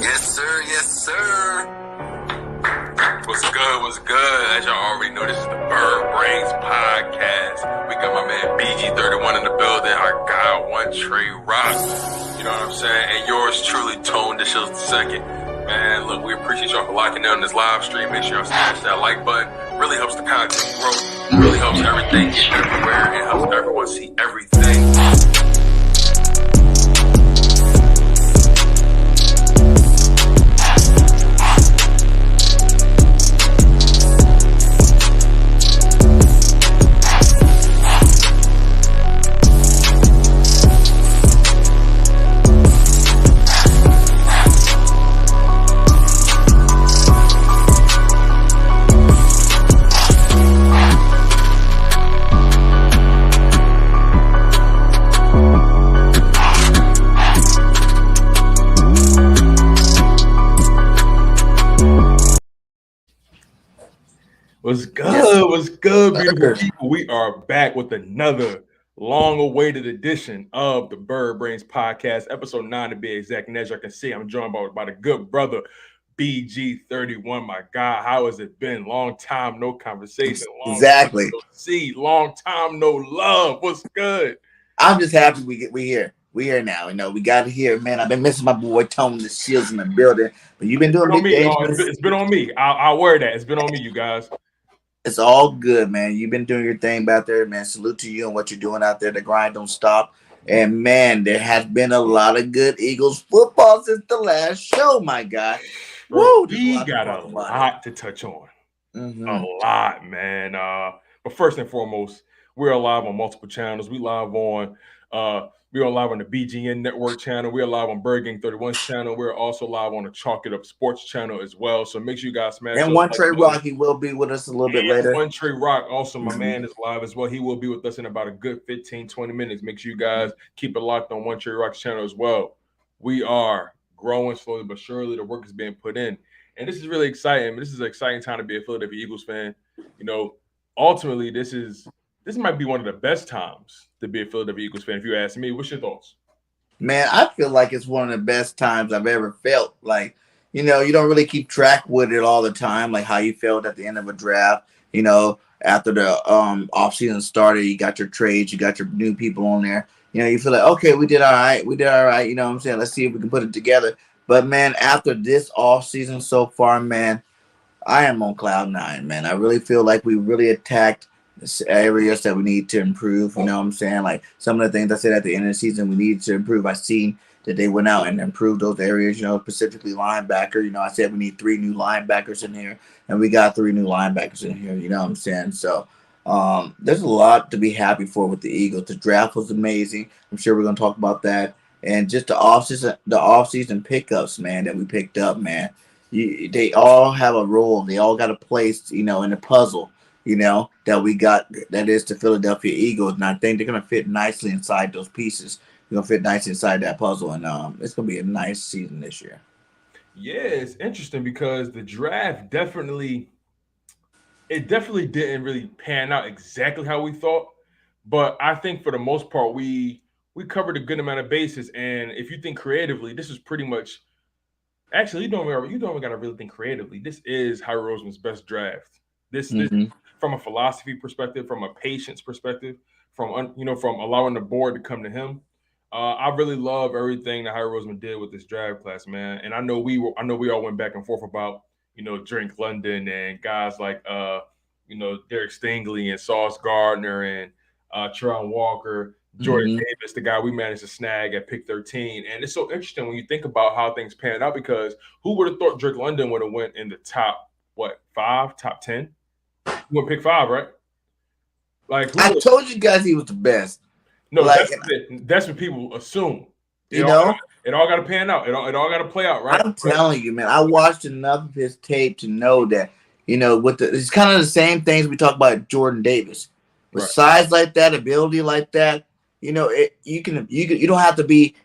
Yes, sir. Yes, sir. What's good? What's good? As y'all already know, this is the Brainz podcast. We got my man BG31 in the building. Our guy, One Trey Rock. You know what I'm saying? And yours truly, Tone the Shills II. Man, look, we appreciate y'all for locking in on this live stream. Make sure y'all smash that like button. Really helps the content grow. Really helps everything get everywhere. It helps everyone see everything. What's good? What's good, beautiful people? We are back with another long-awaited edition of the Brainz podcast, episode 9 to be exact. And as you can see, I'm joined by the good brother BG31. My God, how has it been? Long time no conversation. Long time no see. Long time no love. What's good? I'm just happy we here. We here now. You know, we got here, man. I've been missing my boy Tone the Shields in the building, but you've been doing big things. It's been on me. I'll wear that. It's been on me, you guys. It's all good, man. You've been doing your thing out there, man. Salute to you and what you're doing out there. The grind don't stop. And, man, there has been a lot of good Eagles football since the last show, my God. Woo! We got a lot to touch on. A lot, man. But first and foremost, we're live on multiple channels. We're live on the BGN Network channel. We're live on BIRDGANG 31's channel. We're also live on the Chalk It Up Sports channel as well. So make sure you guys smash. And One Trey Rock, he will be with us a little bit later. One Trey Rock, also my man, is live as well. He will be with us in about a good 15, 20 minutes. Make sure you guys keep it locked on One Trey Rock's channel as well. We are growing slowly but surely. The work is being put in. And this is really exciting. This is an exciting time to be a Philadelphia Eagles fan. You know, ultimately, this might be one of the best times to be a Philadelphia Eagles fan, if you ask me. What's your thoughts? Man, I feel like it's one of the best times I've ever felt. Like, you know, you don't really keep track with it all the time, like how you felt at the end of a draft. You know, after the offseason started, you got your trades, you got your new people on there. You know, you feel like, okay, we did all right. You know what I'm saying? Let's see if we can put it together. But, man, after this offseason so far, man, I am on cloud 9, man. I really feel like we really attacked areas that we need to improve. You know what I'm saying? Like some of the things I said at the end of the season we need to improve. I seen that they went out and improved those areas, you know, specifically linebacker. You know, I said we need 3 new linebackers in here, and we got 3 new linebackers in here. You know what I'm saying? So there's a lot to be happy for with the Eagles. The draft was amazing. I'm sure we're going to talk about that. And just the offseason pickups, man, that we picked up, man. They all have a role. They all got a place, you know, in the puzzle, you know, that we got, that is the Philadelphia Eagles. And I think they're going to fit nicely inside those pieces. They're going to fit nicely inside that puzzle. And it's going to be a nice season this year. Yeah, it's interesting because the draft definitely didn't really pan out exactly how we thought. But I think for the most part, we covered a good amount of bases. And if you think creatively, this is pretty much – actually, you don't got to really think creatively. This is Howie Roseman's best draft. This from a philosophy perspective, from a patience perspective, from allowing the board to come to him. I really love everything that Howie Roseman did with this draft class, man. And I know we all went back and forth about, you know, Drake London and guys like Derek Stingley and Sauce Gardner and Tron Walker, Jordan Davis, the guy we managed to snag at pick 13. And it's so interesting when you think about how things panned out, because who would have thought Drake London would have went in the top 5, top 10? He went pick 5, right? Like I told you guys he was the best. No, like, that's what people assume. It all got to pan out. It all got to play out, right? I'm telling you, man. I watched enough of his tape to know that it's kind of the same things we talk about Jordan Davis. With size like that, ability like that, you don't have to be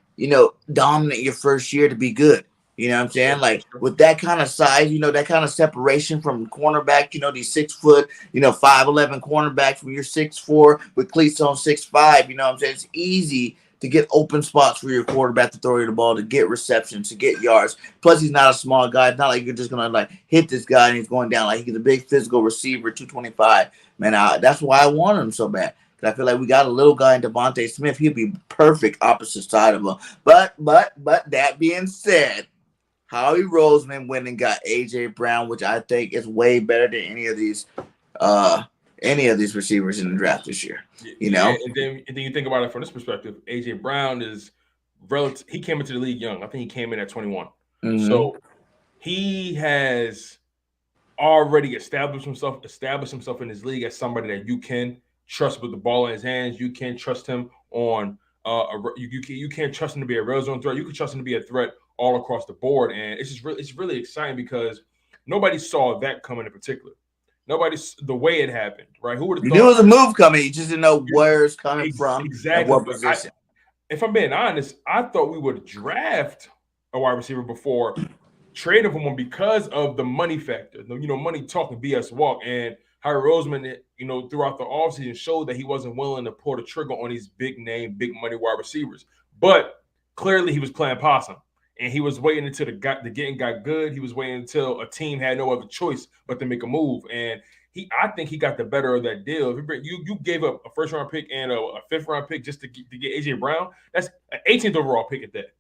dominant your first year to be good. You know what I'm saying? Like with that kind of size, that kind of separation from cornerback, these 6 foot, 5'11" cornerbacks when you're 6'4" with cleats on 6'5", you know what I'm saying? It's easy to get open spots for your quarterback to throw you the ball, to get receptions, to get yards. Plus, he's not a small guy. It's not like you're just going to hit this guy and he's going down. Like, he's a big physical receiver, 225. Man, that's why I wanted him so bad. Because I feel like we got a little guy in Devontae Smith. He'd be perfect opposite side of him. But that being said, Howie Roseman went and got A.J. Brown, which I think is way better than any of these receivers in the draft this year. And then you think about it from this perspective. A.J. Brown is relative. He came into the league young. I think he came in at 21. Mm-hmm. So he has already established himself in this league as somebody that you can trust with the ball in his hands. You can trust him on you can't trust him to be a red zone threat. You can trust him to be a threat all across the board, and it's really exciting because nobody saw that coming in particular. The way it happened, right? Who would have thought? You knew it was a move coming. You just didn't know where it's coming from. Exactly. And what position. If I'm being honest, I thought we would draft a wide receiver before trading for one because of the money factor. Money talk and BS walk. And Howie Roseman, throughout the offseason showed that he wasn't willing to pull the trigger on these big name, big money wide receivers. But clearly he was playing possum. And he was waiting until the getting got good. He was waiting until a team had no other choice but to make a move. And I think he got the better of that deal. You gave up a first-round pick and a fifth-round pick just to get A.J. Brown. That's an 18th overall pick at that.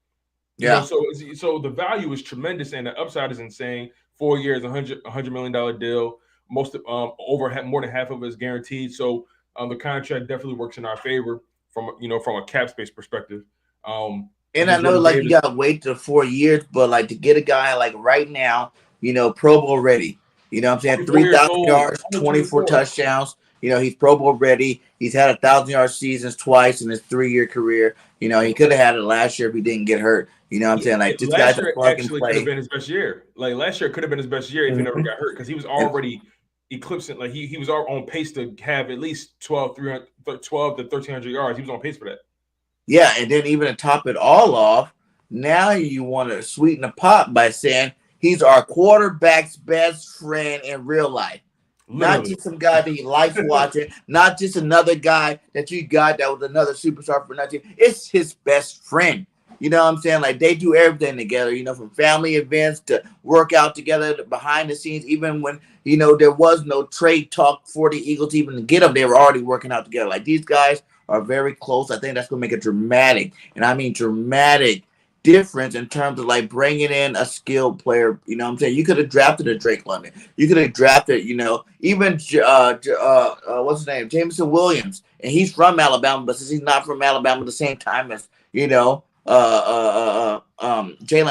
Yeah. So the value is tremendous and the upside is insane. 4 years, $100 million deal. More than half of it is guaranteed. So the contract definitely works in our favor from a cap space perspective. And I know you gotta wait till 4 years, but to get a guy right now, Pro Bowl ready. You know what I'm saying? 3,000 yards, 24 touchdowns. He's Pro Bowl ready. He's had 1,000-yard seasons twice in his 3-year career. He could have had it last year if he didn't get hurt. You know what I'm saying? This guy's a fucking play. Could have been his best year. Last year could have been his best year if he never got hurt because he was already eclipsing. He was on pace to have at least 12 to 1,300 yards. He was on pace for that. Yeah, and then even to top it all off, now you want to sweeten the pot by saying he's our quarterback's best friend in real life. Literally. Not just some guy that he likes watching, not just another guy that you got that was another superstar for another team. It's his best friend. You know what I'm saying? They do everything together, from family events to work out together, behind the scenes. Even when, there was no trade talk for the Eagles even to get them, they were already working out together. These guys are very close. I think that's going to make a dramatic, and I mean dramatic, difference in terms of bringing in a skilled player. You know what I'm saying? You could have drafted a Drake London. You could have drafted, even what's his name? Jameson Williams. And he's from Alabama, but since he's not from Alabama at the same time as, Jalen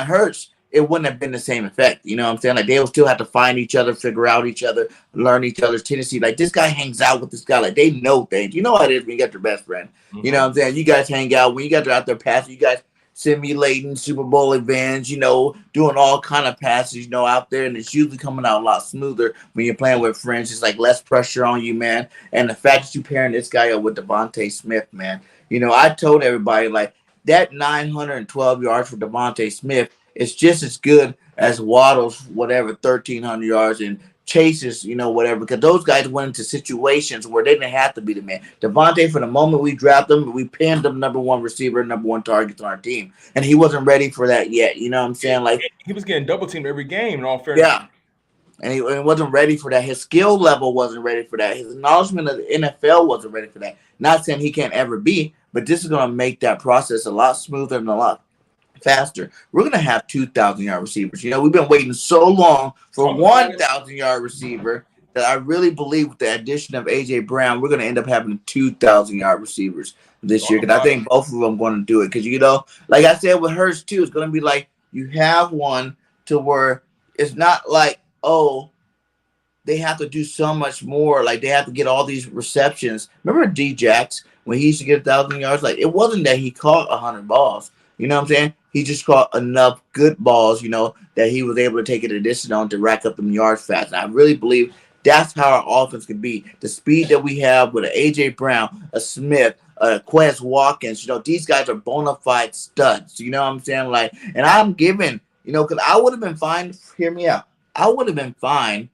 Hurts, it wouldn't have been the same effect. You know what I'm saying? They will still have to find each other, figure out each other, learn each other's tendency. This guy hangs out with this guy. They know things. You know how it is when you got your best friend. Mm-hmm. You know what I'm saying? You guys hang out. When you guys are out there passing, you guys simulating Super Bowl events, doing all kind of passes, out there. And it's usually coming out a lot smoother when you're playing with friends. It's less pressure on you, man. And the fact that you pairing this guy up with Devontae Smith, man. I told everybody, that 912 yards for Devontae Smith is just as good as Waddle's, 1,300 yards, and Chase's, whatever, because those guys went into situations where they didn't have to be the man. Devontae, from the moment we drafted him, we pinned him number one receiver, number one target on our team, and he wasn't ready for that yet. You know what I'm saying? He was getting double teamed every game, in all fairness. Yeah. And he wasn't ready for that. His skill level wasn't ready for that. His acknowledgement of the NFL wasn't ready for that. Not saying he can't ever be, but this is going to make that process a lot smoother and a lot faster. We're going to have 2,000-yard receivers. We've been waiting so long for 1,000-yard receiver. that I really believe with the addition of AJ Brown, we're going to end up having 2,000-yard receivers this year. Because I think both of them are going to do it. Because, like I said with Hurts, too, it's going to be like you have one to where it's not like, oh, they have to do so much more. Like they have to get all these receptions. Remember D-Jax when he used to get 1,000 yards? Like it wasn't that he caught 100 balls. You know what I'm saying? He just caught enough good balls, that he was able to take it a distance on to rack up them yards fast. And I really believe that's how our offense can be. The speed that we have with an A.J. Brown, a Smith, a Quez Watkins, these guys are bona fide studs. You know what I'm saying? Like, and I'm giving, because I would have been fine. Hear me out. I would have been fine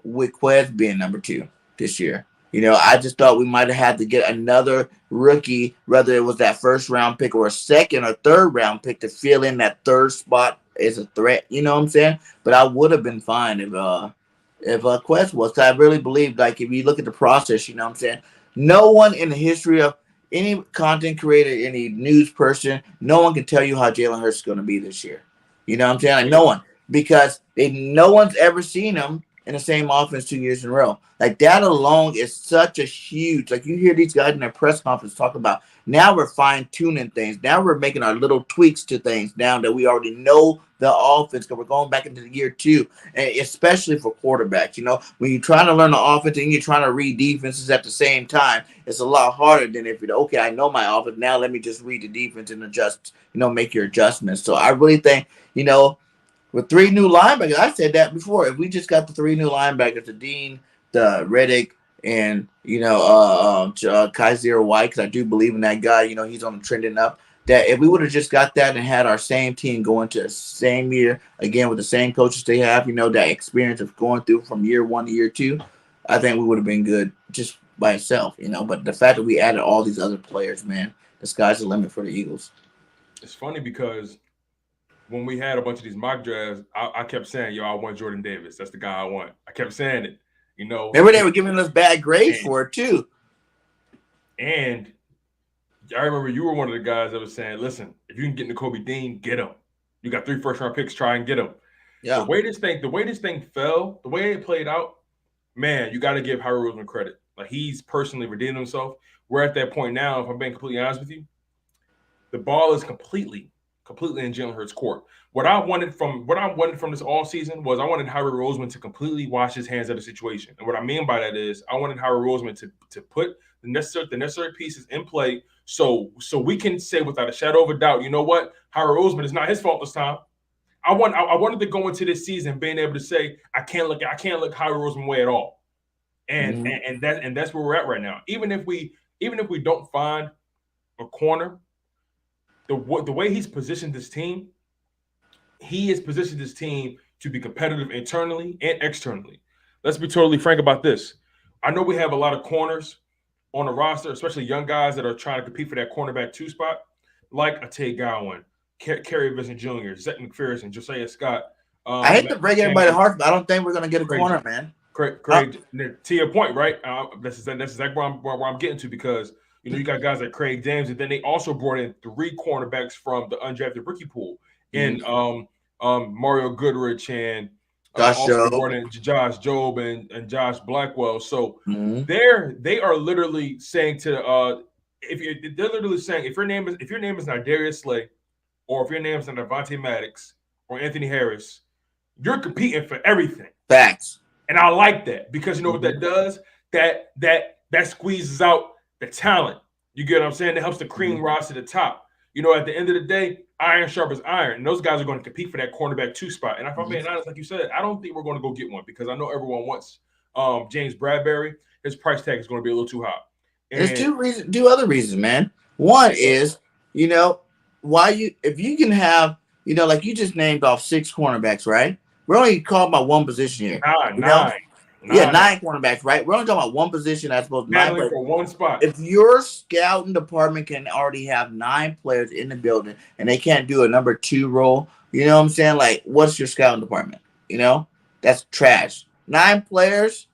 with Quez being number 2 this year. I just thought we might have had to get another rookie, whether it was that first round pick or a second or third round pick to fill in that third spot as a threat. You know what I'm saying? But I would have been fine if Quez was. 'Cause I really believe, like, if you look at the process, you know what I'm saying? No one in the history of any content creator, any news person, no one can tell you how Jalen Hurts is going to be this year. You know what I'm saying? Like, no one. Because no one's ever seen him in the same offense 2 years in a row. Like that alone is such a huge, like you hear these guys in their press conference talk about, now we're fine tuning things. Now we're making our little tweaks to things now that we already know the offense because we're going back into the year 2. And especially for quarterbacks, when you're trying to learn the offense and you're trying to read defenses at the same time, it's a lot harder than if you're, okay, I know my offense. Now let me just read the defense and adjust, make your adjustments. So I really think, with 3 new linebackers, I said that before. If we just got the 3 new linebackers, the Dean, the Reddick, and Kaiser White, because I do believe in that guy. He's on the trending up. That if we would have just got that and had our same team going to the same year again with the same coaches they have, that experience of going through from year 1 to year 2, I think we would have been good just by itself. But the fact that we added all these other players, man, the sky's the limit for the Eagles. It's funny because when we had a bunch of these mock drafts, I kept saying, I want Jordan Davis. That's the guy I want. I kept saying it, Remember they were giving us bad grades for it, too. And I remember you were one of the guys that was saying, listen, if you can get Nakobe Dean, get him. You got 3 first-round picks, try and get him. Yeah. The way this thing fell, the way it played out, man, you got to give Howie Roseman credit. Like, he's personally redeemed himself. We're at that point now, if I'm being completely honest with you, the ball is completely in Jalen Hurts' court. What I wanted from this all season was I wanted Howie Roseman to completely wash his hands of the situation. And what I mean by that is I wanted Howie Roseman to put the necessary pieces in play so we can say without a shadow of a doubt, you know what? Howie Roseman is not his fault this time. I wanted to go into this season being able to say I can't look Howie Roseman way at all. And that's where we're at right now. Even if we don't find a corner, the way he's positioned this team, he has positioned this team to be competitive internally and externally. Let's be totally frank about this. I know we have a lot of corners on the roster, especially young guys that are trying to compete for that cornerback 2 spot, like a Tay Gowan, Kerry Vincent Jr., Zach McPherson, Josiah Scott. I hate to break everybody heart, but I don't think we're going to get a corner, man. Craig, to your point, right? That's exactly where I'm getting to because – you got guys like Craig James, and then they also brought in 3 cornerbacks from the undrafted rookie pool in Mario Goodrich and also brought in Josh Jobe and Josh Blackwell. So they are literally saying to if your name is not Darius Slay, or if your name is not Devontae Maddox or Anthony Harris, you're competing for everything. Facts. And I like that because what that does? That squeezes out the talent. You get what I'm saying? It helps the cream rise to the top. At the end of the day, iron sharpens iron. And those guys are going to compete for that cornerback 2 spot. And if I'm being honest, like you said, I don't think we're going to go get one because I know everyone wants James Bradbury. His price tag is going to be a little too high. And there's 2 other reasons, man. One is, if you can have, like you just named off 6 cornerbacks, right? We're only talking about one position here. 9. Yeah, 9 cornerbacks, right? We're only talking about one position as opposed to 9 players. For one spot. If your scouting department can already have 9 players in the building and they can't do a number 2 role, you know what I'm saying? Like, what's your scouting department? That's trash. 9 players,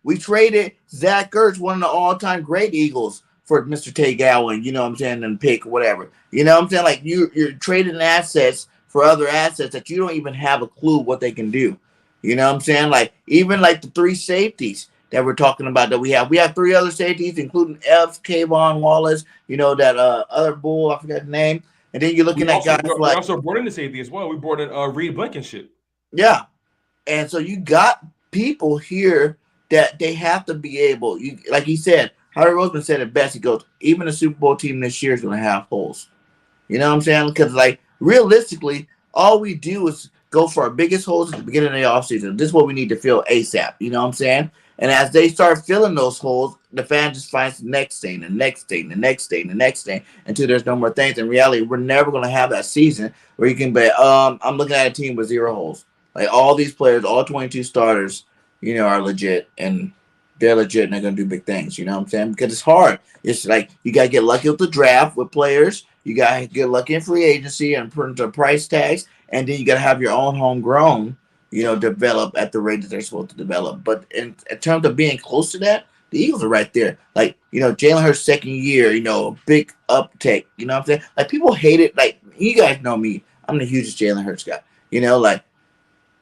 we traded Zach Ertz, one of the all-time great Eagles, for Mr. Tay Gowan, you know what I'm saying, and pick or whatever. You know what I'm saying? Like, you're trading assets for other assets that you don't even have a clue what they can do. You know what I'm saying? Like even like the 3 safeties that we're talking about that we have 3 other safeties, including F, Kayvon Wallace. You know that other bull, I forgot the name. And then you're looking at guys we like also brought in the safety as well. We brought in Reed Blankenship. yeah. And so you got people here that they have to be able. You like he said, Harry Roseman said it best. He goes, even a Super Bowl team this year is going to have holes. You know what I'm saying? Because like realistically, all we do is go for our biggest holes at the beginning of the offseason. This is what we need to fill ASAP. You know what I'm saying? And as they start filling those holes, the fan just finds the next thing, the next thing, the next thing, the next thing, until there's no more things. In reality, we're never going to have that season where you can be, I'm looking at a team with 0 holes. Like all these players, all 22 starters, you know, are legit and they're legit and they're going to do big things. You know what I'm saying? Because it's hard. It's like you got to get lucky with the draft with players. You got to get lucky in free agency and put into price tags. And then you got to have your own homegrown, you know, develop at the rate that they're supposed to develop. But in terms of being close to that, the Eagles are right there. Like, you know, Jalen Hurts' second year, you know, big uptake. You know what I'm saying? Like, people hate it. Like, you guys know me. I'm the hugest Jalen Hurts guy. You know, like,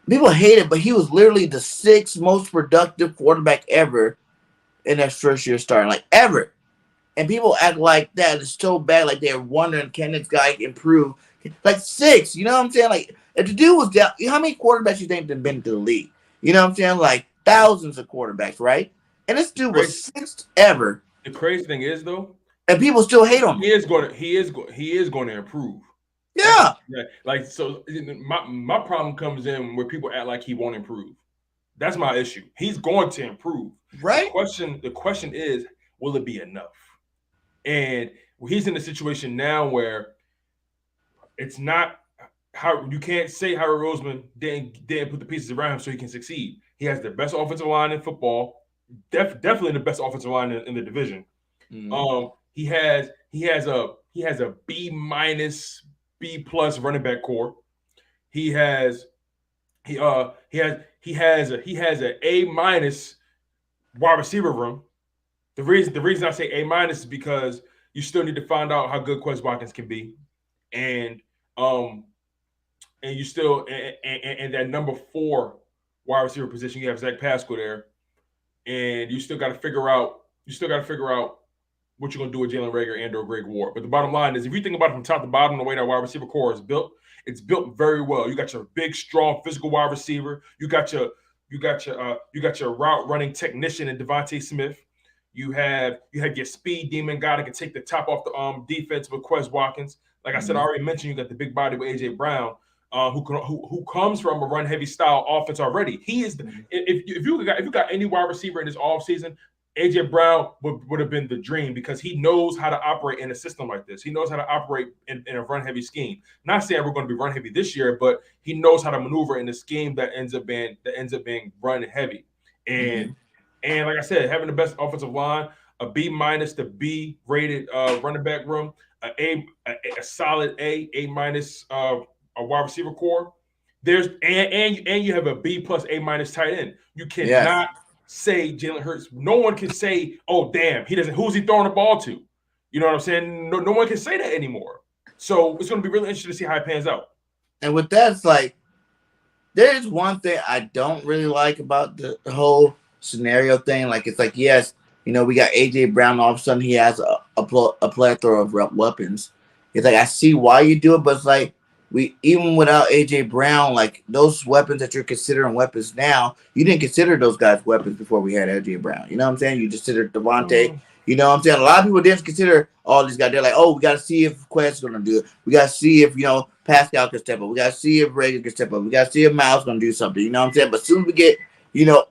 people hate it, but he was literally the 6th most productive quarterback ever in that first year starting. Like, ever. And people act like that is so bad. Like, they're wondering, can this guy improve? Like, 6. You know what I'm saying? Like, if the dude was down, how many quarterbacks you think have been to the league? You know what I'm saying? Like, thousands of quarterbacks, right? And this dude was 6th ever. The crazy thing is, though, and people still hate him. He is going to improve. Yeah. Like so, my problem comes in where people act like he won't improve. That's my issue. He's going to improve. Right. The question is, will it be enough? And he's in a situation now where it's not how you can't say Howard Roseman didn't put the pieces around him so he can succeed. He has the best offensive line in football, definitely the best offensive line in the division. Mm. He has a B-, B+ running back core. He has a A- wide receiver room. The reason I say A- is because you still need to find out how good Quez Watkins can be, and you still and that number 4 wide receiver position you have Zach Pascal there, and you still got to figure out what you're gonna do with Jalen Reagor and or Greg Ward. But the bottom line is, if you think about it from top to bottom, the way that wide receiver core is built, it's built very well. You got your big, strong, physical wide receiver. You got your route running technician in Devontae Smith. You have your speed demon guy that can take the top off the defense with Quez Watkins. Like I said, I already mentioned, you got the big body with AJ Brown, who comes from a run heavy style offense already. He is if you got any wide receiver in this offseason, AJ Brown would have been the dream, because he knows how to operate in a system like this. He knows how to operate in a run-heavy scheme. Not saying we're going to be run-heavy this year, but he knows how to maneuver in a scheme that ends up being run-heavy. And like I said, having the best offensive line, a B- to B rated running back room, a solid A- a wide receiver core. And you have a B+ A- tight end. You cannot say Jalen Hurts. No one can say, "Oh, damn, he doesn't." Who's he throwing the ball to? You know what I'm saying? No one can say that anymore. So it's going to be really interesting to see how it pans out. And with that, it's like, there's one thing I don't really like about the whole scenario thing. Like, it's like, yes, you know, we got AJ Brown. All of a sudden, he has a plethora of weapons. It's like, I see why you do it, but it's like, even without AJ Brown, like those weapons that you're considering weapons now, you didn't consider those guys weapons before we had AJ Brown. You know what I'm saying? You considered Devontae. You know what I'm saying? A lot of people didn't consider all these guys. They're like, oh, we got to see if Quest is going to do it. We got to see if, you know, Pascal can step up. We got to see if Reagan can step up. We got to see if Miles going to do something. You know what I'm saying? But as soon as we get, you know,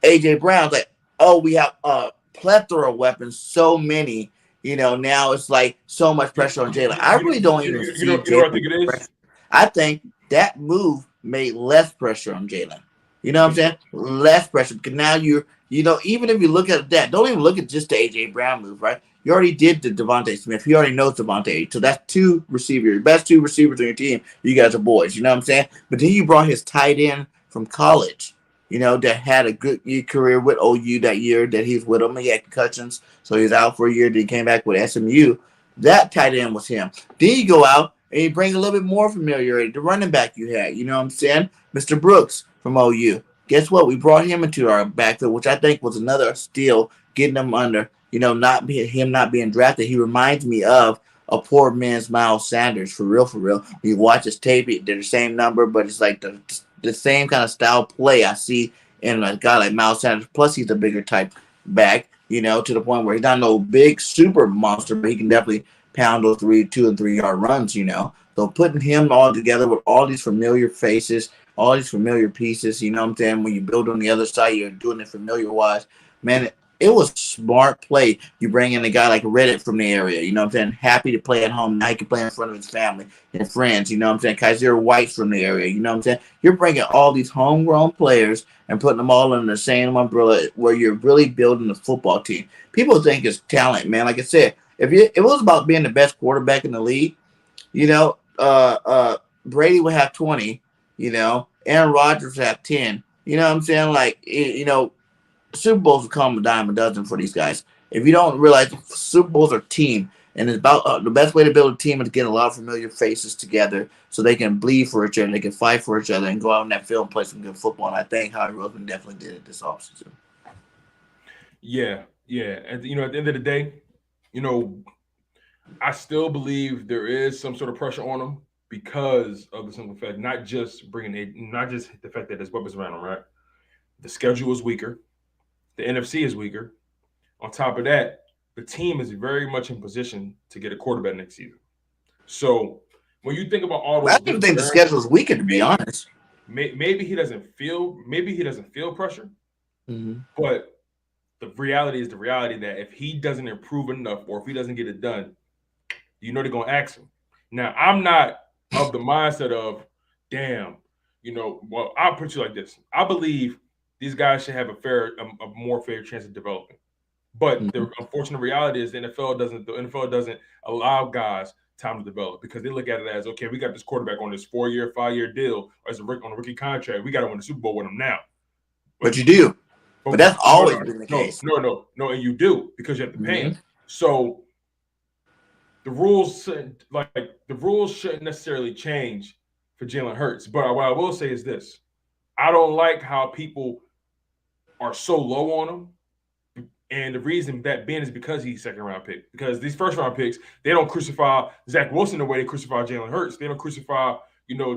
AJ Brown's like, oh, we have a plethora of weapons, so many. You know, now it's like so much pressure on Jalen. I really don't even see. You know what I think it is? I think that move made less pressure on Jalen. You know what I'm saying? Less pressure, because now you know, even if you look at that, don't even look at just the AJ Brown move, right? You already did the Devontae Smith. You already know Devontae. So that's 2 receivers, your best 2 receivers on your team. You guys are boys. You know what I'm saying? But then you brought his tight end from college, you know, that had a good career with OU that year that he was with them. He had concussions, so he was out for a year. Then he came back with SMU. That tight end was him. Then you go out and you bring a little bit more familiarity. The running back you had, you know what I'm saying? Mr. Brooks from OU. Guess what? We brought him into our backfield, which I think was another steal, getting him under, not being drafted. He reminds me of a poor man's Miles Sanders, for real, for real. When you watch his tape, they're the same number, but it's like the same kind of style play I see in a guy like Miles Sanders. Plus, he's a bigger type back, to the point where he's not no big super monster, but he can definitely pound those 2 and 3 yard runs, So putting him all together with all these familiar faces, all these familiar pieces, you know what I'm saying? When you build on the other side, you're doing it familiar wise. Man, it was smart play. You bring in a guy like Reddit from the area, you know what I'm saying? Happy to play at home. Now he can play in front of his family and friends, you know what I'm saying? Kaiser White's from the area, you know what I'm saying? You're bringing all these homegrown players and putting them all under the same umbrella where you're really building a football team. People think it's talent, man. Like I said, if it was about being the best quarterback in the league, Brady would have 20, Aaron Rodgers would have 10. You know what I'm saying? Like, Super Bowls will come a dime a dozen for these guys. If you don't realize, Super Bowls are team, and it's about the best way to build a team is to get a lot of familiar faces together so they can bleed for each other, they can fight for each other, and go out on that field and play some good football. And I think Howie Roseman definitely did it this offseason. Yeah. And at the end of the day, I still believe there is some sort of pressure on him because of the simple fact, not just the fact that there's weapons around him, right? The schedule is weaker. The NFC is weaker. On top of that, the team is very much in position to get a quarterback next season. So when you think about all those, I don't think the schedule is weaker, to be honest. Maybe he doesn't feel pressure, but the reality is that if he doesn't improve enough or if he doesn't get it done, they're going to ask him. Now, I'm not of the mindset of, damn, well, I'll put you like this. I believe these guys should have a more fair chance of developing. But the unfortunate reality is the NFL doesn't allow guys time to develop because they look at it as, okay, we got this quarterback on this 4-year, 5-year deal as on a rookie contract. We got to win the Super Bowl with him now. But you do. But that's always been the case. No, and you do because you have to pay him. So the rules shouldn't necessarily change for Jalen Hurts. But what I will say is this: I don't like how people are so low on him, and the reason that being is because he's second-round pick. Because these first-round picks, they don't crucify Zach Wilson the way they crucify Jalen Hurts. They don't crucify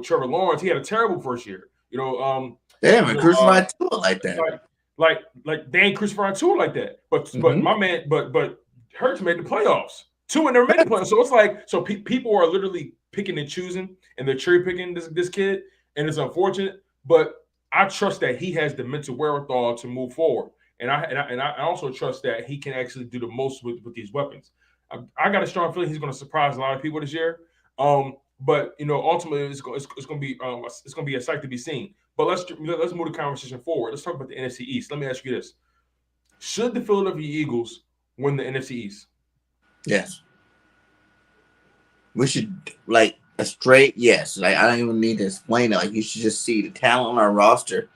Trevor Lawrence. He had a terrible first year. They haven't crucified Tua like that. Like they ain't crucifying Tua like that. But my man, but Hurts made the playoffs. Tua never made the playoffs. So it's like people are literally picking and choosing, and they're cherry picking this kid, and it's unfortunate. But I trust that he has the mental wherewithal to move forward, and I also trust that he can actually do the most with these weapons. I got a strong feeling he's going to surprise a lot of people this year. But ultimately it's going to be a sight to be seen. But let's move the conversation forward. Let's talk about the NFC East. Let me ask you this: should the Philadelphia Eagles win the NFC East? Yes. We should, a straight yes. I don't even need to explain it. You should just see the talent on our roster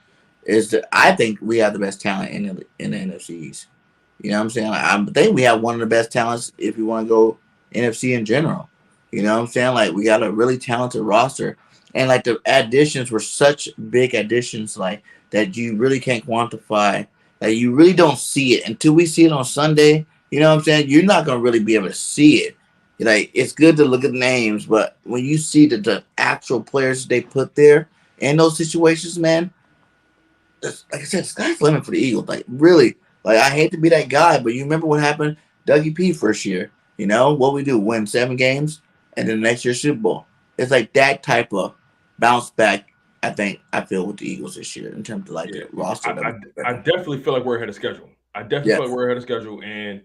is that I think we have the best talent in the NFC East. You know what I'm saying? I think we have one of the best talents if you want to go NFC in general. You know what I'm saying? We got a really talented roster. And the additions were such big additions that you really can't quantify. You really don't see it until we see it on Sunday. You know what I'm saying? You're not going to really be able to see it. It's good to look at names, but when you see the actual players they put there in those situations, man, like I said, sky's the limit for the Eagles. Really, I hate to be that guy, but you remember what happened Dougie P first year? What we do, win 7 games, and then the next year Super Bowl. It's that type of bounce back. I feel with the Eagles this year in terms of the roster. I definitely feel like we're ahead of schedule. And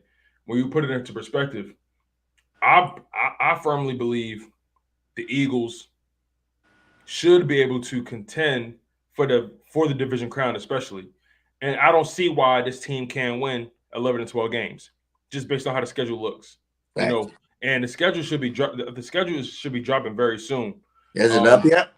when you put it into perspective, I firmly believe the Eagles should be able to contend for the division crown, especially. And I don't see why this team can't win 11 and 12 games, just based on how the schedule looks. Right. And the schedule should be dropping very soon. Is it up yet?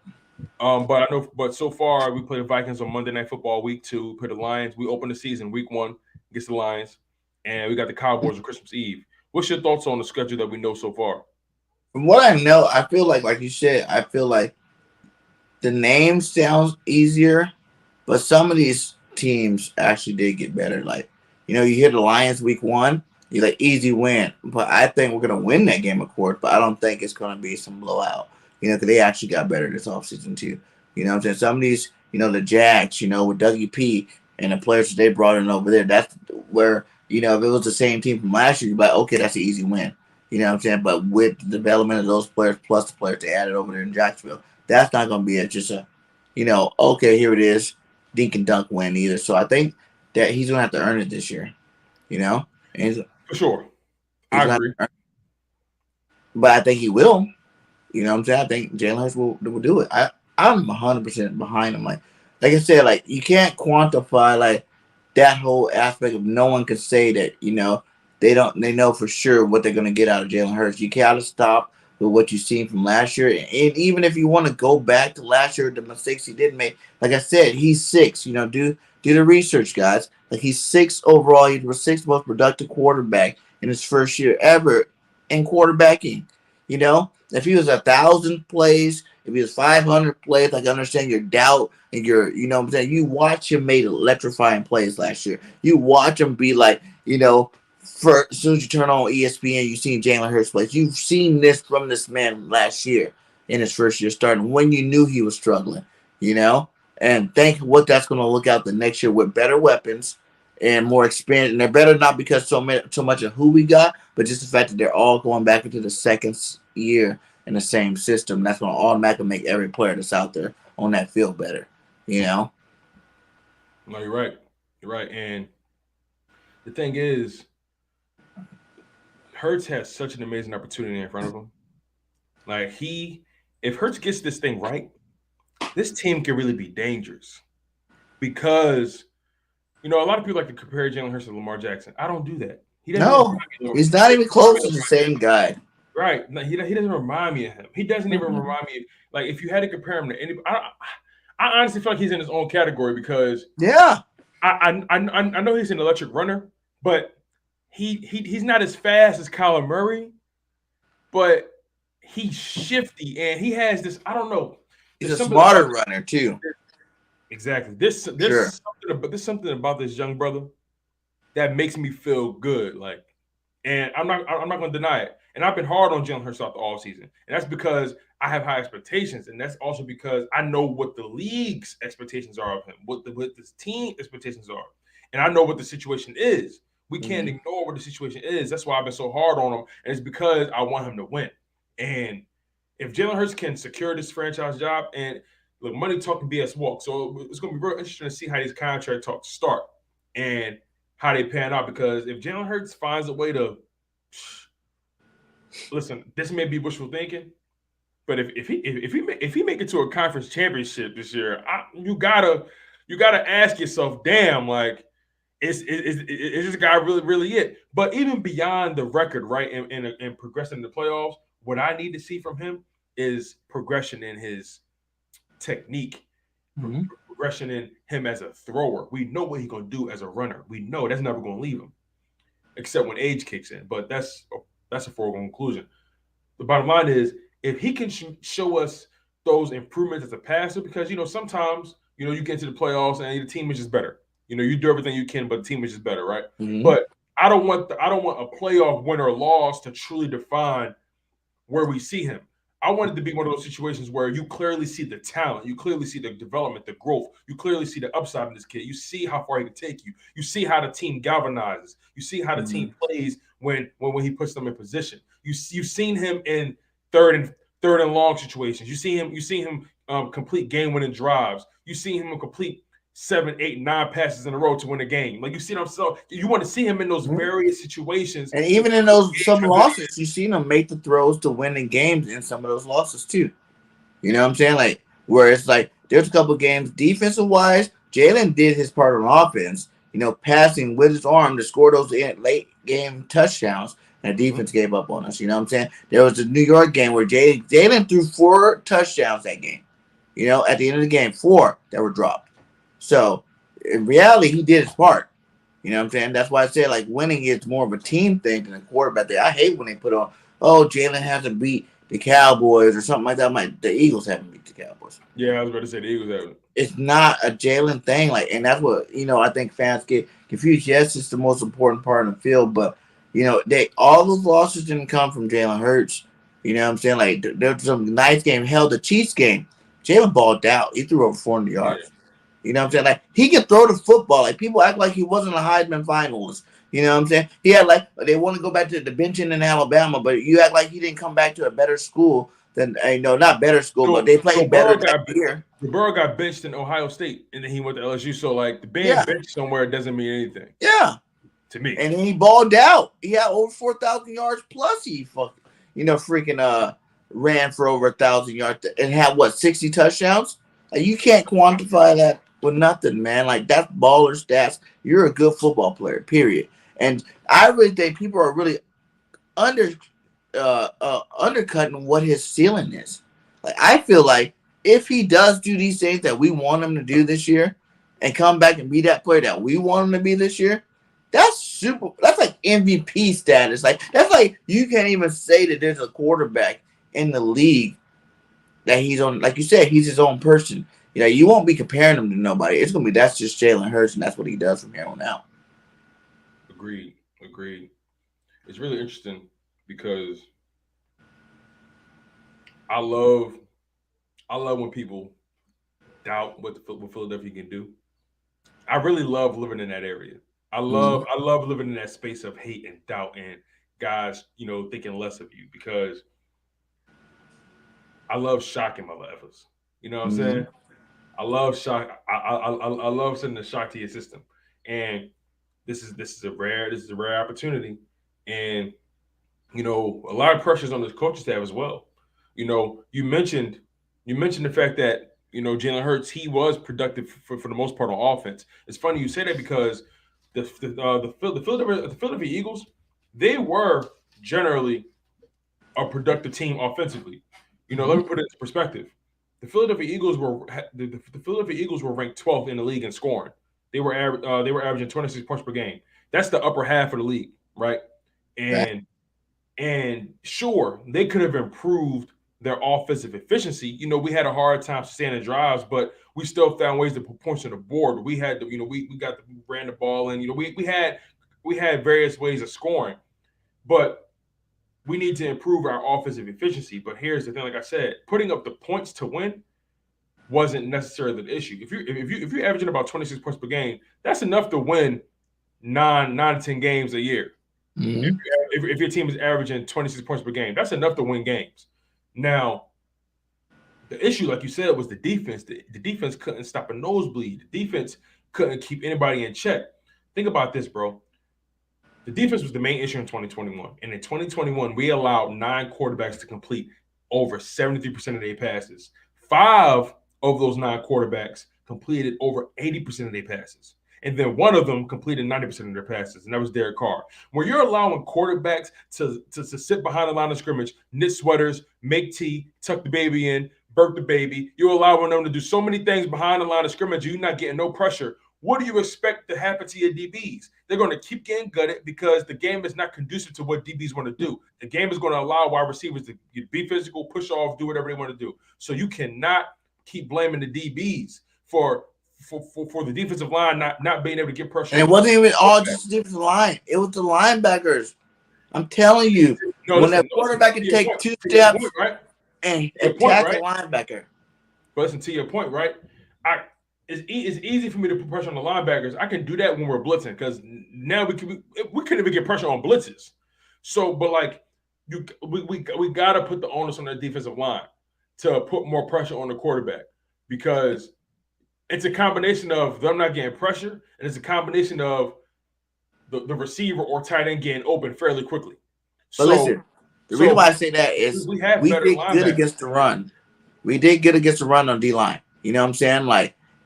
But so far we play the Vikings on Monday Night Football week 2. We play the Lions. We open the season week 1 against the Lions, and we got the Cowboys on Christmas Eve. What's your thoughts on the schedule that we know so far? From what I know, I feel like you said, I feel like the name sounds easier, But some of these teams actually did get better. Like, you hear the Lions week 1, you're like, easy win. But I think we're going to win that game, of course, but I don't think it's going to be some blowout, because they actually got better this offseason, too. You know what I'm saying? Some of these, the Jags, with Dougie P and the players that they brought in over there, that's where, if it was the same team from last year, you'd be like, okay, that's an easy win. You know what I'm saying? But with the development of those players plus the players they added over there in Jacksonville, that's not going to be just a, okay, here it is, dink and dunk win either. So I think that he's going to have to earn it this year, And for sure. I agree. But I think he will. You know what I'm saying? I think Jalen Hurts will do it. I'm 100% behind him. Like I said, like you can't quantify like that whole aspect of no one could say that, they know for sure what they're going to get out of Jalen Hurts. You gotta stop with what you've seen from last year. And even if you want to go back to last year, the mistakes he did make, like I said, he's 6. Do the research, guys. Like he's 6 overall. He was 6th most productive quarterback in his first year ever in quarterbacking. If he was 1,000 plays, if he was 500 plays, like I understand your doubt and your, what I'm saying. You watch him make electrifying plays last year. You watch him be like, for as soon as you turn on ESPN, you've seen Jalen Hurts plays. You've seen this from this man last year in his first year starting when you knew he was struggling, and think what that's going to look out the next year with better weapons and more experience. And they're better not because so much of who we got, but just the fact that they're all going back into the second year in the same system. That's going to automatically make every player that's out there on that field better, No, you're right. You're right. And the thing is, Hurts has such an amazing opportunity in front of him. Like if Hurts gets this thing right, this team can really be dangerous. Because, a lot of people like to compare Jalen Hurts to Lamar Jackson. I don't do that. He's not even close to the same guy. Right. No, he doesn't remind me of him. He doesn't even remind me. Like, if you had to compare him to anybody, I honestly feel like he's in his own category because I know he's an electric runner, but he's not as fast as Kyler Murray, but he's shifty and he has this. I don't know. He's a smarter runner too. Exactly. There's something about this young brother that makes me feel good. Like, and I'm not going to deny it. And I've been hard on Jalen Hurts throughout the offseason. And that's because I have high expectations. And that's also because I know what the league's expectations are of him, what this team expectations are. And I know what the situation is. We can't ignore what the situation is. That's why I've been so hard on him. And it's because I want him to win. And if Jalen Hurts can secure this franchise job, and look, money talking BS walk. So it's going to be real interesting to see how these contract talks start and how they pan out. Because if Jalen Hurts finds a way to listen, this may be wishful thinking, but if he make it to a conference championship this year, you gotta ask yourself, damn, like is this guy really it? But even beyond the record, right, and progressing in the playoffs, what I need to see from him is progression in his technique, progression in him as a thrower. We know what he's gonna do as a runner. We know that's never gonna leave him, except when age kicks in. But that's a foregone conclusion. The bottom line is, if he can show us those improvements as a passer, because sometimes you get into the playoffs and the team is just better. You do everything you can, but the team is just better, right? But I don't want a playoff win or loss to truly define where we see him. I want it to be one of those situations where you clearly see the talent, you clearly see the development, the growth, you clearly see the upside in this kid. You see how far he can take you. You see how the team galvanizes. You see how the team plays when he puts them in position. You've seen him in third and long situations. You see him complete game-winning drives. You see him complete 7, 8, 9 passes in a row to win a game. Like, you see what I'm saying? You want to see him in those various situations. And even in some losses, you've seen him make the throws to win in games in some of those losses too. You know what I'm saying? Like, where it's like there's a couple games defensive-wise, Jalen did his part on offense, passing with his arm to score those late game touchdowns, and the defense gave up on us. You know what I'm saying? There was a New York game where Jalen threw 4 touchdowns that game. At the end of the game, 4 that were dropped. So, in reality, he did his part. You know what I'm saying? That's why I said, like, winning is more of a team thing than a quarterback thing. I hate when they put on, Jalen hasn't beat the Cowboys or something like that. The Eagles haven't beat the Cowboys. Yeah, I was about to say the Eagles haven't. it's not a Jalen thing. Like, and that's what I think fans get confused. Yes, it's the most important part of the field, but all those losses didn't come from Jalen Hurts. You know what I'm saying? Like, there's some nice game. Hell, the Chiefs game, Jalen balled out. He threw over 400 yards. Yeah. You know what I'm saying? Like, he could throw the football. Like, people act like he wasn't a Heisman finalist. You know what I'm saying? He had they want to go back to the benching in Alabama, but you act like he didn't come back to a better school than not better school, but they played better that year. Burrow got benched in Ohio State, and then he went to LSU. So the being benched somewhere doesn't mean anything. Yeah, to me. And then he balled out. He had over 4,000 yards plus. He freaking ran for over 1,000 yards and had 60 touchdowns. Like, you can't quantify that with nothing, man. Like, that's baller stats. You're a good football player, period. And I really think people are really undercutting what his ceiling is. Like, I feel like if he does do these things that we want him to do this year and come back and be that player that we want him to be this year, that's like MVP status. Like, that's like you can't even say that there's a quarterback in the league that he's on. Like you said, he's his own person. You won't be comparing him to nobody. It's gonna be that's just Jalen Hurts, and that's what he does from here on out. Agreed. It's really interesting because I love when people doubt what Philadelphia can do. I really love living in that area. I love living in that space of hate and doubt and guys, thinking less of you, because I love shocking motherfuckers. You know what I'm saying? I love shock. I love sending a shock to your system, and this is a rare opportunity, and a lot of pressures on this coaching staff as well. You mentioned the fact that Jalen Hurts, he was productive for the most part on offense. It's funny you say that because the Philadelphia Eagles, they were generally a productive team offensively. Let me put it into perspective. The Philadelphia Eagles were ranked 12th in the league in scoring. They were averaging 26 points per game. That's the upper half of the league, right? And sure, they could have improved their offensive efficiency. We had a hard time sustaining drives, but we still found ways to put points on the board. We had we ran the ball, and we had various ways of scoring, but we need to improve our offensive efficiency. But here's the thing: like I said, putting up the points to win wasn't necessarily the issue. If you're averaging about 26 points per game, that's enough to win 9 to 10 games a year. Mm-hmm. If your team is averaging 26 points per game, that's enough to win games. Now, the issue, like you said, was the defense. The defense couldn't stop a nosebleed. The defense couldn't keep anybody in check. Think about this, bro. The defense was the main issue in 2021. And in 2021, we allowed 9 quarterbacks to complete over 73% of their passes. 5 of those 9 quarterbacks completed over 80% of their passes. And then one of them completed 90% of their passes, and that was Derek Carr. When you're allowing quarterbacks to sit behind the line of scrimmage, knit sweaters, make tea, tuck the baby in, burp the baby, you're allowing them to do so many things behind the line of scrimmage, you're not getting no pressure. What do you expect to happen to your DBs? They're going to keep getting gutted because the game is not conducive to what DBs want to do. The game is going to allow wide receivers to be physical, push off, do whatever they want to do. So you cannot keep blaming the DBs for the defensive line not being able to get pressure. And it wasn't even all just the defensive line. It was the linebackers. I'm telling you, that quarterback can take 2 steps and attack the linebacker. But listen, to your point, right? It's easy for me to put pressure on the linebackers. I can do that when we're blitzing because now we couldn't even get pressure on blitzes. So, but we got to put the onus on the defensive line to put more pressure on the quarterback, because it's a combination of them not getting pressure, and it's a combination of the receiver or tight end getting open fairly quickly. But listen, the reason why I say that is we did good against the run. We did good against the run on D-line. You know what I'm saying?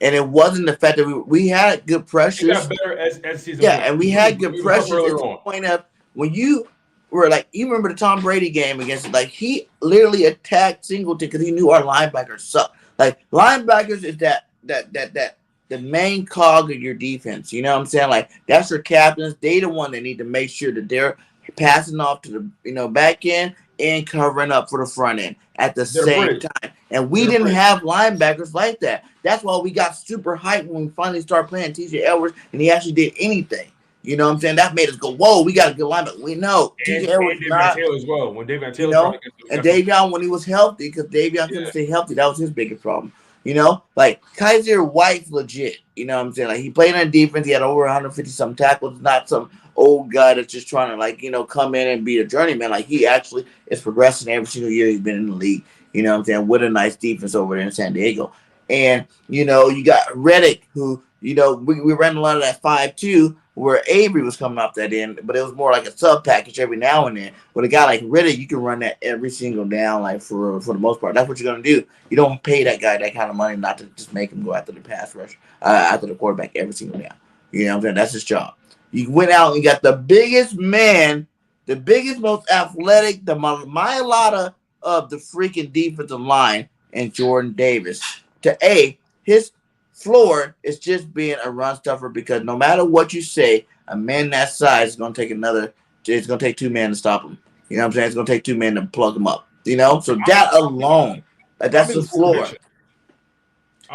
And it wasn't the fact that we had good pressures. It got better as season went. And we had good pressures at the point of when you were you remember the Tom Brady game against he literally attacked Singleton because he knew our linebackers suck. Linebackers is that the main cog of your defense. You know what I'm saying? That's your captains. They the one that need to make sure that they're passing off to the back end and covering up for the front end at the They're same bridge. time. And we They're didn't bridge. have linebackers like that. That's why we got super hyped when we finally started playing TJ Edwards and he actually did anything. You know what I'm saying? That made us go, whoa, we got a good linebacker. We know TJ Edwards and not, Taylor as well. When Davion Taylor, you know, and Davion when he was healthy, because Davion couldn't stay healthy, that was his biggest problem. You know, like Kaiser White's legit. You know what I'm saying? Like he played on defense, he had over 150 some tackles, not some old guy that's just trying to like, you know, come in and be a journeyman. Like he actually is progressing every single year he's been in the league. You know what I'm saying? With a nice defense over there in San Diego. And, you know, you got Reddick, who, you know, we ran a lot of that 5-2 where Avery was coming off that end, but it was more like a sub package every now and then. With a guy like Reddick, you can run that every single down, like for the most part. That's what you're gonna do. You don't pay that guy that kind of money not to just make him go after the pass rush, after the quarterback every single down. You know what I'm saying? That's his job. You went out and got the biggest man, the biggest, most athletic, the myelada of the freaking defensive line, and Jordan Davis. His floor is just being a run stuffer because no matter what you say, a man that size is going to take it's going to take 2 men to stop him. You know what I'm saying? It's going to take 2 men to plug him up. You know? So that alone, that's the floor.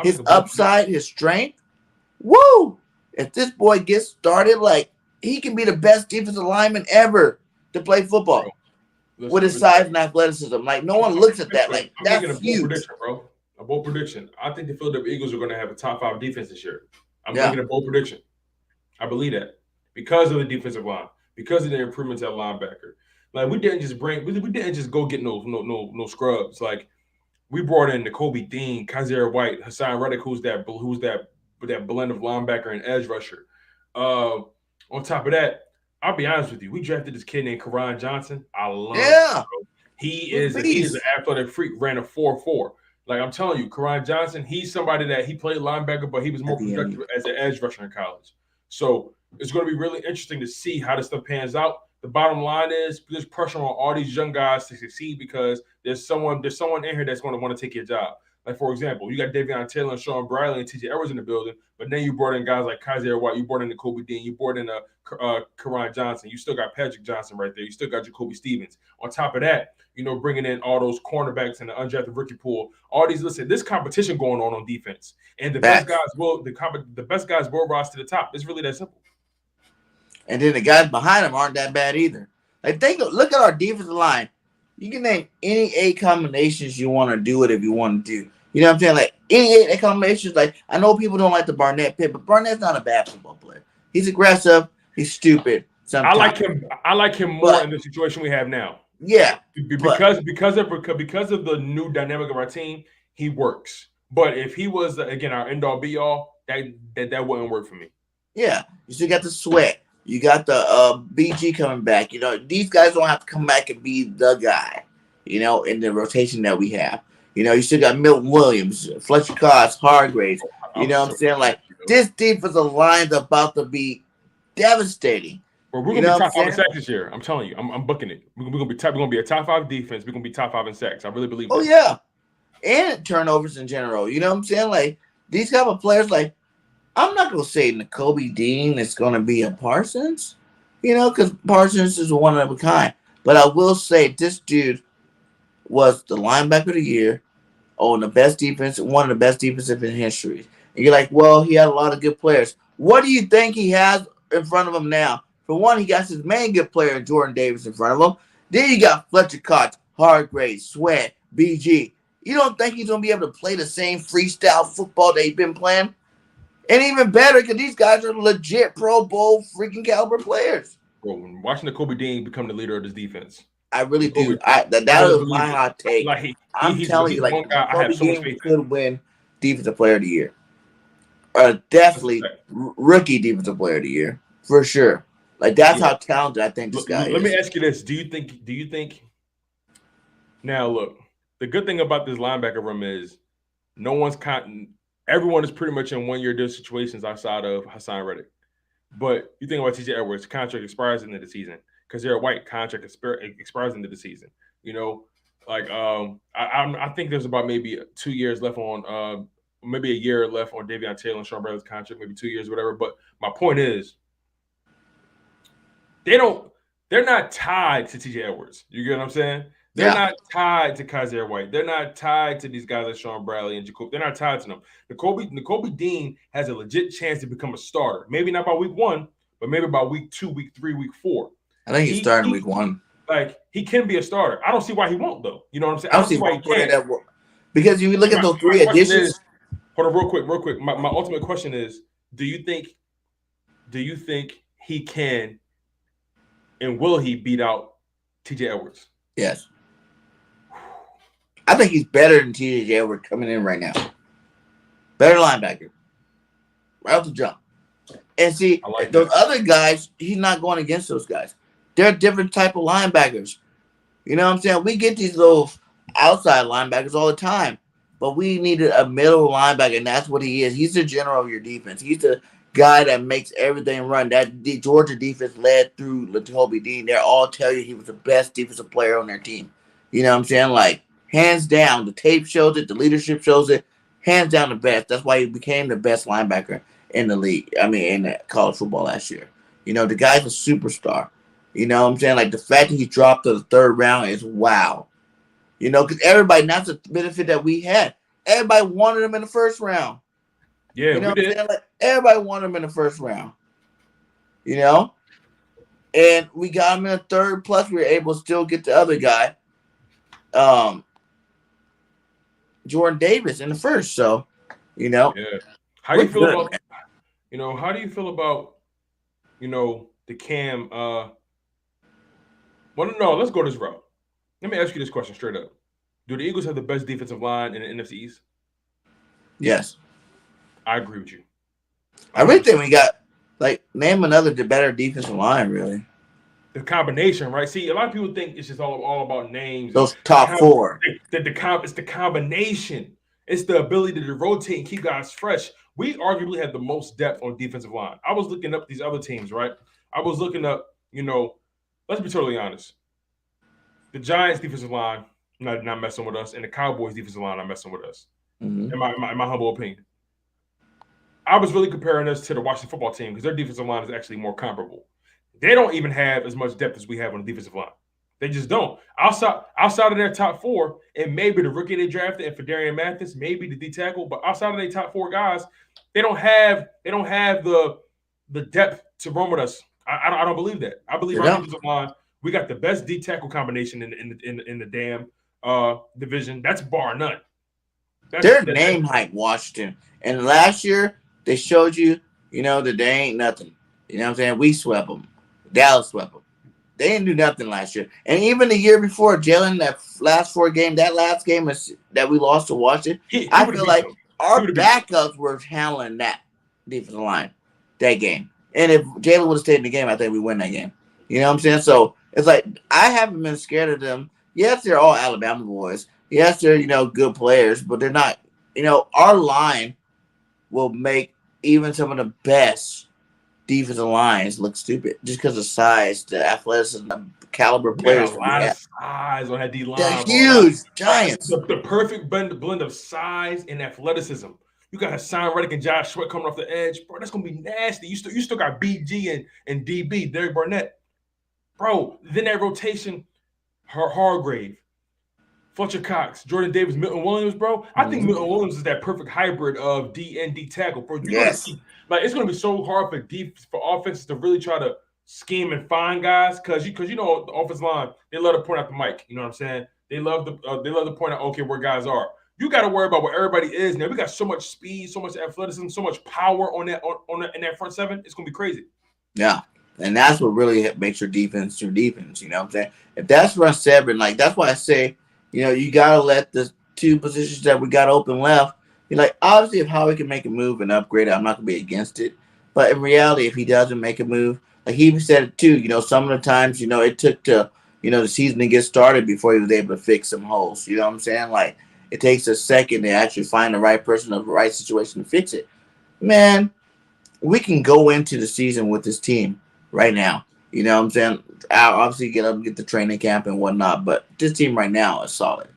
His upside, his strength, woo! If this boy gets started, like, he can be the best defensive lineman ever to play football with his size and athleticism. Like, no one looks at that. Like, that's huge. Prediction, bro. A bold prediction. I think the Philadelphia Eagles are going to have a top 5 defense this year. I'm making a bold prediction. I believe that because of the defensive line, because of the improvements at linebacker. Like we didn't just go get no scrubs. Like we brought in Nakobe Dean, Kaiser White, Hassan Reddick, who's that blend of linebacker and edge rusher. On top of that, I'll be honest with you, we drafted this kid named Karan Johnson. I love him, bro. He is an athletic freak. Ran a 4.4. Like I'm telling you, Karan Johnson, he's somebody that he played linebacker, but he was more productive as an edge rusher in college. So it's going to be really interesting to see how this stuff pans out. The bottom line is there's pressure on all these young guys to succeed because there's someone in here that's going to want to take your job. Like, for example, you got Davion Taylor and Sean Bradley and TJ Edwards in the building, but then you brought in guys like Kaiser White, you brought in Nakobe Dean, you brought in Karan Johnson, you still got Patrick Johnson right there, you still got Jacoby Stevens. On top of that, you know, bringing in all those cornerbacks in the undrafted rookie pool, all these. Listen, this competition going on defense, and the best guys will rise to the top. It's really that simple. And then the guys behind them aren't that bad either. Like, look at our defensive line. You can name any 8 combinations you want to do it if you want to do. You know what I'm saying? Like, any 8 combinations. Like, I know people don't like the Barnett pick, but Barnett's not a bad football player. He's aggressive. He's stupid. Sometimes. I like him more in the situation we have now. Yeah, because of the new dynamic of our team, he works. But if he was again our end all be all, that wouldn't work for me. Yeah, you still got the Sweat. You got the BG coming back. You know, these guys don't have to come back and be the guy, you know, in the rotation that we have. You know, you still got Milton Williams, Fletcher Cox, Hargraves. You know what I'm saying? Like, this defensive line's about to be devastating. Well, we're gonna be top 5 in sacks this year. I'm telling you, I'm booking it. We're gonna be a top 5 defense. We're gonna be top 5 in sacks. I really believe that. Oh yeah, and turnovers in general. You know what I'm saying? Like, these type of players, like, I'm not gonna say Nakobe Dean is gonna be a Parsons, you know, because Parsons is one of a kind. But I will say this dude was the linebacker of the year, on the best defense, one of the best defensive in history. And you're like, well, he had a lot of good players. What do you think he has in front of him now? For one, he got his main good player, Jordan Davis, in front of him. Then you got Fletcher Cox, Hargraves, Sweat, BG. You don't think he's going to be able to play the same freestyle football that he's been playing? And even better, because these guys are legit Pro Bowl freaking caliber players. Bro, watching Nakobe Dean become the leader of this defense. I really do. That was my hot take. Like I'm telling you, like, Nakobe Dean could win Defensive Player of the Year. Definitely Rookie Defensive Player of the Year. For sure. Like, that's how talented I think this guy is. Let me ask you this. Do you think now look, the good thing about this linebacker room is everyone is pretty much in 1-year deal situations outside of Hassan Reddick. But you think about TJ Edwards, contract expires into the season. Kaiser White contract expires into the season. You know, like I think there's about maybe 2 years left on maybe a year left on Davion Taylor and Sean Bradley's contract, maybe 2 years, whatever. But my point is, they're not tied to TJ Edwards. You get what I'm saying? They're not tied to Kaiser White. They're not tied to these guys like Sean Bradley and Jacob. They're not tied to them. Nakobe Dean has a legit chance to become a starter. Maybe not by week 1, but maybe by week 2, week 3, week 4. I think he's starting week 1. Like, he can be a starter. I don't see why he won't, though. You know what I'm saying? I don't see why he can't. Because you look at those 3 additions. Hold on, real quick. My ultimate question is: Do you think he can and will he beat out TJ Edwards? Yes. I think he's better than TJ Edwards coming in right now. Better linebacker. Right off the jump. And see, those other guys, he's not going against those guys. They're a different type of linebackers. You know what I'm saying? We get these little outside linebackers all the time. But we needed a middle linebacker, and that's what he is. He's the general of your defense. He's the guy that makes everything run. That the Georgia defense led through Nakobe Dean. They all tell you he was the best defensive player on their team. You know what I'm saying? Like, hands down, the tape shows it, the leadership shows it. Hands down the best. That's why he became the best linebacker in the league. I mean, in college football last year. You know, the guy's a superstar. You know what I'm saying? Like, the fact that he dropped to the 3rd round is wow. You know, because everybody, that's the benefit that we had. Everybody wanted him in the 1st round. Yeah, you know we did. Like, everybody wanted him in the 1st round. You know? And we got him in the 3rd, plus we were able to still get the other guy, Jordan Davis, in the 1st. So, you know. Yeah. How do you feel about, the Cam, let's go this route. Let me ask you this question straight up. Do the Eagles have the best defensive line in the NFC East? Yes. I agree with you. I really think we got, name another better defensive line, really. The combination, right? See, a lot of people think it's just all about names. Those top 4. It's the combination. It's the ability to rotate and keep guys fresh. We arguably have the most depth on defensive line. I was looking up these other teams, right? I was looking up, let's be totally honest. The Giants defensive line not messing with us, and the Cowboys defensive line not messing with us. Mm-hmm. In my humble opinion. I was really comparing us to the Washington football team because their defensive line is actually more comparable. They don't even have as much depth as we have on the defensive line. They just don't. Outside of their top 4, and maybe the rookie they drafted and Fedarian Mathis, maybe the D tackle, but outside of their top 4 guys, they don't have the depth to run with us. I don't believe that. I believe our defensive line, we got the best D tackle combination in the damn division. That's bar none. Their name hype Washington. And last year, they showed you, that they ain't nothing. You know what I'm saying? We swept them. Dallas swept them. They didn't do nothing last year. And even the year before, Jalen, that last game that we lost to Washington, I feel like our backups were handling that defensive line that game. And if Jalen would have stayed in the game, I think we win that game. You know what I'm saying? So it's like I haven't been scared of them. Yes, they're all Alabama boys. Yes, they're, good players, but they're not, our line will make even some of the best defensive lines look stupid just because of size, the athleticism, the caliber players. A lot of size on that D line. They're huge giants. The perfect blend of size and athleticism. You got Hassan Reddick and Josh Sweat coming off the edge, bro. That's gonna be nasty. You still got BG and DB, Derek Barnett, bro. Then that rotation, Hargrave, Fletcher Cox, Jordan Davis, Milton Williams, bro. I think Milton Williams is that perfect hybrid of D and D tackle, bro. Yes. It's going to be so hard for offenses to really try to scheme and find guys because the offensive line, they love to point out the mic. You know what I'm saying? They love to point out where guys are. You got to worry about where everybody is now. We got so much speed, so much athleticism, so much power in that front 7. It's going to be crazy. Yeah. And that's what really makes your defense. You know what I'm saying? If that's front 7, that's why I say, you got to let the 2 positions that we got open left. Obviously, if Howie can make a move and upgrade it, I'm not going to be against it. But in reality, if he doesn't make a move, he even said it too, some of the times, it took to, the season to get started before he was able to fix some holes. You know what I'm saying? It takes a second to actually find the right person in the right situation to fix it. Man, we can go into the season with this team right now. You know what I'm saying? I'll obviously get the training camp and whatnot, but this team right now is solid.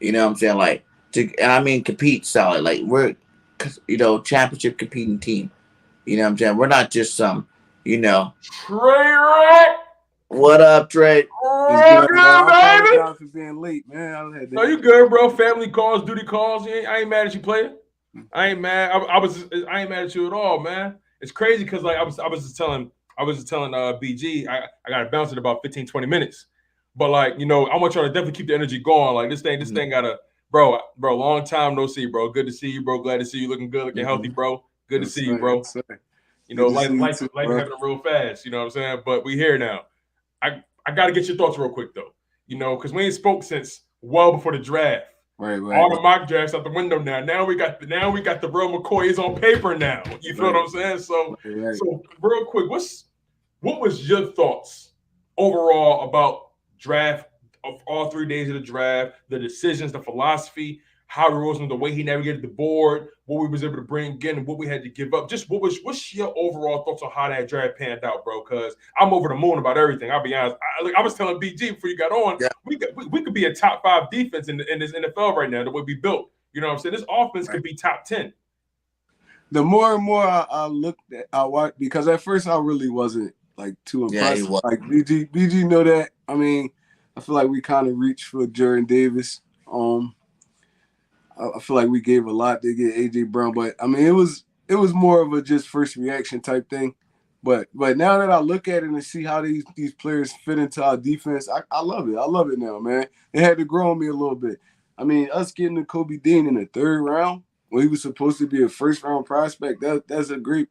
You know what I'm saying? Compete solid. We're, championship competing team. You know what I'm saying? We're not just some, Train wreck. What up, Trey? It's good, man. I apologize for being late, man. No, you good, bro. Family calls, duty calls. I ain't mad at you, player. I ain't mad. I ain't mad at you at all, man. It's crazy because like I was just telling BG, I gotta bounce in about 15, 20 minutes. But like, I want y'all to definitely keep the energy going. Like this thing gotta, bro, long time no see, bro. Good to see you, bro. Glad to see you looking good, looking healthy, bro. Good to see you, bro. Life happening real fast, you know what I'm saying? But we here now. I gotta get your thoughts real quick though. Because we ain't spoke since well before the draft. Right. All the mock drafts out the window now. Now we got the real McCoy is on paper now. You feel what I'm saying? So real quick, what was your thoughts overall about draft of all 3 days of the draft, the decisions, the philosophy, Howie Roseman, the way he navigated the board, what we was able to bring in, and what we had to give up. Just what's your overall thoughts on how that draft panned out, bro? Because I'm over the moon about everything. I'll be honest. I was telling BG before you got on, we could be a top 5 defense in this NFL right now, the way we built. You know what I'm saying? This offense could be top 10. The more and more I looked at, I watched, because at first I really wasn't like too impressed. Yeah, like BG know that. I mean, I feel like we kind of reached for Jordan Davis. I feel like we gave a lot to get AJ Brown, but I mean it was more of a just first reaction type thing. But now that I look at it and see how these players fit into our defense, I love it. I love it now, man. It had to grow on me a little bit. I mean, us getting to Kobe Dean in the 3rd round when he was supposed to be a 1st round prospect, that's a great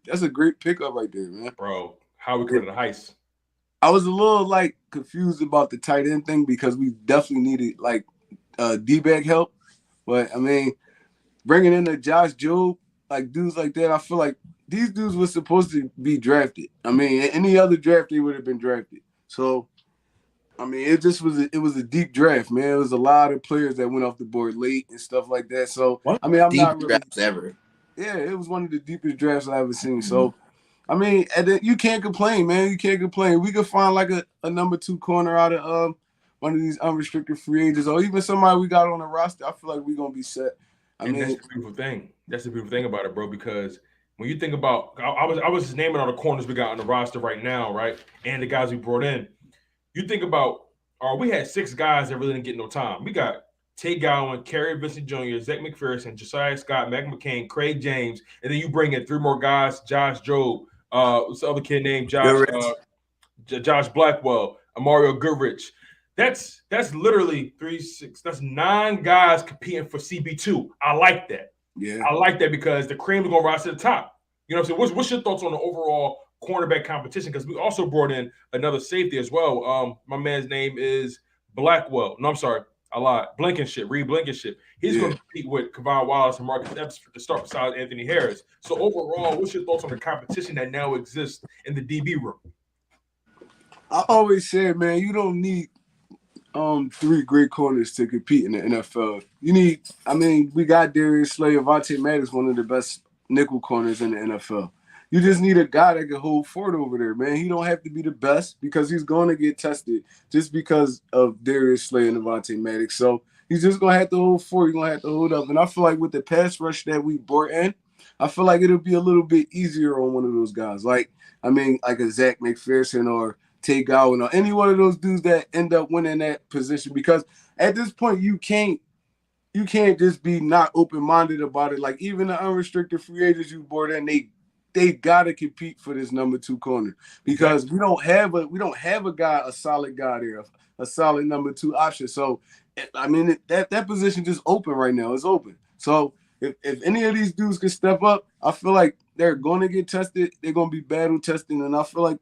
pickup right there, man. Bro, how we could have heist. I was a little like confused about the tight end thing because we definitely needed like D-back help. But I mean, bringing in a Josh Jobe, like dudes like that, I feel like these dudes were supposed to be drafted. I mean, any other draft they would have been drafted. So, I mean, it was a deep draft, man. It was a lot of players that went off the board late and stuff like that. So, I mean, I'm not really drafts ever. Yeah, it was one of the deepest drafts I've ever seen. So, I mean, you can't complain, man. You can't complain. We could find like a number 2 corner out of one of these unrestricted free agents, or even somebody we got on the roster. I feel like we're gonna be set. I mean, that's the beautiful thing. That's the beautiful thing about it, bro. Because when you think about, I was just naming all the corners we got on the roster right now, right, and the guys we brought in. You think about, we had 6 guys that really didn't get no time. We got Tay Gowan, Kerry Vincent Jr., Zach McPherson, Josiah Scott, Mac McCain, Craig James, and then you bring in 3 more guys: Josh Jobe, what's the other kid named Josh Blackwell, Mario Goodrich. That's literally 3, 6. That's 9 guys competing for CB2. I like that. Yeah, I like that because the cream is gonna rise to the top. You know what I'm saying? What's your thoughts on the overall cornerback competition? Because we also brought in another safety as well. My man's name is Blackwell. No, I'm sorry, I lied. Blankenship, Reed Blankenship. He's going to compete with Kavon Wallace and Marcus Epps to start beside Anthony Harris. So overall, what's your thoughts on the competition that now exists in the DB room? I always said, man, you don't need 3 great corners to compete in the NFL. You need, I mean, we got Darius Slay, Avonte Maddox, one of the best nickel corners in the NFL. You just need a guy that can hold fort over there, man. He don't have to be the best because he's going to get tested just because of Darius Slay and Avonte Maddox. So he's just going to have to hold fort. He's going to have to hold up. And I feel like with the pass rush that we brought in, I feel like it'll be a little bit easier on one of those guys. Like a Zach McPherson or Tay Gowan or any one of those dudes that end up winning that position, because at this point you can't just be not open-minded about it. Like even the unrestricted free agents you brought in, they gotta compete for this number 2 corner because we don't have a guy, a solid guy there, a solid number 2 option. So I mean that position just open right now. It's open. So if any of these dudes can step up, I feel like they're going to get tested. They're going to be battle testing, and I feel like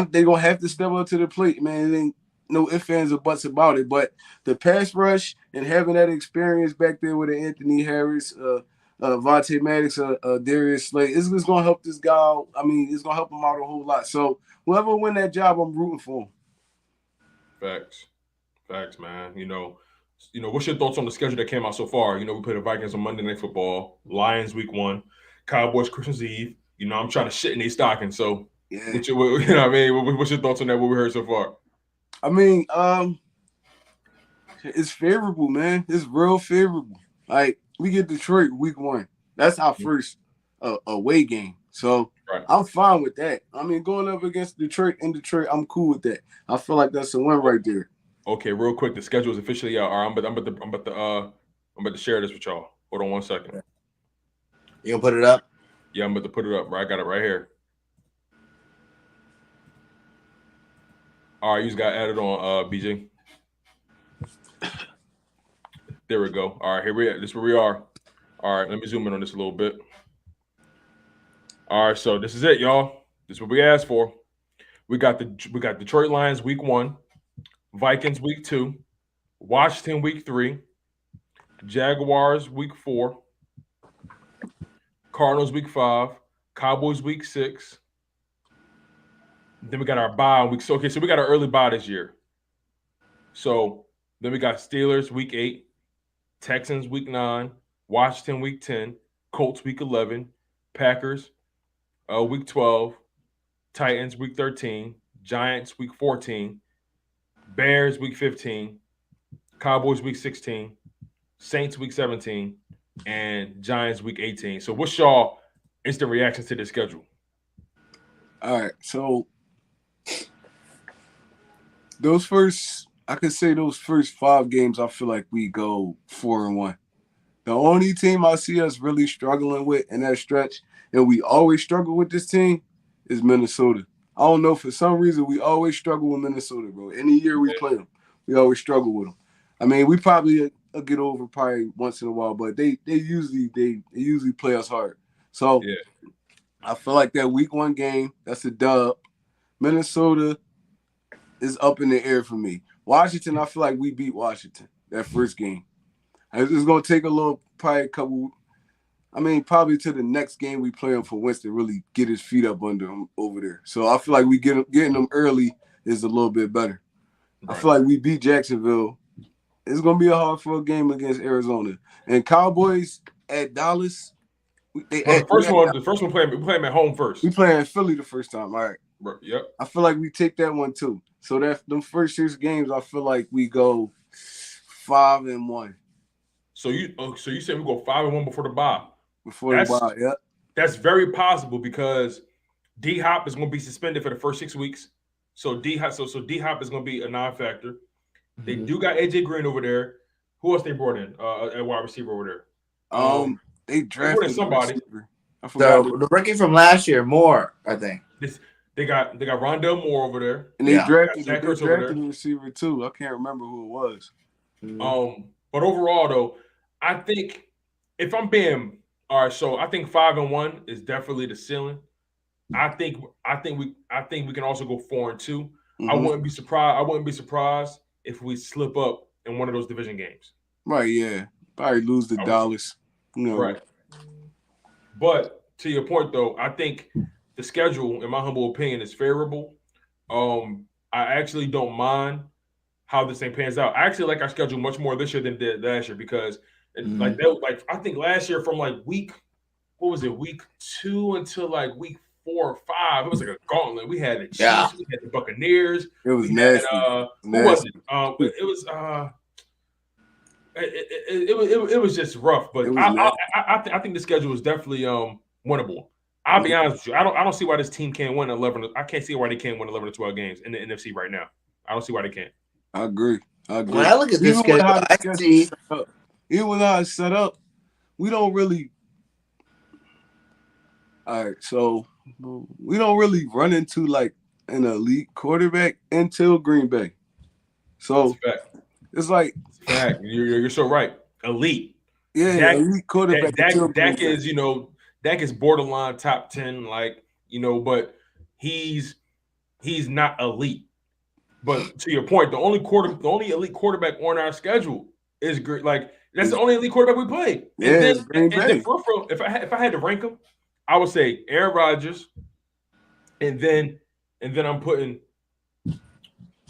they're going to have to step up to the plate, man. It ain't no ifs, ands, or buts about it. But the pass rush and having that experience back there with Anthony Harris, Vontae Maddox, Darius Slay, it's going to help this guy out. I mean, it's going to help him out a whole lot. So whoever win that job, I'm rooting for him. Facts, man. You know, what's your thoughts on the schedule that came out so far? You know, we played the Vikings on Monday Night Football, Lions Week 1, Cowboys Christmas Eve. You know, I'm trying to shit in their stocking. So, yeah. You know what I mean? What's your thoughts on that, what we heard so far? I mean, it's favorable, man. It's real favorable. Like, we get Detroit Week 1. That's our first away game. So, right. I'm fine with that. I mean, going up against Detroit in Detroit, I'm cool with that. I feel like that's a win right there. Okay, real quick, the schedule is officially out. All right, I'm about to share this with y'all. Hold on 1 second. You gonna put it up? Yeah, I'm about to put it up. Right, I got it right here. All right, you just got added on, BJ. There we go. All right, here we are. This is where we are. All right, let me zoom in on this a little bit. All right, so this is it, y'all. This is what we asked for. We got Detroit Lions week 1, Vikings week 2, Washington week 3, Jaguars week 4, Cardinals week 5, Cowboys week 6. Then we got our bye week. So we got our early bye this year. So then we got Steelers week 8, Texans week 9, Washington week 10, Colts week 11, Packers week 12, Titans week 13, Giants week 14, Bears week 15, Cowboys week 16, Saints week 17, and Giants week 18. So what's y'all instant reactions to this schedule? All right, so those first 5 games, I feel like we go 4-1. The only team I see us really struggling with in that stretch, and we always struggle with this team, is Minnesota. I don't know, for some reason we always struggle with Minnesota, bro. Any year we play them, we always struggle with them. I mean, we probably get over probably once in a while, but they usually play us hard. So yeah. I feel like that week 1 game, that's a dub. Minnesota is up in the air for me. Washington, I feel like we beat Washington that first game. It's going to take probably to the next game we play him for Winston really get his feet up under him over there. So I feel like getting them early is a little bit better. Right. I feel like we beat Jacksonville. It's going to be a hard-fought game against Arizona. And Cowboys at Dallas. The first one we play them at home first. We play in Philly the first time, all right. Yep. I feel like we take that one too. So that them first 6 games, I feel like we go 5-1. So you said we go 5-1 before the bye. Yeah. That's very possible because D-Hop is going to be suspended for the first 6 weeks. So D-Hop is going to be a non-factor. Mm-hmm. They do got AJ Green over there. Who else they brought in? A wide receiver over there. They drafted somebody. I forgot the rookie from last year, Moore, I think. They got Rondell Moore over there. And they drafted a receiver too. I can't remember who it was. Mm-hmm. But overall though, I think if I'm being all right, so I think 5-1 is definitely the ceiling. I think we can also go 4-2. Mm-hmm. I wouldn't be surprised if we slip up in one of those division games. Right, yeah. Probably lose the Dallas. Right. But to your point though, I think the schedule, in my humble opinion, is favorable. I actually don't mind how this thing pans out. I actually like our schedule much more this year than did last year because I think last year from week 2 until week 4 or 5, it was like a gauntlet. We had the Chiefs, we had the Buccaneers. It was nasty. Who was it? It was just rough, but I think the schedule is definitely winnable. I'll be honest with you. I don't see why this team can't win 11. I can't see why they can't win 11 or 12 games in the NFC right now. I don't see why they can't. I agree. When I look at this schedule, I see even with how it's set up, we don't really. All right, so we don't really run into an elite quarterback until Green Bay. So it's like fact. You're so right. Elite. Yeah, elite quarterback. Dak is borderline top 10, but he's not elite. But to your point, the only elite quarterback on our schedule is great. That's the only elite quarterback we played. Yeah, and then if I had to rank them, I would say Aaron Rodgers, and then I'm putting.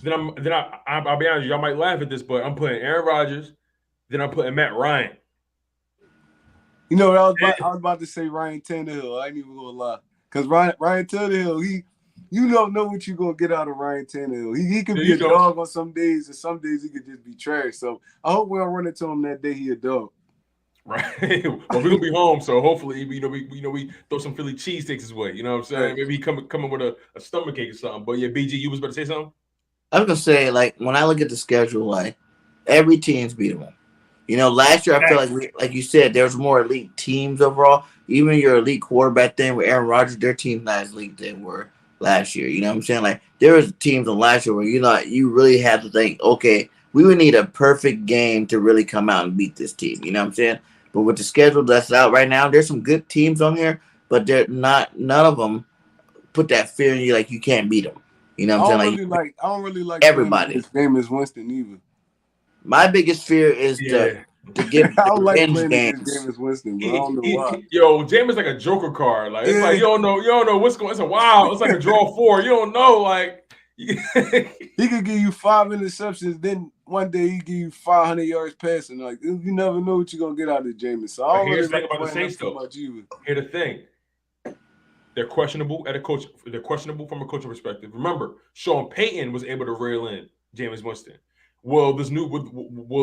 I'll be honest with you, y'all might laugh at this, but I'm putting Aaron Rodgers, then I'm putting Matt Ryan. You know what I was about to say Ryan Tannehill. I ain't even gonna lie. Because Ryan Tannehill, you don't know what you're gonna get out of Ryan Tannehill. He can be a dog on some days, and some days he could just be trash. So I hope we don't run into him that day he a dog. Right. Well, we're gonna be home, so hopefully, we throw some Philly cheesesteaks his way. You know what I'm saying? Right. Maybe he coming with a stomach ache or something. But yeah, BG, you was about to say something? I was gonna say, like, when I look at the schedule, like every team's beatable. Last year I feel like you said, there's more elite teams overall. Even your elite quarterback thing with Aaron Rodgers, their team's not as elite they were last year. You know what I'm saying? Like there was teams on last year where you really had to think, okay, we would need a perfect game to really come out and beat this team. You know what I'm saying? But with the schedule that's out right now, there's some good teams on here, but they're not. None of them put that fear in you like you can't beat them. You know what I'm saying? I don't really like everybody. playing against Jameis Winston either. My biggest fear is to get I don't like revenge playing games. against Jameis Winston, but I don't know why. Jameis like a Joker card. Like it's like you don't know what's going. It's a wild. It's like a draw 4. You don't know. Like he could give you 5 interceptions, then one day he give you 500 yards passing. Like you never know what you're gonna get out of Jameis. So I don't here's really the thing about the Saints though. Here's the thing. They're questionable at a coach. They're questionable from a coaching perspective. Remember, Sean Payton was able to reel in Jameis Winston. Will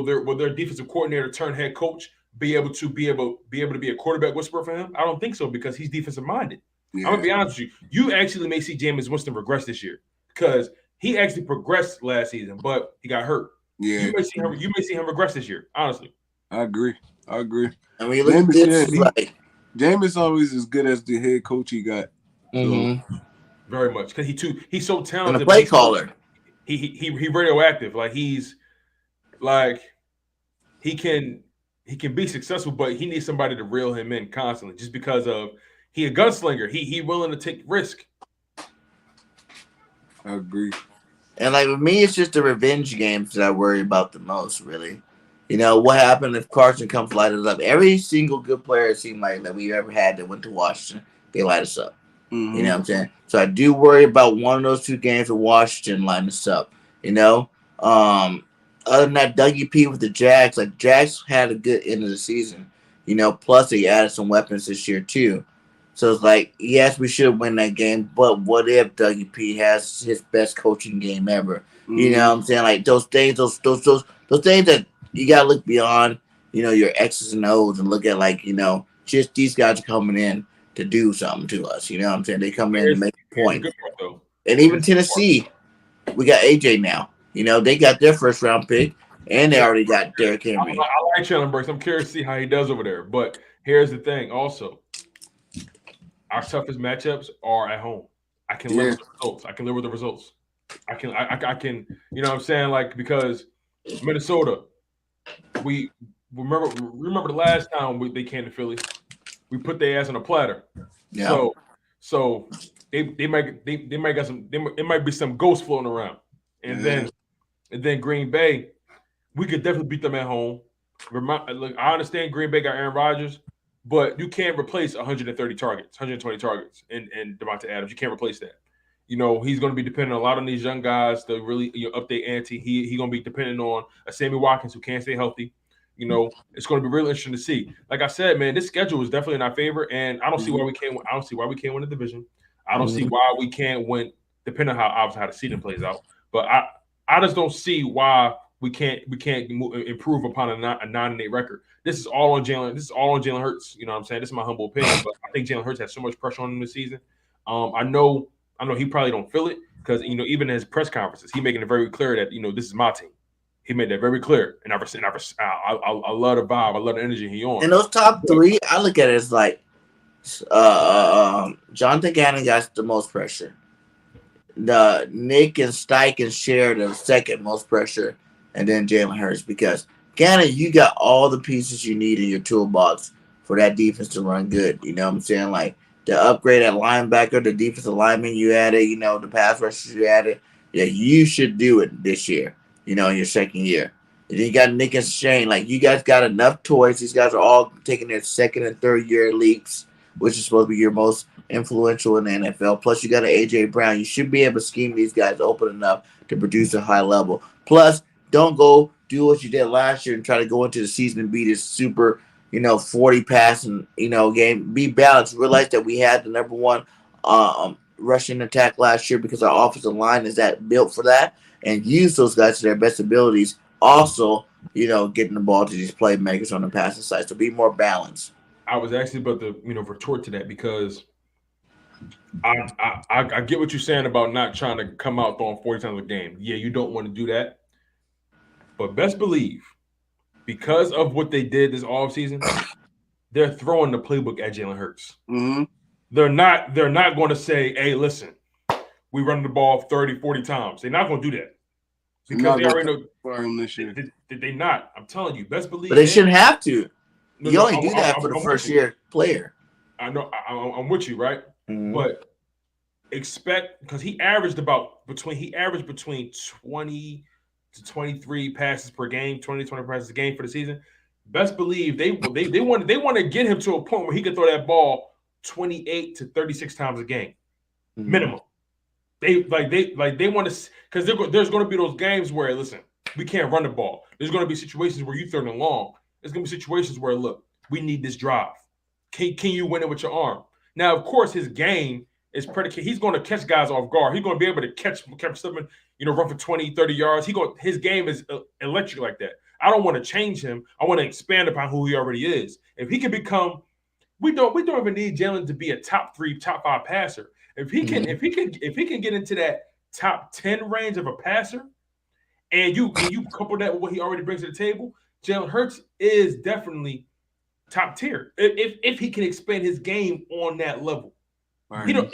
their defensive coordinator turn head coach be able to be a quarterback whisperer for him? I don't think so because he's defensive minded. Yeah. I'm gonna be honest with you. You actually may see Jameis Winston regress this year because he actually progressed last season, but he got hurt. Yeah, you may see him regress this year. Honestly, I agree. I mean, Jameis always as good as the head coach he got. Mm-hmm. So. Very much because he's so talented. And a play caller. He radioactive. Like he's like he can be successful, but he needs somebody to reel him in constantly just because of he a gunslinger. He willing to take risk. I agree. And like with me, it's just the revenge games that I worry about the most, really. What happened if Carson comes light us up? Every single good player it seemed like that we ever had that went to Washington, they light us up. Mm-hmm. You know what I'm saying? So I do worry about one of those 2 games with Washington lighting us up. Other than that, Dougie P with the Jags, like Jags had a good end of the season. Plus they added some weapons this year too. So it's like, yes, we should win that game, but what if Dougie P has his best coaching game ever? Mm-hmm. You know what I'm saying? Like those things, those things that you gotta look beyond, your X's and O's and look at just these guys are coming in to do something to us. You know what I'm saying? They come in to make a point. And even Tennessee, we got AJ now. They got their first round pick, and they already got Derrick Henry. I like Traylon Burks. I'm curious to see how he does over there. But here's the thing also. Our toughest matchups are at home. I can live with the results. I can live with the results. I can, you know what I'm saying? Like, because Minnesota, we remember the last time they came to Philly, we put their ass on a platter. Yeah. So they might got some. It might be some ghosts floating around, and then Green Bay, we could definitely beat them at home. Look, I understand Green Bay got Aaron Rodgers, but you can't replace 130 targets, 120 targets, and Devontae Adams. You can't replace that. He's going to be dependent a lot on these young guys to really update ante. He's going to be dependent on a Sammy Watkins who can't stay healthy. It's going to be really interesting to see. Like I said, man, this schedule is definitely in our favor, and I don't see why we can't. I don't see why we can't win the division. I don't see why we can't win, depending on how the season plays out. But I just don't see why we can't improve upon a 9-8 record. This is all on Jalen. This is all on Jalen Hurts. You know what I'm saying? This is my humble opinion, but I think Jalen Hurts has so much pressure on him this season. I know he probably don't feel it because even in his press conferences, he making it very clear that this is my team. He made that very clear, and I love the vibe. I love the energy he on. And those top 3, I look at it as like, Jonathan Gannon got the most pressure. The Nick and Steichen share the second most pressure, and then Jalen Hurts, because Gannon, you got all the pieces you need in your toolbox for that defense to run good. You know what I'm saying? Like the upgrade at linebacker, the defensive lineman you added, the pass rushers you added. Yeah, you should do it this year. In your second year. And then you got Nick and Shane. Like, you guys got enough toys. These guys are all taking their second and third year leaps, which is supposed to be your most influential in the NFL. Plus, you got an A.J. Brown. You should be able to scheme these guys open enough to produce a high level. Plus, don't go do what you did last year and try to go into the season and be this super, 40 passing, game. Be balanced. Realize that we had the number 1 rushing attack last year because our offensive line is that built for that. And use those guys to their best abilities. Also, getting the ball to these playmakers on the passing side. So be more balanced. I was actually about to, retort to that because I get what you're saying about not trying to come out throwing 40 times a game. Yeah, you don't want to do that. But best believe, because of what they did this offseason, they're throwing the playbook at Jalen Hurts. Mm-hmm. They're not going to say, hey, listen, we run the ball 30, 40 times. They're not going to do that. Because they already know this year. Did they not? I'm telling you, best believe. But they shouldn't have to. You only do that for the first year player. I know. I'm with you, right? Mm-hmm. But expect, because he averaged between 20 to 23 passes per game, 20 to 20 passes a game for the season. Best believe they want to get him to a point where he can throw that ball 28 to 36 times a game, minimum. They want to, because there's going to be those games where, listen, we can't run the ball. There's going to be situations where you throw it long. There's going to be situations where, look, we need this drive. Can you win it with your arm? Now, of course, his game is predicated. He's going to catch guys off guard. He's going to be able to catch something, run for 20, 30 yards. His game is electric like that. I don't want to change him. I want to expand upon who he already is. If he can become, we don't even need Jalen to be a top 3, top 5 passer. If he can get into that top 10 range of a passer, and you couple that with what he already brings to the table, Jalen Hurts is definitely top tier. If he can expand his game on that level, right. He don't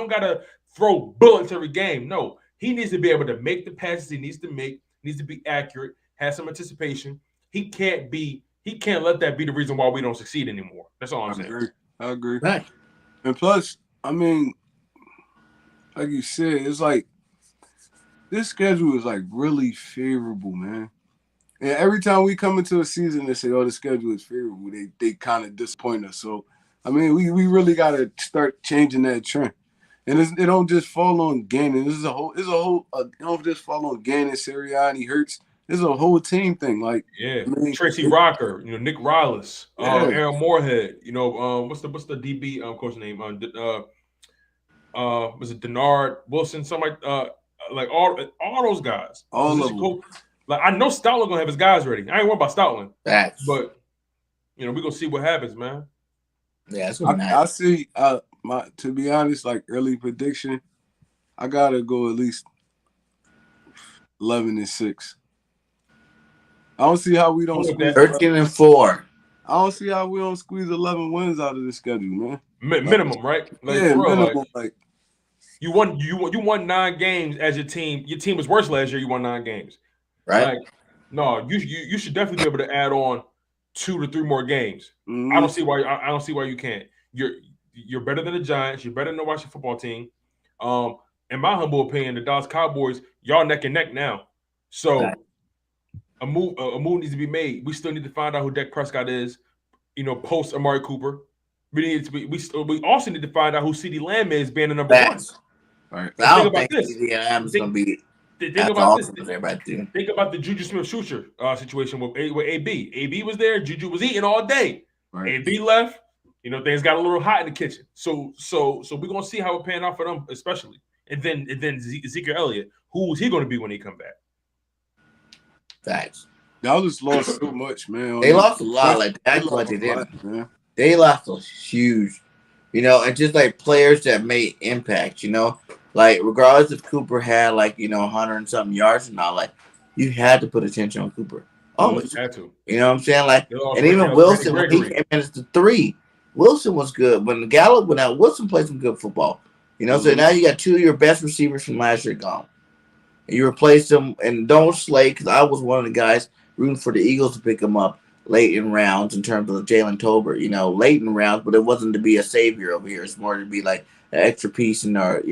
got to throw bullets every game. No, he needs to be able to make the passes he needs to make. Needs to be accurate. Has some anticipation. He can't let that be the reason why we don't succeed anymore. That's all I'm saying. I agree. Right. And plus, I mean, like you said, it's like this schedule is like really favorable, man. And every time we come into a season, they say, "Oh, the schedule is favorable." They kind of disappoint us. So, I mean, we really got to start changing that trend. And it don't just fall on Gannon. It don't just fall on Gannon, Sirianni, Hurts. It's a whole team thing. Like, yeah, I mean, Tracy Rocker, Nick Rallis, Aaron Moorhead. What's the DB coach name? Was it Denard Wilson? Something like all those guys. All of them. Like, I know Stoutland gonna have his guys ready. I ain't worried about Stoutland. Facts. But we're gonna see what happens, man. Yeah, I see. To be honest, like early prediction, I gotta go at least 11-6. I don't see how we don't squeeze 13-4. I don't see how we don't squeeze 11 wins out of the schedule, man. Minimum, right? Like, yeah, minimum. Like you won 9 games as your team. Your team was worse last year. You won 9 games, right? Like, no, you should definitely be able to add on 2 to 3 more games. Mm-hmm. I don't see why you can't. You're better than the Giants. You're better than the Washington football team. In my humble opinion, the Dallas Cowboys, y'all neck and neck now. So right. a move needs to be made. We still need to find out who Dak Prescott is. Post Amari Cooper. We also need to find out who CeeDee Lamb is, being the number 1. Right. I don't think CeeDee Lamb is going to be. Think about the Juju Smith-Schuster situation with AB. AB was there. Juju was eating all day. Right. AB left. Things got a little hot in the kitchen. So we're gonna see how it pan out for them, especially. And then Ezekiel Elliott, who's he gonna be when he come back? Facts. Dallas lost so much, man. They lost a lot. Like that's what they did. They lost a huge, and just like players that made impact. Like regardless if Cooper had 100 and something yards and all, like you had to put attention on Cooper. Always had to. You know what I'm saying? Like, and even Wilson when he came in as the 3. Wilson was good. When Gallup went out, Wilson played some good football. So now you got 2 of your best receivers from last year gone. And you replaced them, and don't slay, because I was one of the guys rooting for the Eagles to pick him up late in rounds in terms of Jalen Tolbert, late in rounds, but it wasn't to be a savior over here. It's more to be like an extra piece in our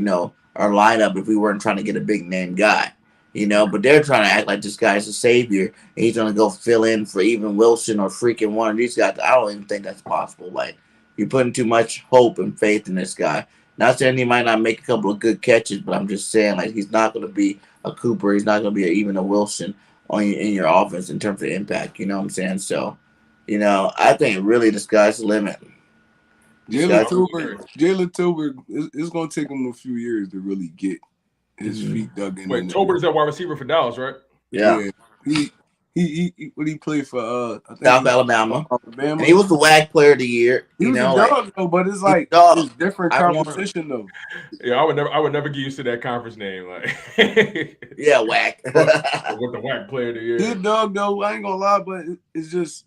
lineup if we weren't trying to get a big name guy. But they're trying to act like this guy's a savior, and he's going to go fill in for even Wilson or freaking one of these guys. I don't even think that's possible. Like, you're putting too much hope and faith in this guy. Not saying he might not make a couple of good catches, but I'm just saying, like, he's not going to be a Cooper. He's not going to be even a Wilson in your offense in terms of impact. You know what I'm saying? So, I think really the sky's the limit. Jalen Tolbert, it's going to take him a few years to really get his feet dug in. Wait, Tolbert is that wide receiver for Dallas, right? Yeah. What he played for? I think South Alabama. Alabama. And he was the WAC player of the year. He was a dog though, but it's like it's different competition though. Yeah, I would never get used to that conference name. Like, yeah, WAC. With the WAC player of the year. He's a dog though. I ain't gonna lie, but it's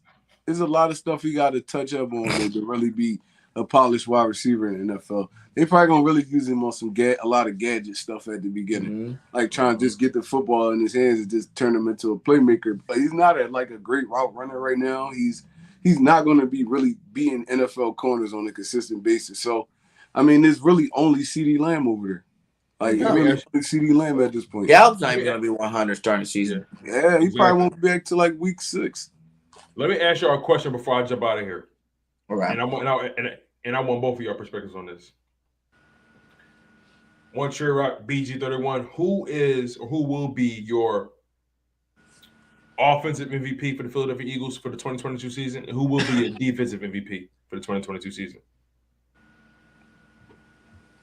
a lot of stuff he got to touch up on to really be a polished wide receiver in the NFL. They probably gonna really use him on a lot of gadget stuff at the beginning, like trying to just get the football in his hands and just turn him into a playmaker. But he's not like a great route runner right now. He's not gonna be really beating NFL corners on a consistent basis. So, I mean, there's really only CD Lamb over there. Like, it's really CD Lamb at this point. Gallups not even gonna be 100 starting the season. Yeah, he probably won't be back to like week 6. Let me ask y'all a question before I jump out of here. All right. And I want both of your perspectives on this. One Trey Rock, BG31, who is or who will be your offensive MVP for the Philadelphia Eagles for the 2022 season? And who will be your defensive MVP for the 2022 season?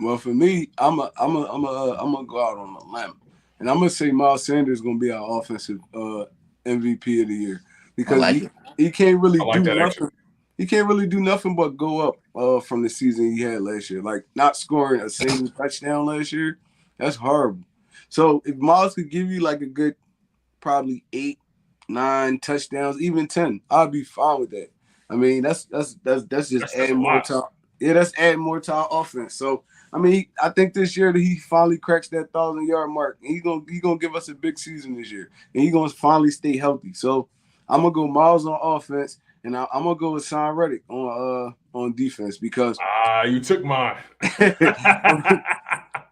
Well, for me, I'm gonna go out on a limb, and I'm gonna say Miles Sanders is gonna be our offensive MVP of the year because he can't really do nothing. Actually. He can't really do nothing but go up from the season he had last year. Like not scoring a single touchdown last year, that's horrible. So if Miles could give you like a good probably 8, 9 touchdowns, even 10, I'd be fine with that. I mean, that's just adding more time. Yeah, that's adding more to our offense. So I mean, I think this year that he finally cracks that 1,000-yard mark, and he's gonna give us a big season this year, and he's gonna finally stay healthy. So I'm gonna go Miles on offense. And I'm gonna go with Sean Reddick on defense because you took mine. I'm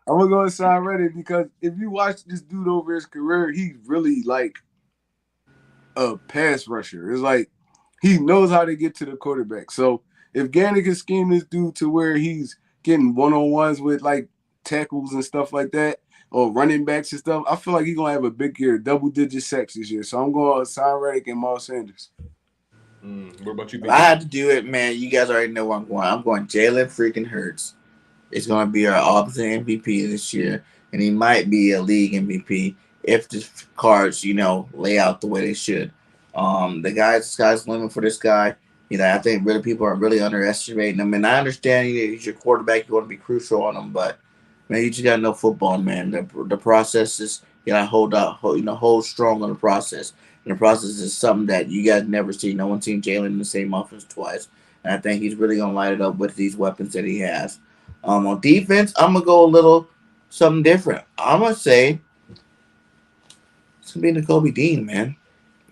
gonna go with Sean Reddick because if you watch this dude over his career, he's really like a pass rusher. It's like he knows how to get to the quarterback. So if Gannon can scheme this dude to where he's getting one-on-ones with like tackles and stuff like that, or running backs and stuff, I feel like he's gonna have a big year, double-digit sacks this year. So I'm going with Sean Reddick and Miles Sanders. What about you? I had to do it, man. You guys already know where I'm going. I'm going Jalen freaking Hurts. It's going to be our offensive MVP this year, and he might be a league MVP if the cards, lay out the way they should. The sky's the limit for this guy. I think really people are really underestimating him, and I understand he's your quarterback. You want to be crucial on him, but man, you just got to know football, man. The process is hold strong on the process. And the process is something that you guys never see. No one's seen Jalen in the same offense twice. And I think he's really going to light it up with these weapons that he has. On defense, I'm going to go a little something different. I'm going to say it's going to be Nakobe Dean, man.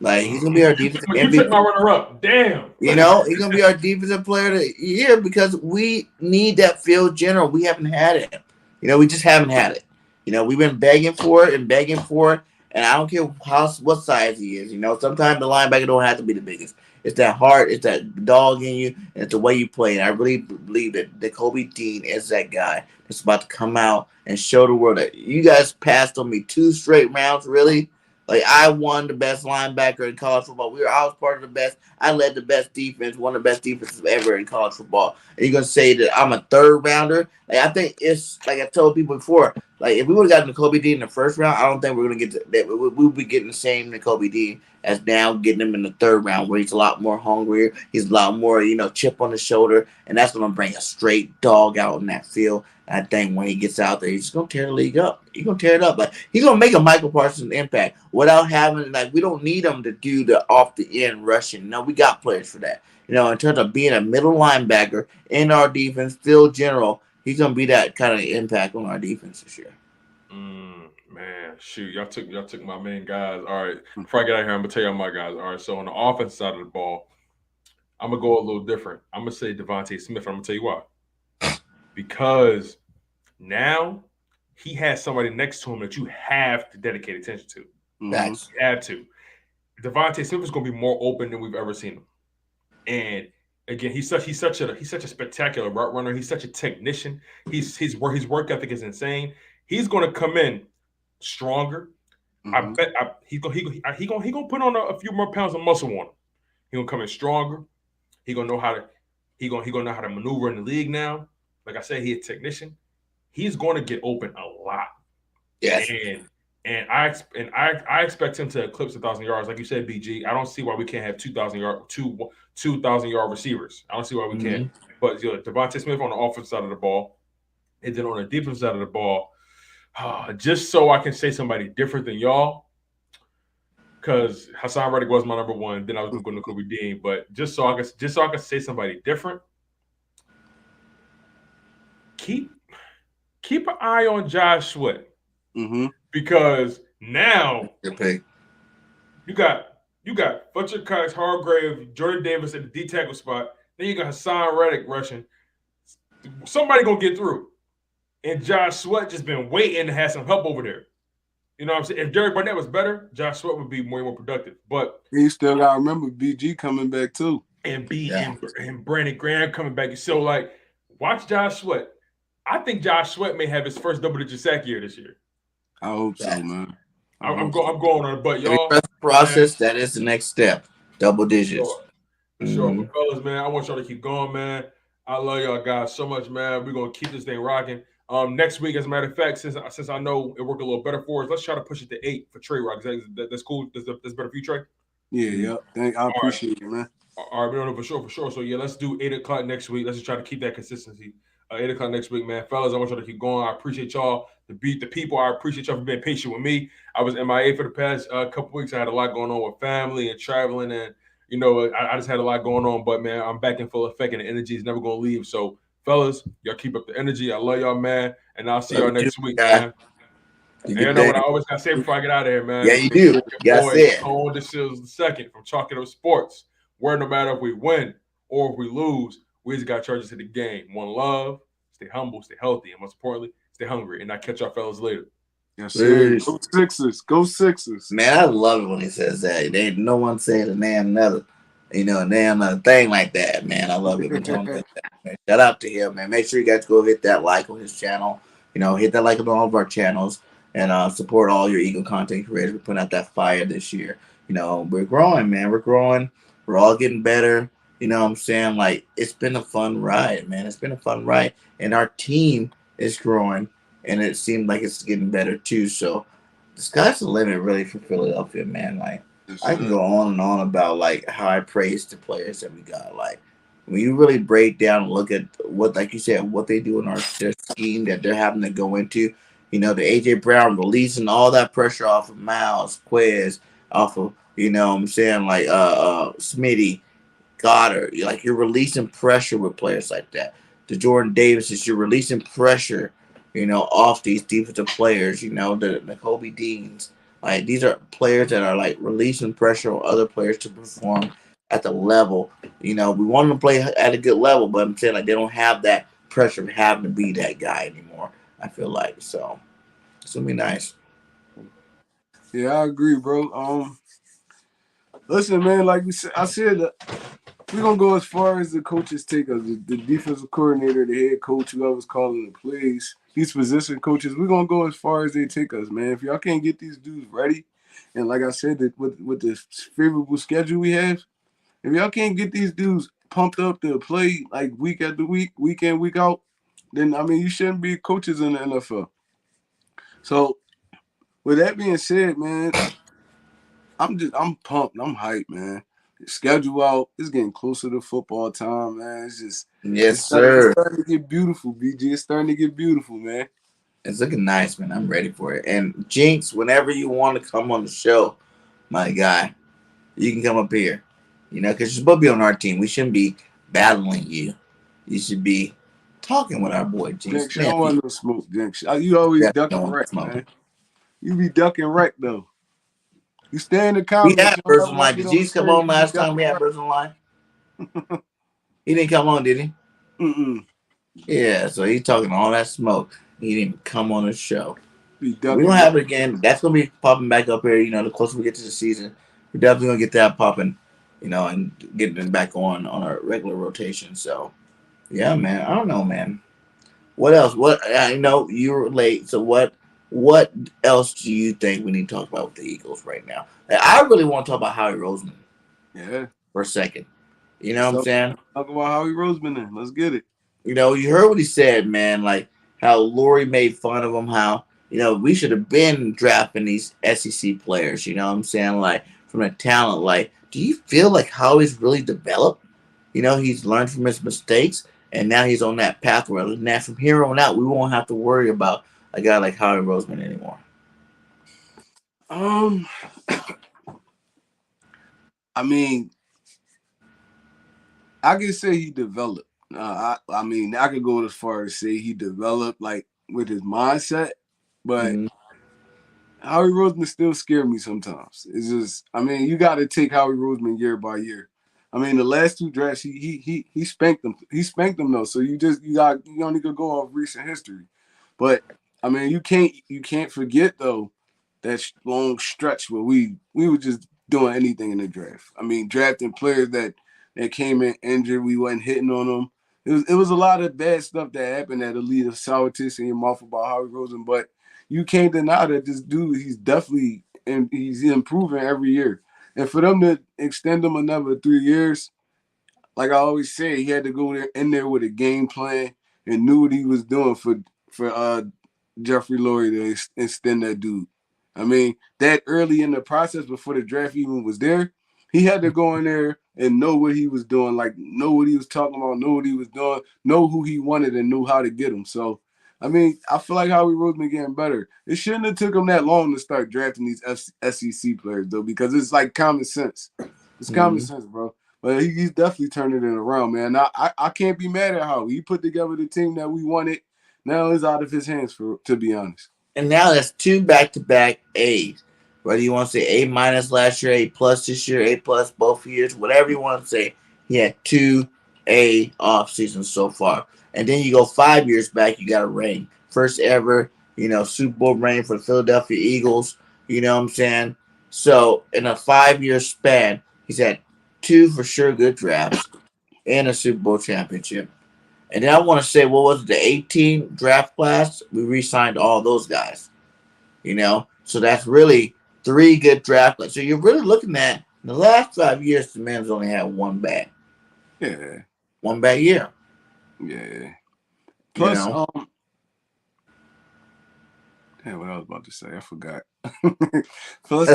Like, he's going to be our defensive MVP. You took my runner-up. Damn. He's going to be our defensive player of the year because we need that field general. We haven't had it. We just haven't had it. We've been begging for it. And I don't care what size he is. Sometimes the linebacker don't have to be the biggest. It's that heart, it's that dog in you, and it's the way you play. And I really believe that Nakobe Dean is that guy that's about to come out and show the world that you guys passed on me 2 straight rounds, really. Like, I won the best linebacker in college football. I was part of the best. I led the best defense, one of the best defenses ever in college football. And you're going to say that I'm a 3rd rounder? Like, I think it's, like I told people before, like, if we would have gotten Nakobe Dean in the 1st round, I don't think we're going to get that. We'll be getting the same Nakobe Dean as now getting him in the 3rd round, where he's a lot more hungrier. He's a lot more, chip on the shoulder. And that's going to bring a straight dog out in that field. I think when he gets out there, he's going to tear the league up. He's going to tear it up. Like, he's going to make a Michael Parsons impact without having, we don't need him to do the off-the-end rushing. No, we got players for that. In terms of being a middle linebacker in our defense, field general, he's going to be that kind of impact on our defense this year. Man, shoot. Y'all took my main guys. All right. Before I get out of here, I'm going to tell y'all my guys. All right, so on the offense side of the ball, I'm going to go a little different. I'm going to say Devontae Smith. I'm going to tell you why. Because now he has somebody next to him that you have to dedicate attention to. You have to. Devontae Smith is going to be more open than we've ever seen him. And again, he's such a spectacular route runner. He's such a technician. His work ethic is insane. He's going to come in stronger. I bet he's gonna put on a few more pounds of muscle on him. He's gonna come in stronger. He's gonna know how to maneuver in the league now. Like I said, he's a technician. He's going to get open a lot. Yes. And And I expect him to eclipse 1,000 yards, like you said, BG. I don't see why we can't have 2,000 yard receivers. I don't see why we can't. But Devontae Smith on the offensive side of the ball, and then on the defensive side of the ball, just so I can say somebody different than y'all, because Hassan Reddick was my number one. Then I was going to Kobe Dean, but just so I can say somebody different. Keep an eye on Josh Sweat. Because now you got Fletcher Cox, Hargrave, Jordan Davis at the D tackle spot. Then you got Hassan Reddick rushing. Somebody gonna get through, and Josh Sweat just been waiting to have some help over there. You know what I'm saying? If Derek Barnett was better, Josh Sweat would be way more productive. But you still gotta remember BG coming back too, and and Brandon Graham coming back. So like, watch Josh Sweat. I think Josh Sweat may have his first double-digit sack year this year. I hope so, man. I'm going on it, but y'all process, man, that is the next step. Double digits. For sure. But fellas, man, I want y'all to keep going, man. I love y'all guys so much, man. We're gonna keep this thing rocking. Next week, as a matter of fact, since I know it worked a little better for us, let's try to push it to 8 for Trey Rock. That's cool. That's better for you, Trey. Yeah. I appreciate it, man. All right, no, for sure. So yeah, let's do 8 o'clock next week. Let's just try to keep that consistency. 8 o'clock next week, man. Fellas, I want y'all to keep going. I appreciate y'all to beat the people. I appreciate y'all for being patient with me. I was MIA for the past couple weeks. I had a lot going on with family and traveling, and I just had a lot going on. But man, I'm back in full effect, and the energy is never gonna leave. So, fellas, y'all keep up the energy. I love y'all, man, and I'll see y'all next week, man. And you know what I always gotta say before I get out of here, man. Yeah, you do. Yes, it. Tone DeShields II from Chalk It Up Sports, where no matter if we win or if we lose, we just got charges to the game. One love. Stay humble, stay healthy, and most importantly, stay hungry. And I catch y'all fellas later. Yes, sir. Go Sixers. Go Sixers. Man, I love it when he says that. Ain't no one said a damn another, damn another thing like that, man. I love it when Tony does that, man. Shout out to him, man. Make sure you guys go hit that like on his channel. Hit that like on all of our channels and support all your Eagle content creators. We're putting out that fire this year. We're growing, man. We're growing. We're all getting better. You know what I'm saying? Like, it's been a fun ride, man. It's been a fun ride. And our team is growing, and it seems like it's getting better, too. So, the sky's the limit, really, for Philadelphia, man. Like, I can go on and on about, like, how I praise the players that we got. Like, when you really break down and look at what, like you said, what they do in their scheme that they're having to go into, the A.J. Brown releasing all that pressure off of Miles, Quez, off of, like, Smitty, Goddard, you're releasing pressure with players like that. The Jordan Davises, you're releasing pressure, off these defensive players, the Kobe Deans. Like, these are players that are like releasing pressure on other players to perform at the level. We want them to play at a good level, but I'm saying like they don't have that pressure of having to be that guy anymore. I feel like so. It's gonna be nice. Yeah, I agree, bro. Listen, man, like I said. We're going to go as far as the coaches take us, the defensive coordinator, the head coach, whoever's calling the plays, these position coaches, we're going to go as far as they take us, man. If y'all can't get these dudes ready, and like I said, with the favorable schedule we have, if y'all can't get these dudes pumped up to play like week after week, week in, week out, then, you shouldn't be coaches in the NFL. So, with that being said, man, I'm pumped. I'm hyped, man. Schedule out. It's getting closer to football time, man. It's starting to get beautiful, BG. It's starting to get beautiful, man. It's looking nice, man. I'm ready for it. And Jinx, whenever you want to come on the show, my guy, you can come up here. Because you're supposed to be on our team. We shouldn't be battling you. You should be talking with our boy Jinx. Jinx, you don't want no smoke, Jinx. You always ducking wreck, man. You be ducking wreck, though. You stay in the comments. We had Birds Online. Did Jinx come on last time we had Birds Online? He didn't come on, did he? Mm-mm. Yeah, so he's talking all that smoke. He didn't come on the show. We don't have it again. That's going to be popping back up here. The closer we get to the season, we're definitely going to get that popping, and getting it back on our regular rotation. So, yeah, man. I don't know, man. What else? You were late. So what else do you think we need to talk about with the Eagles right now? I really want to talk about Howie Roseman. Yeah. For a second. You know what I'm saying? Talk about Howie Roseman then. Let's get it. You heard what he said, man. Like how Lori made fun of him, how, we should have been drafting these SEC players. You know what I'm saying? Like from the talent. Like, do you feel like Howie's really developed? He's learned from his mistakes, and now he's on that path where now from here on out, we won't have to worry about a guy like Howie Roseman anymore. I mean, I can say he developed. I mean, I could go as far as say he developed like with his mindset, but Howie Roseman still scares me sometimes. It's just, I mean, you got to take Howie Roseman year by year. I mean, the last 2 drafts, he spanked them. He spanked them though. So you only could go off recent history. But I mean, you can't forget though that long stretch where we were just doing anything in the draft. I mean, drafting players that came in injured, we wasn't hitting on them. It was a lot of bad stuff that happened that'll leave a sour taste in your mouth about Howie Roseman, but you can't deny that this dude, he's definitely and he's improving every year. And for them to extend him another 3 years, like I always say, he had to go in there with a game plan and knew what he was doing for Jeffrey Lurie to extend that dude. I mean, that early in the process before the draft even was there, he had to go in there and know what he was doing, like know what he was talking about, know what he was doing, know who he wanted and knew how to get him. So, I mean, I feel like Howie Roseman getting better. It shouldn't have took him that long to start drafting these SEC players, though, because it's like common sense. It's common sense, bro. But he's definitely turning it around, man. I can't be mad at Howie. He put together the team that we wanted. Now it's out of his hands, to be honest. And now that's 2 back-to-back A's. Whether you want to say A- last year, A+ this year, A+ both years, whatever you want to say, he had 2 A off seasons so far. And then you go 5 years back, you got a ring. First ever, Super Bowl ring for the Philadelphia Eagles. You know what I'm saying? So in a 5-year span, he's had 2 for sure good drafts and a Super Bowl championship. And then I want to say, what was it, the 18 draft class? We re-signed all those guys. So that's really 3 good draft classes. So you're really looking at in the last 5 years, the man's only had 1 bad. Yeah. 1 bad year. Yeah. Plus, what I was about to say, I forgot. Plus,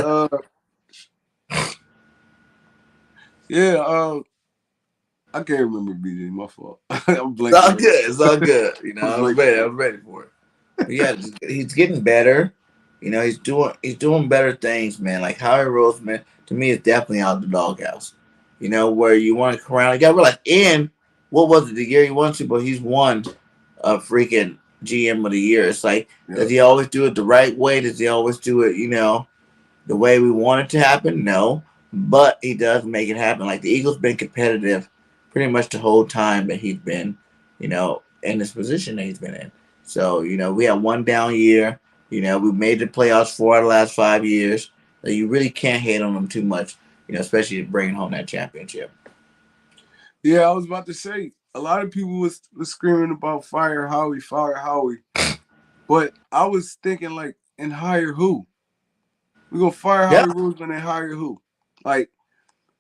yeah, I can't remember BJ. My fault. I'm blanking. It's all good. It's all good. I was ready for it. But yeah, he's getting better. He's doing better things, man. Like Howie Roseman, to me, is definitely out of the doghouse. Where you want to come around. You got to realize, what was it, the year he won Super Bowl? He's won a freaking GM of the year. It's like, does he always do it the right way? Does he always do it, the way we want it to happen? No. But he does make it happen. Like the Eagles been competitive pretty much the whole time that he's been, in this position that he's been in. So, we had 1 down year. We made the playoffs 4 out of the last 5 years. So you really can't hate on them too much, especially bringing home that championship. Yeah, I was about to say, a lot of people was screaming about fire Howie. But I was thinking, like, and hire who? We're going to fire Howie Roseman and hire who? Like,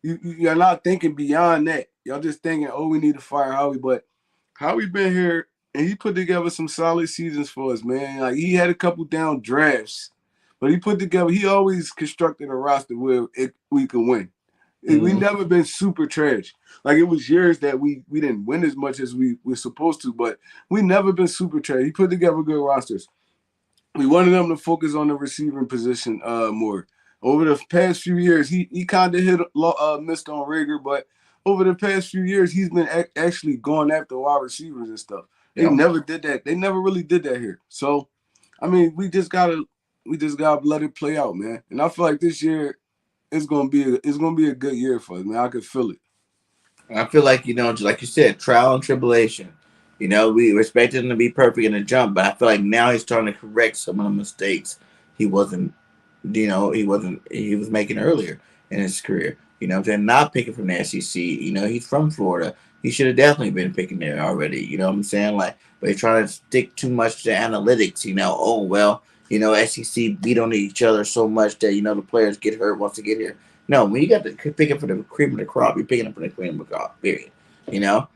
you're not thinking beyond that. Y'all just thinking, we need to fire Howie. But Howie been here, and he put together some solid seasons for us, man. Like, he had a couple down drafts. But he always constructed a roster where we could win. We never been super trash. Like, it was years that we didn't win as much as we were supposed to, but we never been super trash. He put together good rosters. We wanted them to focus on the receiving position more. Over the past few years, he kind of missed on Rager, but over the past few years, he's been actually going after wide receivers and stuff. They never did that. They never really did that here. So, I mean, we just gotta let it play out, man. And I feel like this year it's gonna be a good year for us, man. I could feel it. I feel like, just like you said, trial and tribulation. We expected him to be perfect in the jump, but I feel like now he's starting to correct some of the mistakes he was making earlier in his career. They're not picking from the SEC. He's from Florida. He should have definitely been picking there already. You know what I'm saying? Like, but they're trying to stick too much to analytics. SEC beat on each other so much that, the players get hurt once they get here. No, when you got to pick it for the cream of the crop, you're picking up for the cream of the crop, period.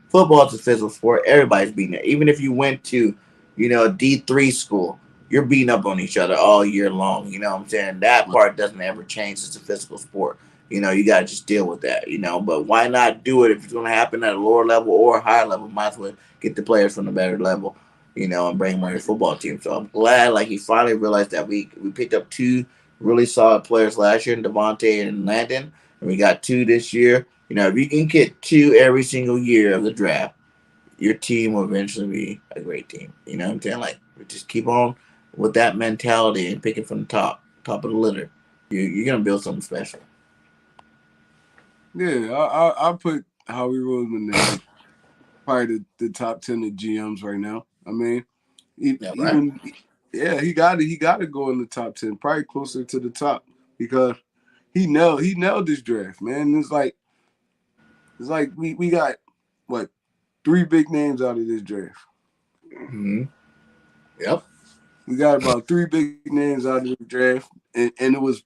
Football is a physical sport. Everybody's beating it. Even if you went to, a D3 school, you're beating up on each other all year long. You know what I'm saying? That part doesn't ever change. It's a physical sport. You know, you gotta just deal with that. You know, but why not do it if it's gonna happen at a lower level or a higher level? Might as well get the players from the better level. You know, and bring them on your football team. So I'm glad, like he finally realized that we picked up two really solid players last year in Devontae and Landon, and we got two this year. You know, if you can get two every single year of the draft, your team will eventually be a great team. You know what I'm saying? Like, just keep on with that mentality and pick it from the top of the litter. You're gonna build something special. Yeah, I put Howie Roseman there, probably the top 10 of GMs right now. I mean, Yeah, right. even he got to go in the top 10, probably closer to the top because he nailed this draft, man. It's like we got what 3 big names out of this draft. Mm-hmm. Yep. We got about 3 big names out of the draft, and it was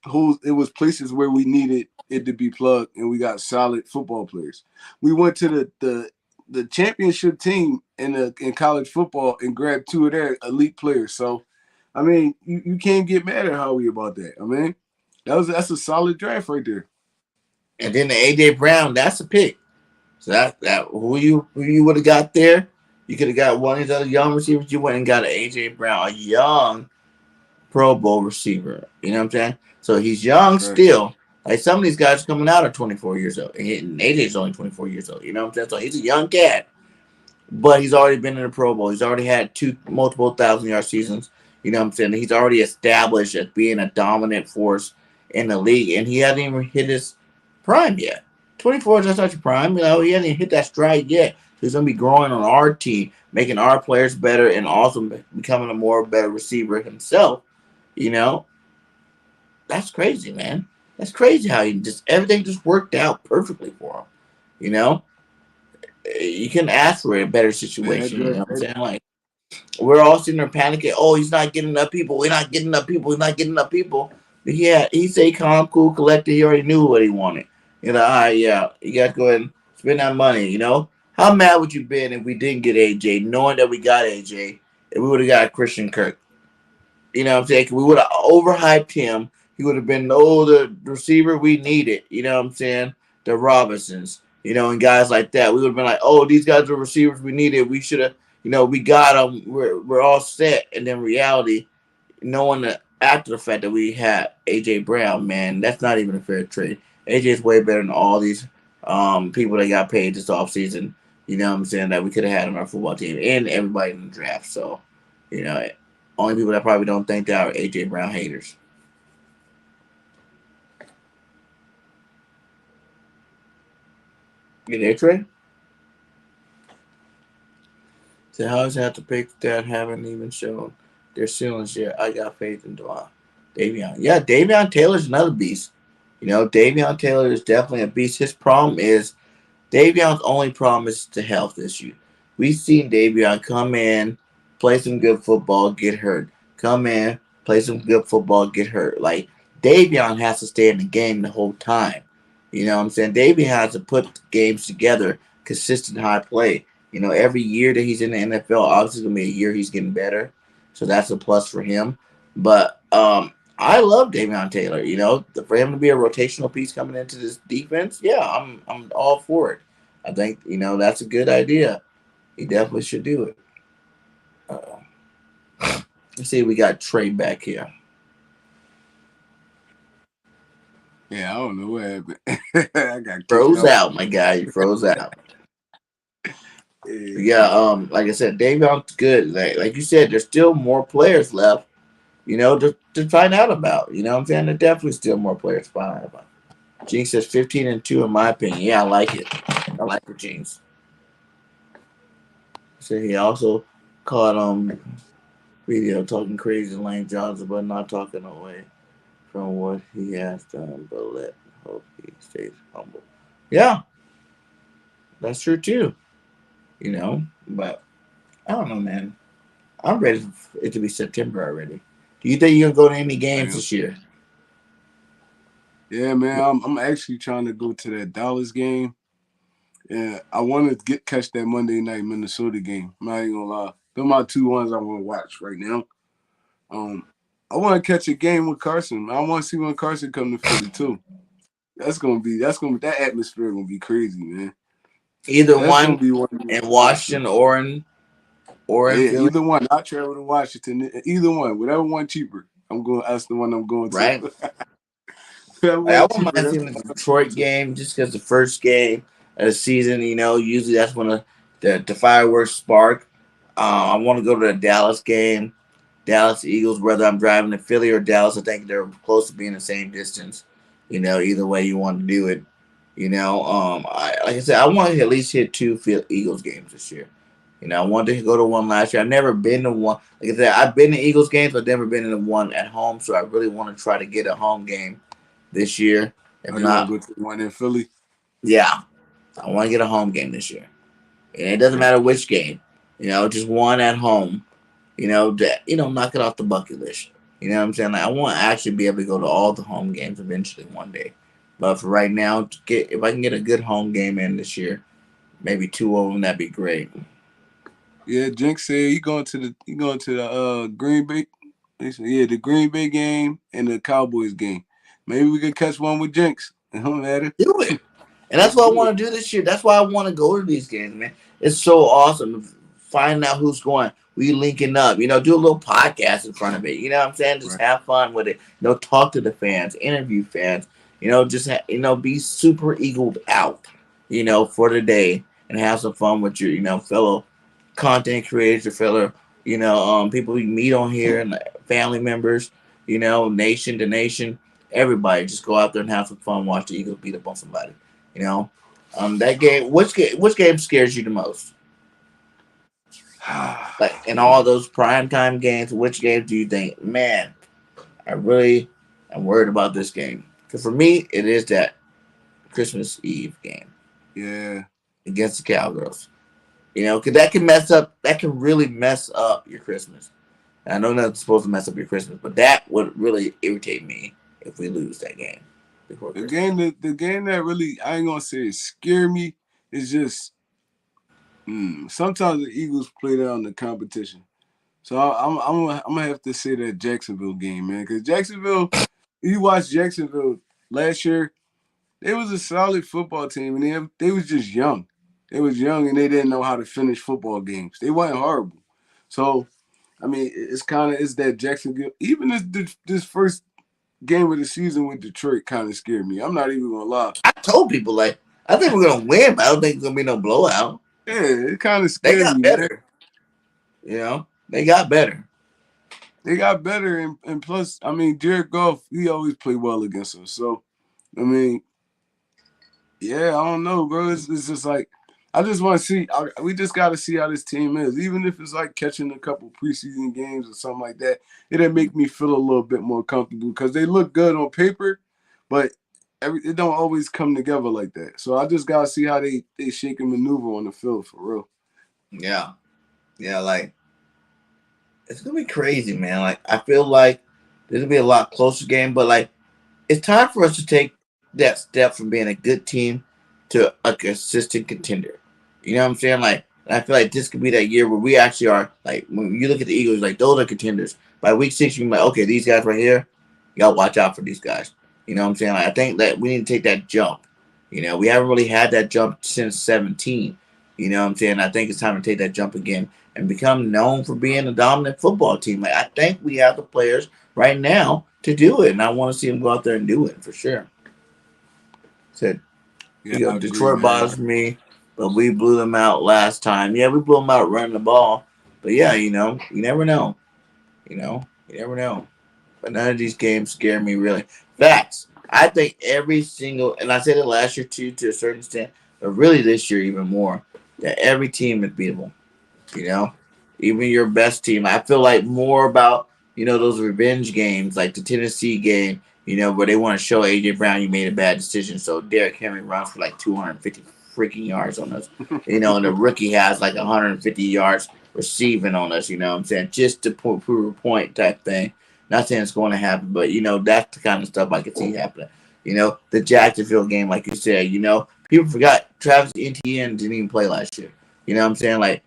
places where we needed it to be plugged, and we got solid football players. We went to the championship team in college football and grabbed 2 of their elite players. So, I mean, you can't get mad at Howie about that. I mean, that's a solid draft right there. And then the AJ Brown, that's a pick. So that who you would have got there, you could have got one of these other young receivers. You went and got an AJ Brown, a young Pro Bowl receiver. You know what I'm saying? So he's young Right. still. Like some of these guys coming out are 24 years old, and AJ's only 24 years old. You know what I'm saying? So he's a young cat, but he's already been in the Pro Bowl. He's already had 2 multiple 1,000-yard seasons. You know what I'm saying? He's already established as being a dominant force in the league, and he hasn't even hit his prime yet. 24 is not such a prime. You know, he hasn't even hit that stride yet. So he's going to be growing on our team, making our players better, and also becoming a more better receiver himself. You know, that's crazy, man. That's crazy how everything just worked out perfectly for him. You know, you can ask for a better Man, situation. You know what I'm saying? Like, we're all sitting there panicking. Oh, he's not getting enough people. We're not getting enough people. He's not getting enough people. But yeah, he say calm, cool, collected. He already knew what he wanted. You know, all right, yeah, you got to go ahead and spend that money. You know, how mad would you been if we didn't get AJ, knowing that we got AJ, and we would have got Christian Kirk? You know what I'm saying? We would have overhyped him. He would have been the receiver we needed. You know what I'm saying? The Robinsons, you know, and guys like that. We would have been like, oh, these guys are receivers we needed. We should have, you know, we got them. We're all set. And then reality, knowing that after the fact that we had AJ Brown, man, that's not even a fair trade. AJ is way better than all these people that got paid this offseason. You know what I'm saying? That we could have had on our football team and everybody in the draft. So, you know, only people that probably don't think that are AJ Brown haters. You there, Trey? So how does it have to pick that haven't even shown their ceilings yet? I got faith in Davion. Yeah, Davion Taylor's another beast. You know, Davion Taylor is definitely a beast. His problem is Davion's only problem is the health issue. We've seen Davion come in, play some good football, get hurt. Come in, play some good football, get hurt. Like, Davion has to stay in the game the whole time. You know what I'm saying? Davion has to put games together, consistent high play. You know, every year that he's in the NFL, obviously going to be a year he's getting better. So that's a plus for him. But I love Davion Taylor. You know, for him to be a rotational piece coming into this defense, yeah, I'm all for it. I think, you know, that's a good idea. He definitely should do it. Let's see, we got Trey back here. Yeah, I don't know what happened. I got froze out, my guy. You froze out. Yeah, like I said, Davion's good. Like you said, there's still more players left, you know, to find out about. You know what I'm saying? There's definitely still more players to find out about. Jinx says 15-2 in my opinion. Yeah, I like it. I like the Jinx. So he also caught video talking crazy to Lane Johnson, but not talking away from what he has done. But let hope he stays humble. Yeah, that's true too. You know, but I don't know, man. I'm ready for it to be September already. Do you think you're gonna go to any games this year? Yeah, man. I'm actually trying to go to that Dallas game. Yeah, I want to catch that Monday night Minnesota game. I'm not even gonna lie. They're my 2 ones I want to watch right now. I want to catch a game with Carson. I want to see when Carson come to Philly too. That atmosphere gonna be crazy, man. Either That's one gonna be one in Washington or in Philly. either one. I travel to Washington. Either one, whatever one cheaper. That's the one I'm going to. Right. Whatever Like, I one wouldn't cheaper. mind seeing the Detroit game just because the first game of the season, usually that's when the fireworks spark. I want to go to the Dallas game, Dallas Eagles, whether I'm driving to Philly or Dallas. I think they're close to being the same distance. Either way you want to do it. Like I said, I want to at least hit 2 Eagles games this year. I wanted to go to one last year. I've never been to one. Like I said, I've been to Eagles games, but I've never been to one at home. So I really want to try to get a home game this year. If not, go to the one in Philly. Yeah, I want to get a home game this year, and it doesn't matter which game. Just one at home. Knock it off the bucket list. You know what I'm saying? Like, I want to actually be able to go to all the home games eventually one day. But for right now, if I can get a good home game in this year, maybe 2 of them, that'd be great. Yeah, Jinx said he going to the Green Bay. He said, the Green Bay game and the Cowboys game. Maybe we could catch one with Jinx. It don't matter. Do it. And that's what I want to do this year. That's why I want to go to these games, man. It's so awesome to find out who's going. We linking up, do a little podcast in front of it. You know what I'm saying? Just have fun with it. Talk to the fans, interview fans. Just be super eagled out, for the day and have some fun with your, fellow content creators, your fellow, people you meet on here and family members, nation to nation. Everybody just go out there and have some fun. Watch the Eagles beat up on somebody. That game. Which game scares you the most? Like in all those primetime games, which game do you think, man, I really am worried about this game? Because for me, it is that Christmas Eve game. Yeah. Against the Cowgirls. Because that can really mess up your Christmas. And I know that's supposed to mess up your Christmas, but that would really irritate me if we lose that game. The game that really, I ain't gonna say it scare me, is just sometimes the Eagles play down the competition. So I'm gonna have to say that Jacksonville game, man, because Jacksonville, you watched Jacksonville last year, they was a solid football team, and they was just young. They was young and they didn't know how to finish football games. They weren't horrible. So, I mean, it's that Jacksonville. Even this first game of the season with Detroit kind of scared me. I'm not even gonna lie. I told people I think we're gonna win, but I don't think it's gonna be no blowout. Yeah, it kind of scared me. They got better. Man. They got better. They got better, and plus, I mean, Jared Goff, he always play well against us. So, I mean, yeah, I don't know, bro. It's just like I just want to see. We just got to see how this team is. Even if it's like catching a couple preseason games or something like that, it'll make me feel a little bit more comfortable because they look good on paper, but it don't always come together like that. So I just got to see how they shake and maneuver on the field for real. Yeah. Like it's gonna be crazy, man. Like I feel like this will be a lot closer game, but like it's time for us to take that step from being a good team to a consistent contender. You know what I'm saying? Like, I feel like this could be that year where we actually are, like, when you look at the Eagles, like, those are contenders. By week 6, you're like, okay, these guys right here, you got to watch out for these guys. You know what I'm saying? Like, I think that we need to take that jump. We haven't really had that jump since 17. You know what I'm saying? I think it's time to take that jump again and become known for being a dominant football team. Like, I think we have the players right now to do it, and I want to see them go out there and do it for sure. Said, Detroit bothers me, but we blew them out last time. Yeah, we blew them out running the ball. But yeah, you never know. You never know. But none of these games scare me really. Facts. I think every single, and I said it last year too, to a certain extent, but really this year even more, that every team is beatable. Even your best team. I feel like more about, those revenge games, like the Tennessee game, where they want to show A.J. Brown you made a bad decision. So Derrick Henry runs for like 250 freaking yards on us. And the rookie has like 150 yards receiving on us, you know what I'm saying? Just to prove a point type thing. Not saying it's going to happen, but, that's the kind of stuff I could see happening. The Jacksonville game, like you said, people forgot Travis Etienne didn't even play last year. You know what I'm saying? Like,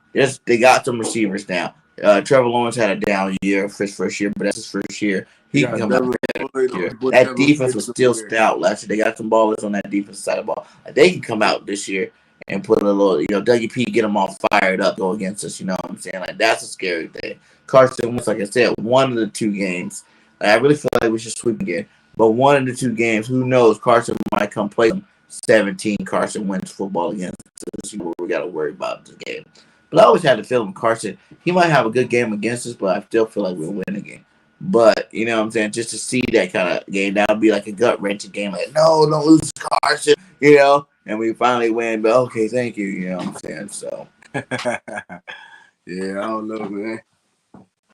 they got some receivers now. Trevor Lawrence had a down year for his first year, but that's his first year. He can come out better year. That defense was still stout last year. They got some ballers on that defense side of the ball. Like, they can come out this year and put a little, WP, get them all fired up, go against us. You know what I'm saying? Like, that's a scary thing. Carson Wentz, like I said, one of the 2 games. Like, I really feel like we should sweep again. But one of the 2 games, who knows? Carson might come play 17 Carson Wentz football against us. We got to worry about this game. But I always had the feeling Carson, he might have a good game against us, but I still feel like we'll win again. But, you know what I'm saying, just to see that kind of game, that would be like a gut-wrenching game. Like, no, don't lose Carson, and we finally win. But, okay, thank you, you know what I'm saying, so. Yeah, I don't know, man.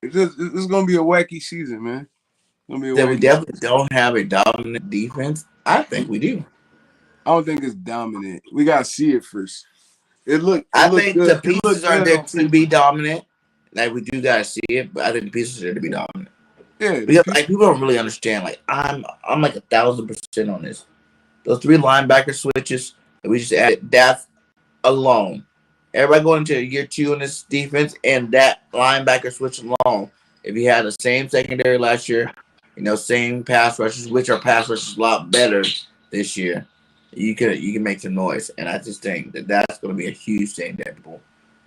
It's going to be a wacky season, man. We definitely don't have a dominant defense. I think we do. I don't think it's dominant. We got to see it first. I think the pieces are there to be dominant. Like, we do got to see it, but I think the pieces are there to be dominant. Yeah, because people don't really understand. Like, I'm like 1,000% on this. Those 3 linebacker switches that we just added, that alone. Everybody going into year 2 in this defense, and that linebacker switch alone. If you had the same secondary last year, same pass rushes, which our pass rushes a lot better this year, you can make some noise. And I just think that's going to be a huge thing that people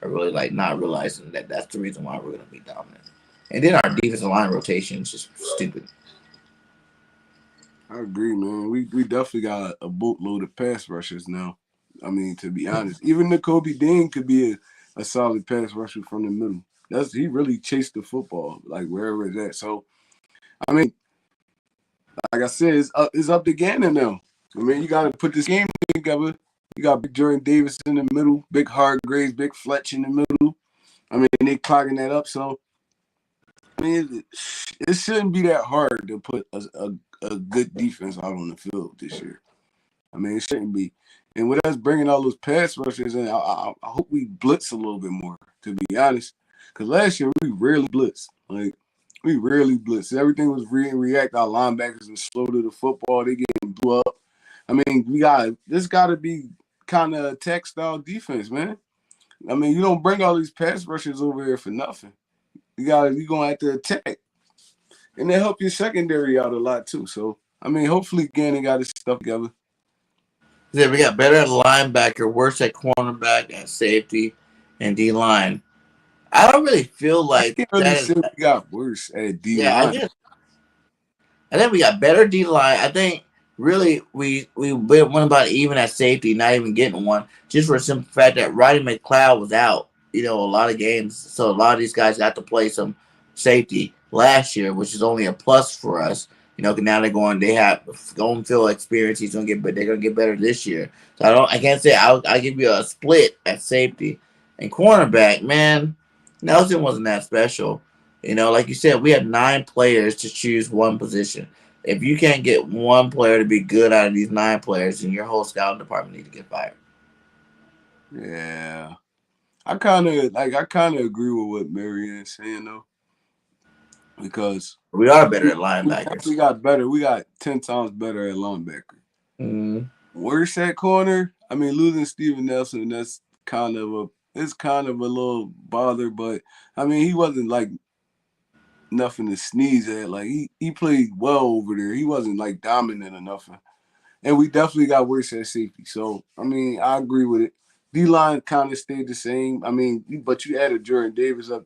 are really like not realizing that that's the reason why we're going to be dominant. And then our defensive line rotation is just stupid. I agree, man. We definitely got a boatload of pass rushers now. I mean, to be honest, even Nakobe Dean could be a solid pass rusher from the middle. He really chased the football, like wherever it's at. So, I mean, like I said, it's up to Gannon now. I mean, you got to put this game together. You got Big Jordan Davis in the middle, Big Hargraves, Big Fletch in the middle. I mean, they clogging that up. So, I mean, it shouldn't be that hard to put a good defense out on the field this year. I mean, it shouldn't be. And with us bringing all those pass rushers in, I hope we blitz a little bit more, to be honest. Because last year, we rarely blitzed. Like, we rarely blitzed. Everything was react. Our linebackers were slow to the football. They getting blew up. I mean, this got to be kind of attack-style defense, man. I mean, you don't bring all these pass rushers over here for nothing. You're going to have to attack. And they help your secondary out a lot, too. So, I mean, hopefully Gannon got his stuff together. Yeah, we got better at linebacker, worse at cornerback, at safety, and D-line. I don't really feel like I can't really say we got worse at D-line. Yeah, I think we got better D-line. I think really we went about even at safety, not even getting one, just for the simple fact that Roddy McLeod was out, a lot of games. So a lot of these guys got to play some safety last year, which is only a plus for us. Now they have home field experience. They're gonna get better this year. So I can't say I'll give you a split at safety and cornerback. Man, Nelson wasn't that special. Like you said, we have 9 players to choose one position. If you can't get one player to be good out of these 9 players, then your whole scouting department needs to get fired. Yeah, I kind of agree with what Marianne's saying though. Because we are better at linebackers. We got better. We got 10 times better at linebacker. Mm-hmm. Worse at corner. I mean, losing Steven Nelson, that's kind of a little bother. But I mean, he wasn't like nothing to sneeze at. Like he played well over there. He wasn't like dominant or nothing. And we definitely got worse at safety. So I mean, I agree with it. D-line kind of stayed the same. I mean, but you added Jordan Davis up.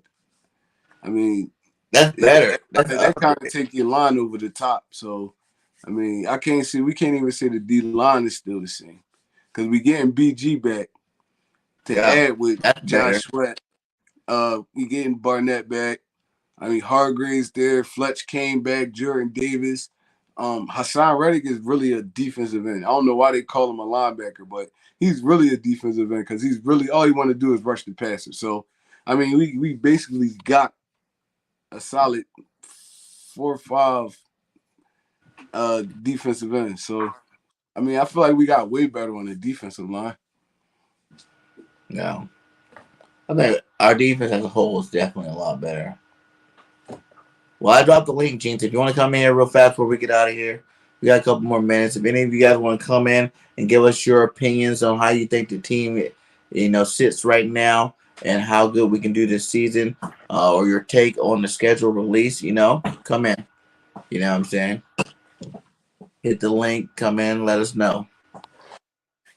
I mean. That's better. That kind of take your line over the top. So, I mean, we can't even say the D-line is still the same. Because we getting BG back to add with Josh Sweat. We getting Barnett back. I mean, Hargraves there. Fletch came back. Jordan Davis. Hassan Reddick is really a defensive end. I don't know why they call him a linebacker, but he's really a defensive end because he's really all he want to do is rush the passer. So, I mean, we basically got a solid 4 or 5 defensive ends. So, I mean, I feel like we got way better on the defensive line. No. I think our defense as a whole is definitely a lot better. Well, I dropped the link, Jeans. If you want to come in here real fast before we get out of here, we got a couple more minutes. If any of you guys want to come in and give us your opinions on how you think the team, sits right now, and how good we can do this season, or your take on the schedule release, come in. You know what I'm saying? Hit the link, come in, let us know.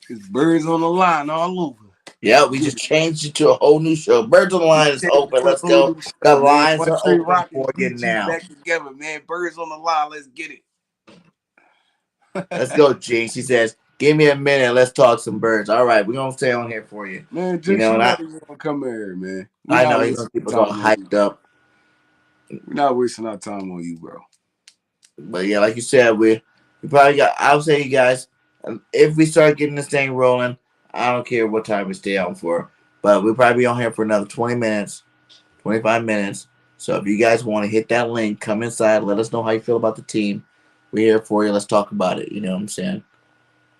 It's birds on the line all over. Yeah, we just changed it to a whole new show. Birds on the Line is open. Let's go. The lines are open for you now. Back together, man. Birds on the line. Let's get it. Let's go, Jinx. She says, "Give me a minute. Let's talk some birds." All right, we're gonna stay on here for you. Man, Jinx, you know he's gonna come in here, man. I know he's gonna keep us all hyped up. We're not wasting our time on you, bro. But yeah, like you said, we probably got. I'll say, you guys, if we start getting this thing rolling, I don't care what time we stay on for, but we'll probably be on here for another 20 minutes, 25 minutes. So if you guys want to hit that link, come inside. Let us know how you feel about the team. We're here for you. Let's talk about it. You know what I'm saying?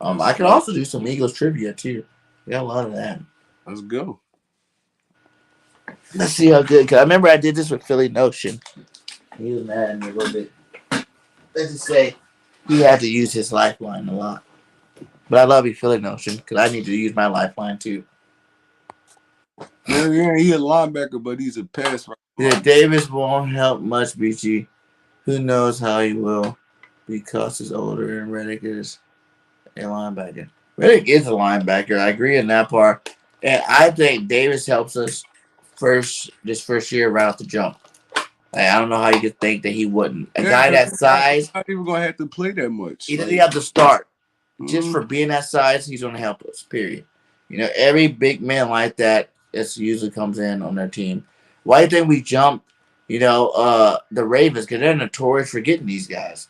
I can also do some Eagles trivia too. We got a lot of that. Let's go. Let's see how good. Cause I remember I did this with Philly Notion. He was mad at me a little bit. Let's just say he had to use his lifeline a lot. But I love you, Philly Notion, because I need to use my lifeline too. Yeah, he a linebacker, but he's a pass. Yeah, Davis won't help much, BG. Who knows how he will, because he's older and Reddick is a linebacker. Reddick is a linebacker. I agree in that part. And I think Davis helps us this first year right off the jump. I don't know how you could think that he wouldn't. A guy that size, not even gonna have to play that much. He doesn't have to start. Just for being that size, he's gonna help us. Period. Every big man like that usually comes in on their team. Why do you think we jump? The Ravens, because they're notorious for getting these guys,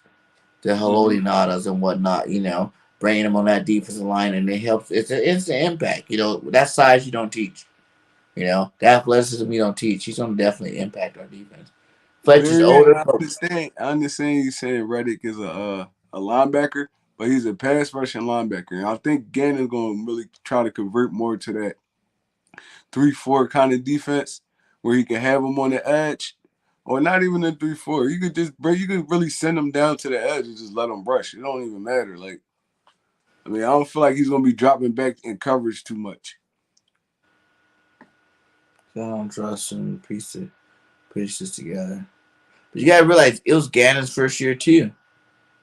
the Haloti Nadas and whatnot. Bringing them on that defensive line, and it helps. It's an impact. That size you don't teach. The athleticism you don't teach. He's gonna definitely impact our defense. Fletcher's older. I understand you saying Reddick is a linebacker, but he's a pass rushing linebacker. And I think Gannon's going to really try to convert more to that 3-4 kind of defense where he can have him on the edge, or not even a 3-4. You could really send him down to the edge and just let him rush. It don't even matter. I don't feel like he's going to be dropping back in coverage too much. I don't trust him. Piece this together. But you gotta realize it was Gannon's first year too.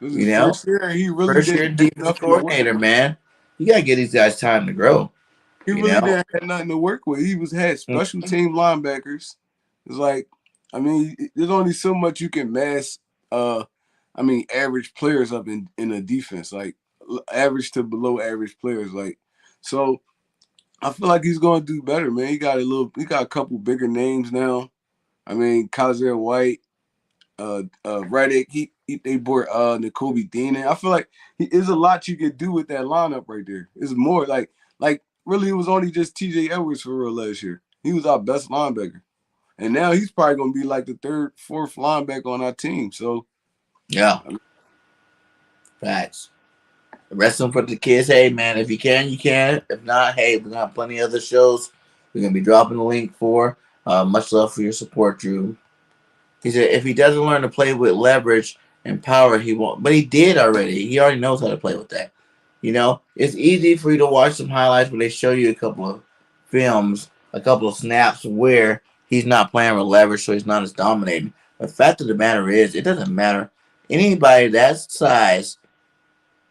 First year, he really first year defensive coordinator, man. You gotta give these guys time to grow. He really didn't have nothing to work with. He had special team linebackers. It's there's only so much you can mass. Average players up in a defense, like average to below average players, so. I feel like he's going to do better, man. He got a couple bigger names now. Kaiser White, Reddick. They brought N'Kobe Dean in. I feel like there's a lot you could do with that lineup right there. It's more like really, it was only just T.J. Edwards for real last year. He was our best linebacker, and now he's probably going to be like the third, fourth linebacker on our team. So, yeah, facts. The rest of them for the kids. Hey, man, if you can, you can. If not, hey, we got plenty of other shows we're going to be dropping the link for. Much love for your support, Drew. He said if he doesn't learn to play with leverage and power, he won't. But he did already. He already knows how to play with that. It's easy for you to watch some highlights where they show you a couple of films, a couple of snaps where he's not playing with leverage, so he's not as dominating. But the fact of the matter is, it doesn't matter. Anybody that size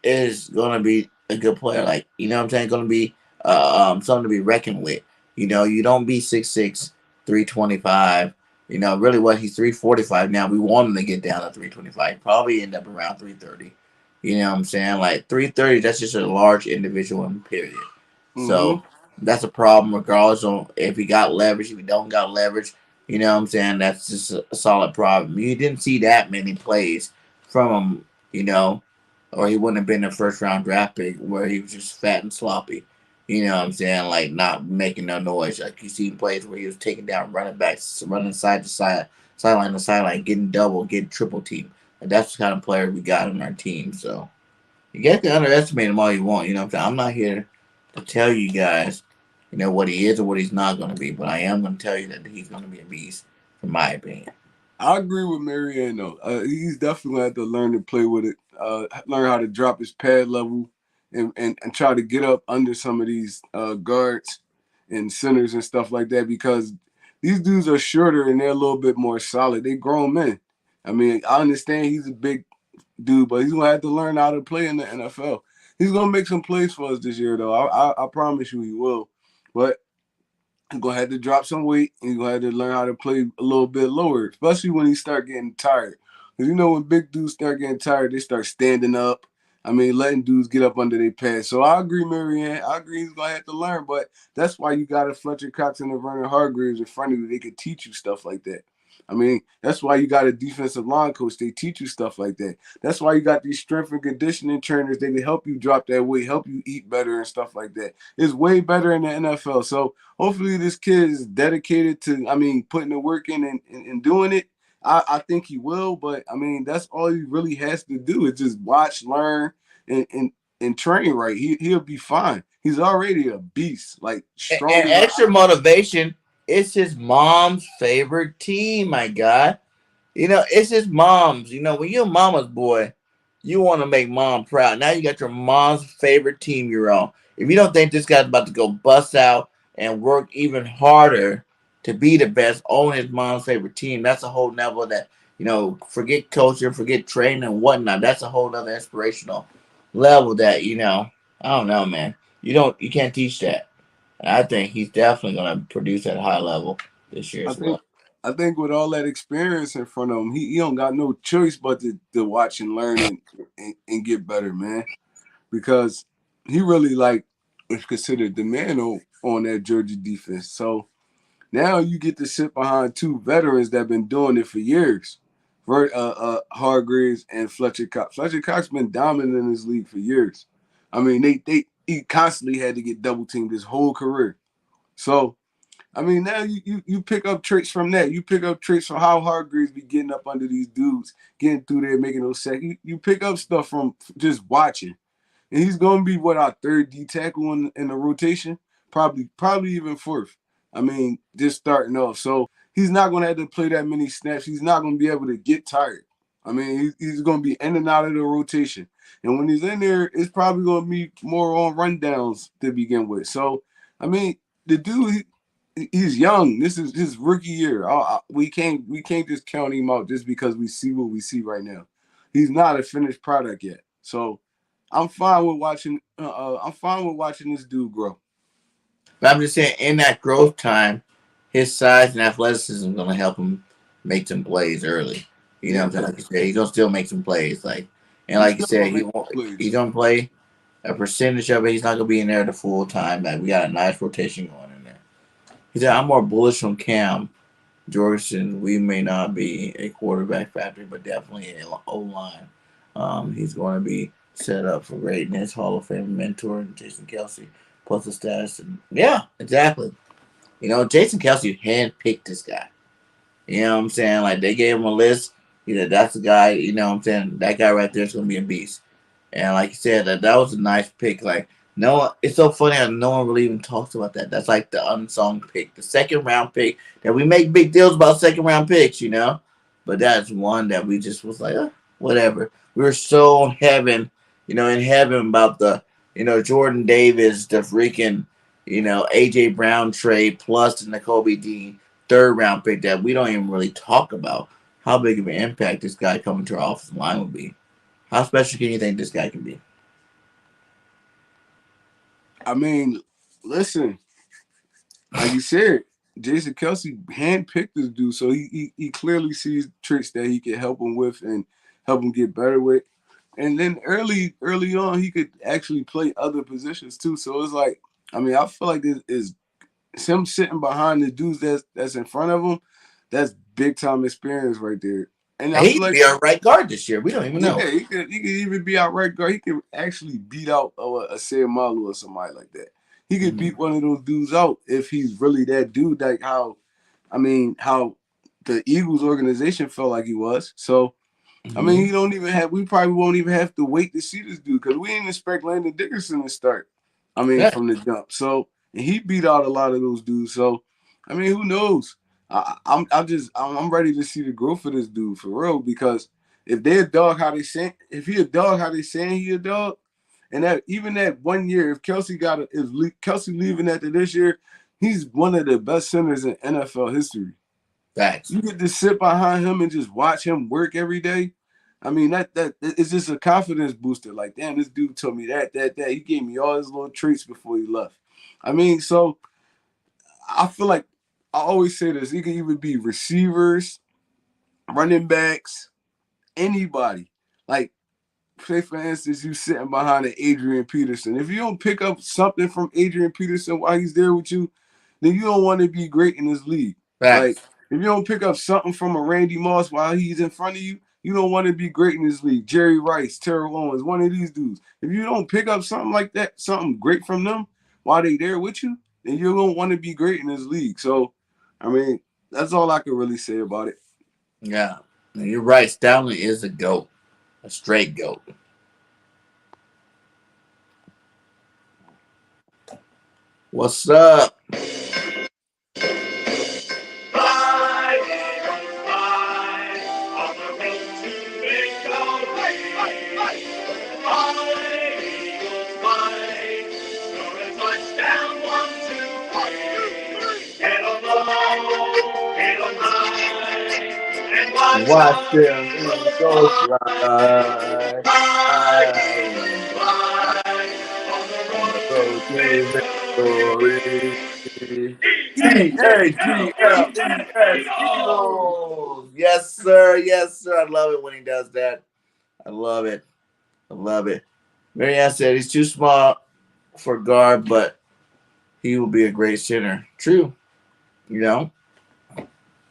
is going to be a good player. Going to be something to be reckoned with. You don't be 6'6", 325. Really what he's 345 now. We want him to get down to 325. Probably end up around 330. You know what I'm saying? 330, that's just a large individual in period. So that's a problem regardless of if he got leverage, if he don't got leverage. You know what I'm saying? That's just a solid problem. You didn't see that many plays from him, or he wouldn't have been a first-round draft pick where he was just fat and sloppy. You know what I'm saying? Not making no noise. You see plays where he was taking down running backs, running side to side, sideline to sideline, getting double, getting triple team. That's the kind of player we got on our team. So you guys can underestimate him all you want. You know what I'm saying? I'm not here to tell you guys, what he is or what he's not going to be. But I am going to tell you that he's going to be a beast, in my opinion. I agree with Marianne, though. He's definitely going to have to learn to play with it, learn how to drop his pad level and try to get up under some of these guards and centers and stuff like that, because these dudes are shorter and they're a little bit more solid. They grown men. I mean, I understand he's a big dude, but he's gonna have to learn how to play in the NFL. He's gonna make some plays for us this year, though. I promise you, he will. But he's gonna have to drop some weight, and he's gonna have to learn how to play a little bit lower, especially when he start getting tired. Because you know when big dudes start getting tired, they start standing up. I mean, letting dudes get up under their pads. So I agree, Marianne. I agree he's gonna have to learn, but that's why you got a Fletcher Cox and a Vernon Hargreaves in front of you. They could teach you stuff like that. I mean, that's why you got a defensive line coach. They teach you stuff like that. That's why you got these strength and conditioning trainers. They can help you drop that weight, help you eat better and stuff like that. It's way better in the NFL. So hopefully this kid is dedicated to, I mean, putting the work in and doing it. I think he will, but I mean, that's all he really has to do is just watch, learn, and train right. He'll be fine. He's already a beast, like strong. And extra motivation. It's his mom's favorite team, my God. You know, it's his mom's. You know, when you're mama's boy, you want to make mom proud. Now you got your mom's favorite team you're on. If you don't think this guy's about to go bust out and work even harder to be the best on his mom's favorite team, that's a whole level that, you know, forget coaching, forget training and whatnot. That's a whole other inspirational level that, you know, I don't know, man. You can't teach that. I think he's definitely going to produce at a high level this year as well. I think with all that experience in front of him, he don't got no choice but to watch and learn and get better, man. Because he really like is considered the man on that Georgia defense. So now you get to sit behind two veterans that have been doing it for years. Hargreaves and Fletcher Cox. Fletcher Cox been dominant in this league for years. I mean, he constantly had to get double teamed his whole career. So, I mean, now you pick up traits from that. You pick up traits from how Hargreaves be getting up under these dudes, getting through there, making those sacks. You pick up stuff from just watching. And he's going to be, our third D tackle in the rotation? Probably even fourth. I mean, just starting off. So he's not going to have to play that many snaps. He's not going to be able to get tired. I mean, he's going to be in and out of the rotation. And when he's in there, it's probably going to be more on rundowns to begin with. So, I mean, the dude, he's young. This is his rookie year. We can't just count him out just because we see what we see right now. He's not a finished product yet. So I'm fine with watching. I'm fine with watching this dude grow. But I'm just saying, in that growth time, his size and athleticism is going to help him make some plays early. You know what I'm saying? Like you said, he's going to still make some plays. Like you said, he's going to play a percentage of it. He's not going to be in there the full time. Like, we got a nice rotation going in there. He said, I'm more bullish on Cam Jorgensen. We may not be a quarterback factory, but definitely an O-line. He's going to be set up for greatness. Hall of Fame mentor Jason Kelce. Plus the status. Yeah, exactly. You know, Jason Kelce handpicked this guy. You know what I'm saying? Like, they gave him a list. You know, that's the guy, you know what I'm saying? That guy right there is going to be a beast. And like you said, that was a nice pick. Like, it's so funny how no one really even talks about that. That's like the unsung pick, the second round pick that we make big deals about second round picks, you know? But that's one that we just was like, whatever. We were so in heaven about the, Jordan Davis, the freaking, AJ Brown trade plus the Nakobe Dean third round pick that we don't even really talk about how big of an impact this guy coming to our offensive line will be. How special can you think this guy can be? I mean, listen, like you said, Jason Kelce handpicked this dude, so he clearly sees tricks that he can help him with and help him get better with. And then early on, he could actually play other positions too. So it's like, I mean, I feel like this is him sitting behind the dudes that's in front of him. That's big time experience right there. And he could be our right guard this year. We don't even know. Yeah, he could even be our right guard. He could actually beat out a Sayamalu or somebody like that. He could beat one of those dudes out if he's really that dude. Like how the Eagles organization felt like he was. So, I mean, we probably won't even have to wait to see this dude because we didn't expect Landon Dickerson to start. I mean, from the jump. So, and he beat out a lot of those dudes. So, I mean, who knows? I'm ready to see the growth of this dude for real, because if they're a dog how they saying, if he a dog how they saying he a dog, and that even that 1 year, if Kelce leaving after this year, he's one of the best centers in NFL history. Facts. You get to sit behind him and just watch him work every day. I mean, that it's just a confidence booster. Like, damn, this dude told me that. He gave me all his little traits before he left. I mean, so I feel like I always say this. It can even be receivers, running backs, anybody. Like, say for instance, you sitting behind an Adrian Peterson. If you don't pick up something from Adrian Peterson while he's there with you, then you don't want to be great in this league. Facts. Like, if you don't pick up something from a Randy Moss while he's in front of you, you don't want to be great in this league. Jerry Rice, Terrell Owens, one of these dudes. If you don't pick up something like that, something great from them while they there with you, then you don't want to be great in this league. So, I mean, that's all I can really say about it. Yeah, you're right. Stanley is a GOAT, a straight GOAT. What's up? Watch them go fly. On the road to victory. E-A-G-L-E-S Eagles. Yes, sir. Yes, sir. I love it when he does that. I love it. I love it. Marianne said he's too small for guard, but he will be a great center. True. You know?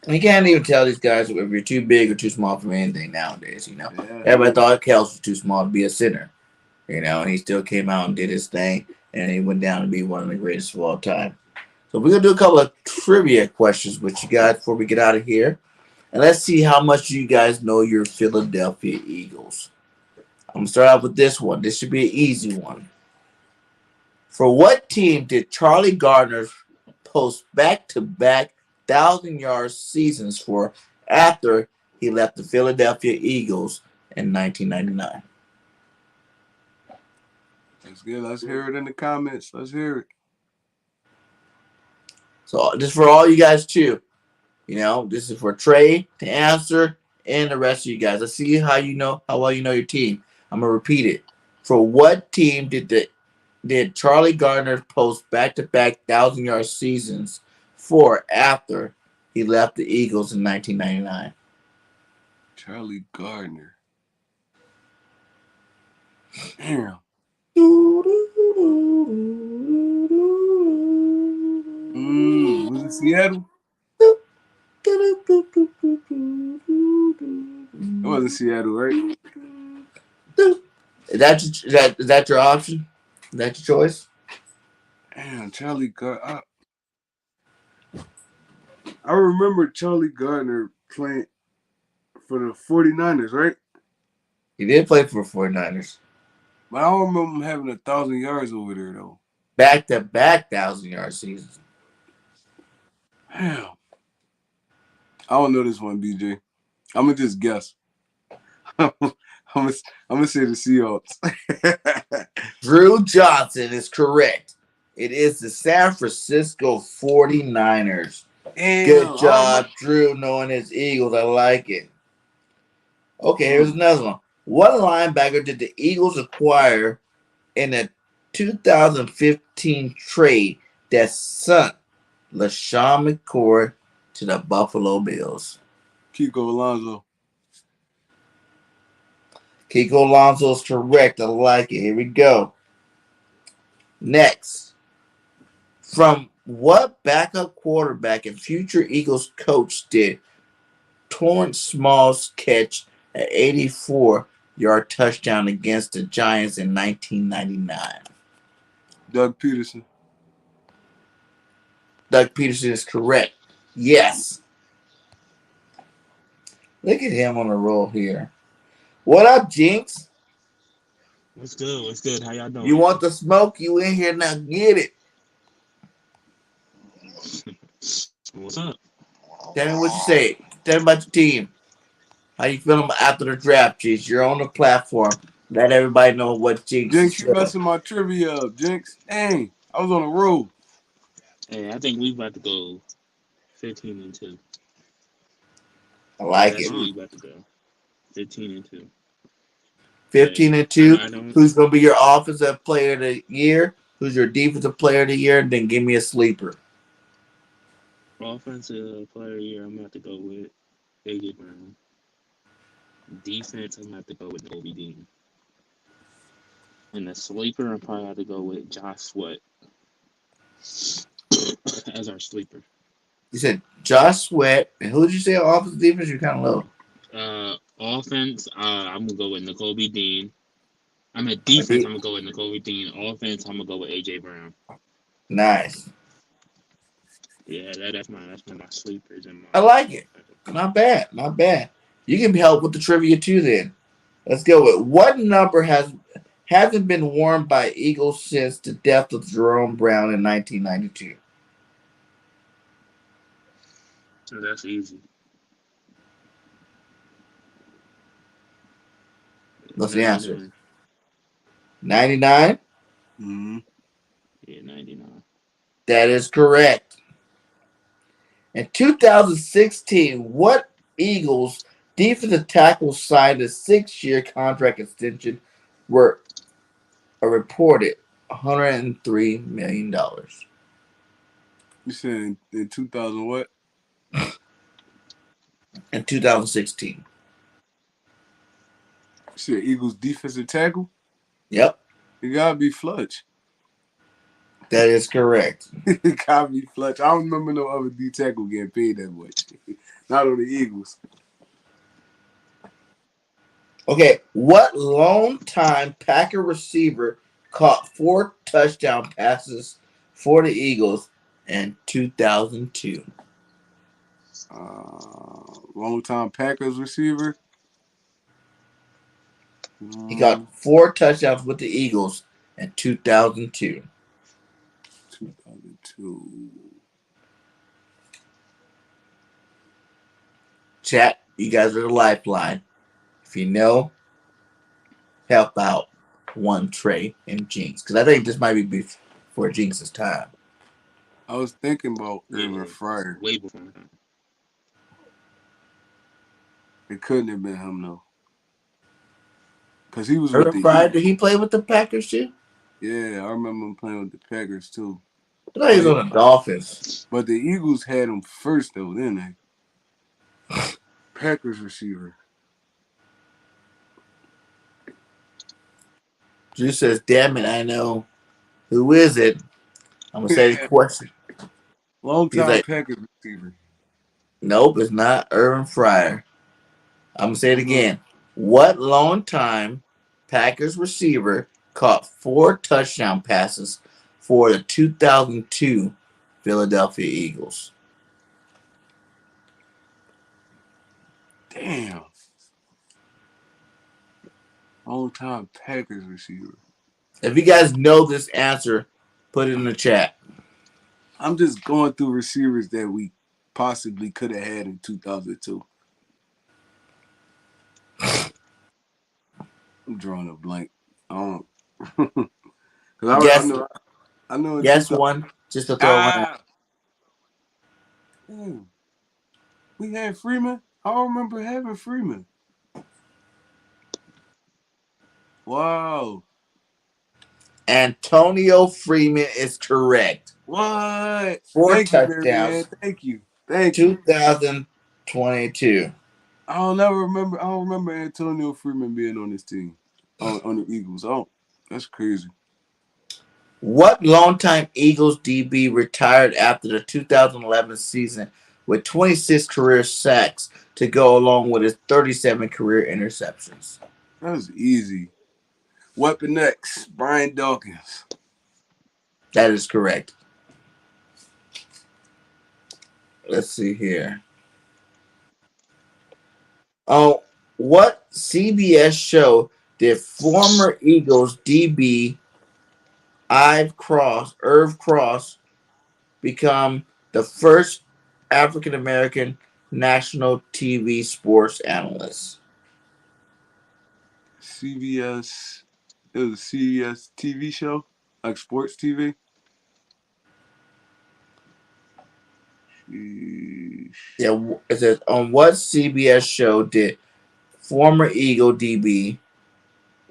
You can't even tell these guys if you're too big or too small for anything nowadays, you know. Yeah. Everybody thought Kels was too small to be a center, you know, and he still came out and did his thing, and he went down to be one of the greatest of all time. So we're going to do a couple of trivia questions with you guys before we get out of here. And let's see how much you guys know your Philadelphia Eagles. I'm going to start off with this one. This should be an easy one. For what team did Charlie Gardner post back-to-back 1,000-yard seasons for after he left the Philadelphia Eagles in 1999? That's good. Let's hear it in the comments. Let's hear it. So just for all you guys too, you know, this is for Trey to answer and the rest of you guys. Let's see how well you know your team. I'm gonna repeat it. For what team did Charlie Gardner post back-to-back 1,000-yard seasons for after he left the Eagles in 1999? Charlie Gardner. Damn. Was it Seattle? It wasn't Seattle, right? Is that your option? Is that your choice? Damn, Charlie Gardner. I remember Charlie Gardner playing for the 49ers, right? He did play for the 49ers. But I don't remember him having 1,000 yards over there, though. Back-to-back 1,000-yard seasons. Damn. I don't know this one, BJ. I'm going to just guess. I'm gonna say the Seahawks. Drew Johnson is correct. It is the San Francisco 49ers. Damn, good job, Drew, knowing his Eagles. I like it. Okay, here's another one. What linebacker did the Eagles acquire in a 2015 trade that sent LaShawn McCoy to the Buffalo Bills? Kiko Alonso. Kiko Alonso is correct. I like it. Here we go. Next. From what backup quarterback and future Eagles coach did Torrance Smalls catch an 84-yard touchdown against the Giants in 1999? Doug Peterson. Doug Peterson is correct. Yes. Look at him on the roll here. What up, Jinx? What's good? What's good? How y'all doing? You want the smoke? You in here now? Get it. What's up? Tell me what you say. Tell me about your team. How you feeling after the draft, Jinx? You're on the platform. Let everybody know what Jinx. Jinx, you messing my trivia up, Jinx. Dang, I was on the road. Hey, I think we about to go 15-2. I like That's it. where we about to go. 15-2. 15 Hey, and I 2. don't. I don't. Who's gonna be your offensive player of the year? Who's your defensive player of the year? And then give me a sleeper. Offensive player of the year, I'm gonna have to go with AJ Brown. Defense, I'm gonna have to go with Kobe Dean. And the sleeper, I'm probably have to go with Josh Sweat as our sleeper. You said Josh Sweat, and who did you say on offensive defense? You're kind of low. Offense, I'm gonna go with Nakobe Dean. I'm at defense. I'm gonna go with Nakobe Dean. Offense, I'm gonna go with AJ Brown. Nice. Yeah, that's my sleepers and I my. like it. Not bad. Not bad. You can help with the trivia too. Then let's go with what number hasn't been worn by Eagles since the death of Jerome Brown in 1992. So that's easy. What's the answer? 99. 99. Mm-hmm. Yeah, 99. That is correct. In 2016, what Eagles defensive tackle signed a 6-year contract extension worth a reported $103 million? You said in 2000 what? In 2016. You said Eagles defensive tackle? Yep, It gotta be Fletch. that is correct. It gotta be Fletch. I don't remember no other D tackle getting paid that much. Not on the Eagles. Okay, what longtime Packer receiver caught 4 touchdown passes for the Eagles in 2002? Long-time Packers receiver. He got 4 touchdowns with the Eagles in 2002. 2002. Chat, you guys are the lifeline. If you know, help out one Trey and Jinx. Because I think this might be before Jinx's time. I was thinking about Irvin Yeah, Fryer. way before my time. It couldn't have been him though. Because he was with Irvin the Fryer, Eagles. did he play with the Packers too? Yeah, I remember him playing with the Packers too. I thought he was on the Dolphins. But the Eagles had him first though, didn't they? Packers receiver. Drew says, damn it, I know. Who is it? I'm going to say the question. Long He's time like, Packers receiver. nope, it's not Irvin Fryer. I'm going to say it again. What long-time Packers receiver caught 4 touchdown passes for the 2002 Philadelphia Eagles? Damn. Long time Packers receiver. If you guys know this answer, put it in the chat. I'm just going through receivers that we possibly could have had in 2002. I'm drawing a blank. I don't. Because Guess, I know in guess 2000. one, just to throw one out. Damn. We had Freeman. I don't remember having Freeman. Wow. Antonio Freeman is correct. What? 4 Thank you, touchdowns. Thank you. Thank you. 2022. I don't remember Antonio Freeman being on this team. On the Eagles. Oh, that's crazy. What longtime Eagles DB retired after the 2011 season with 26 career sacks to go along with his 37 career interceptions? That was easy. Weapon X, Brian Dawkins. That is correct. Let's see here. Oh, what CBS show did former Eagles DB Irv Cross become the first African American national TV sports analyst? CBS. It was a CBS TV show, like sports TV. Sheesh. Yeah, it says, on what CBS show did former Eagle DB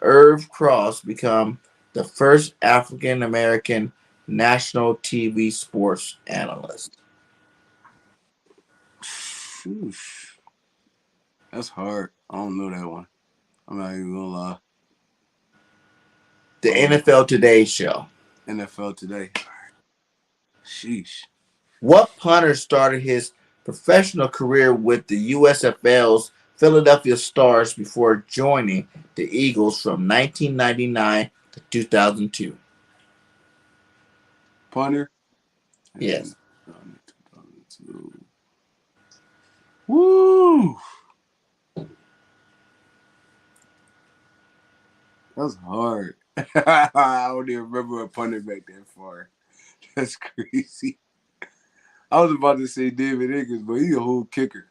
Irv Cross become the first African American national TV sports analyst? Sheesh. That's hard. I don't know that one. I'm not even gonna lie. The NFL Today show. NFL Today. Sheesh. What punter started his professional career with the USFL's Philadelphia Stars before joining the Eagles from 1999 to 2002? Punter. Yes. 2002. Woo! That's hard. I don't even remember a punter back that far. That's crazy. I was about to say David Higgins, but he's a whole kicker.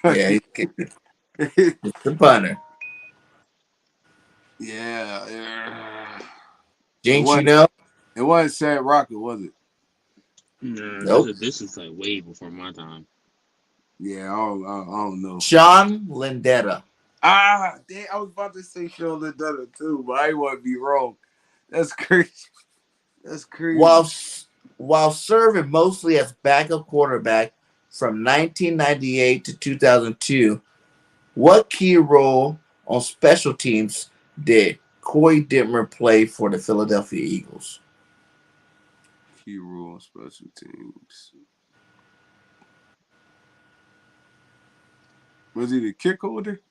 Yeah, it's the punter. Yeah. Jinx, you know? It wasn't Sad Rocket, was it? Nah, Nope. this is like way before my time. Yeah, I don't know. Sean Lindetta. Damn, I was about to say Sean Lindetta too, but I didn't want to be wrong. That's crazy. That's crazy. While serving mostly as backup quarterback from 1998 to 2002, what key role on special teams did Corey Dittmer play for the Philadelphia Eagles? Key role on special teams. Was he the kick holder?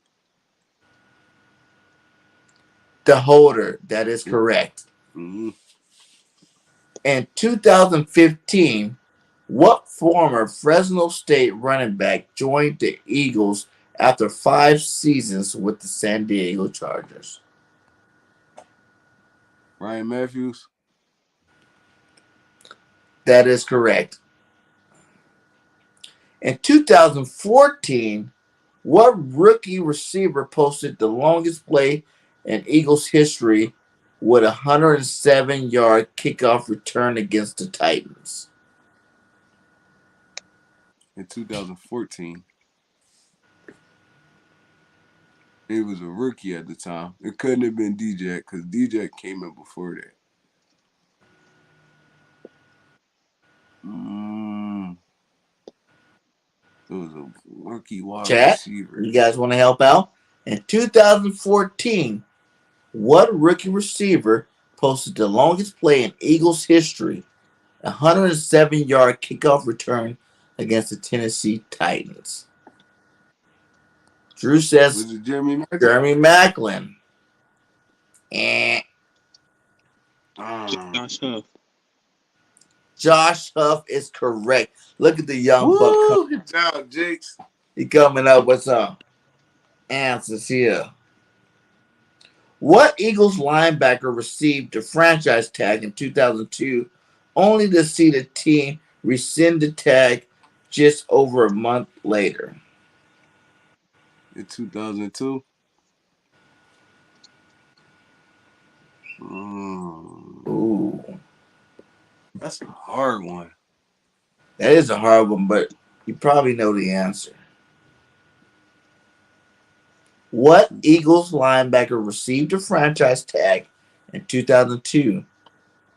The holder. That is correct. Mm-hmm. In 2015, what former Fresno State running back joined the Eagles after 5 seasons with the San Diego Chargers? Ryan Matthews. That is correct. In 2014, what rookie receiver posted the longest play in Eagles history with a 107-yard kickoff return against the Titans? In 2014. He was a rookie at the time. It couldn't have been DJ because DJ came in before that. It was a rookie wide receiver. You guys want to help out? In 2014, what rookie receiver posted the longest play in Eagles history, a 107-yard kickoff return against the Tennessee Titans? Drew says Was it Jeremy Maclin? Jeremy Maclin. Josh Huff. Josh Huff is correct. Look at the young buck. Good job, Jakes. He coming up with some answers here. What Eagles linebacker received a franchise tag in 2002, only to see the team rescind the tag just over a month later? In 2002. Ooh. That's a hard one. That is a hard one, but you probably know the answer. What Eagles linebacker received a franchise tag in 2002,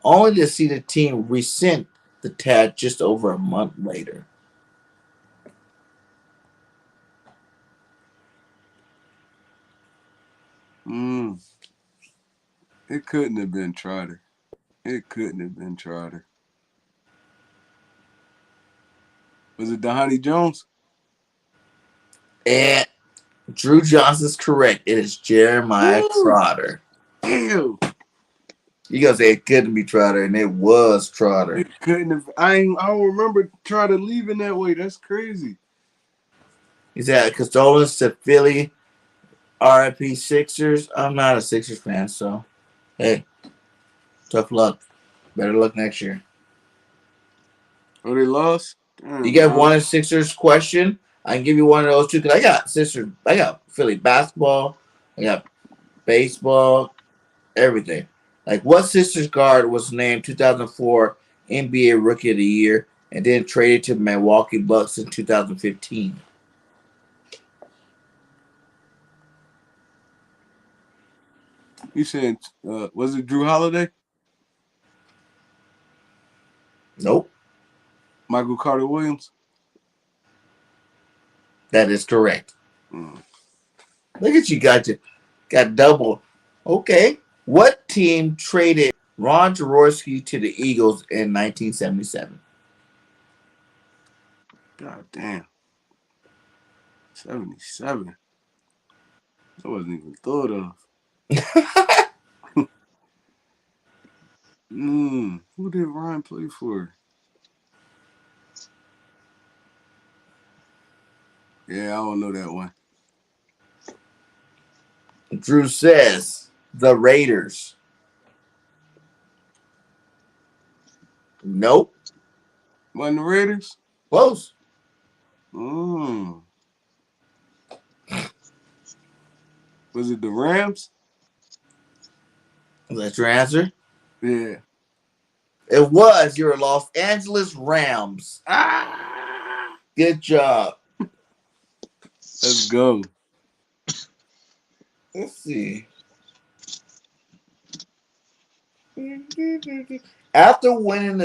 only to see the team rescind the tag just over a month later? It couldn't have been Trotter. It couldn't have been Trotter. Was it Dhani Jones? And Drew Johnson's correct. It is Jeremiah Trotter. Ew. You gonna say it couldn't be Trotter, and it was Trotter. It couldn't have. I don't remember Trotter leaving that way. That's crazy. He said, condolence to Philly, RIP Sixers. I'm not a Sixers fan, so hey, tough luck. Better luck next year. Oh, they lost? Damn, You get one of Sixers question. I can give you one of those two because I got Sixers. I got Philly basketball. I got baseball. Everything. Like, what Sixers guard was named 2004 NBA Rookie of the Year and then traded to Milwaukee Bucks in 2015. You saying was it Drew Holiday? Nope, Michael Carter Williams? that is correct. Mm. Look at you, got double. Okay, what team traded Ron Jaworski to the Eagles in 1977? God damn. 77. That wasn't even thought of. Who did Ryan play for? Yeah, I don't know that one. Drew says the Raiders. Nope. Wasn't the Raiders? Close. Was it the Rams? That's your answer? Yeah. It was your Los Angeles Rams. Ah! Good job. Let's go. Let's see. After winning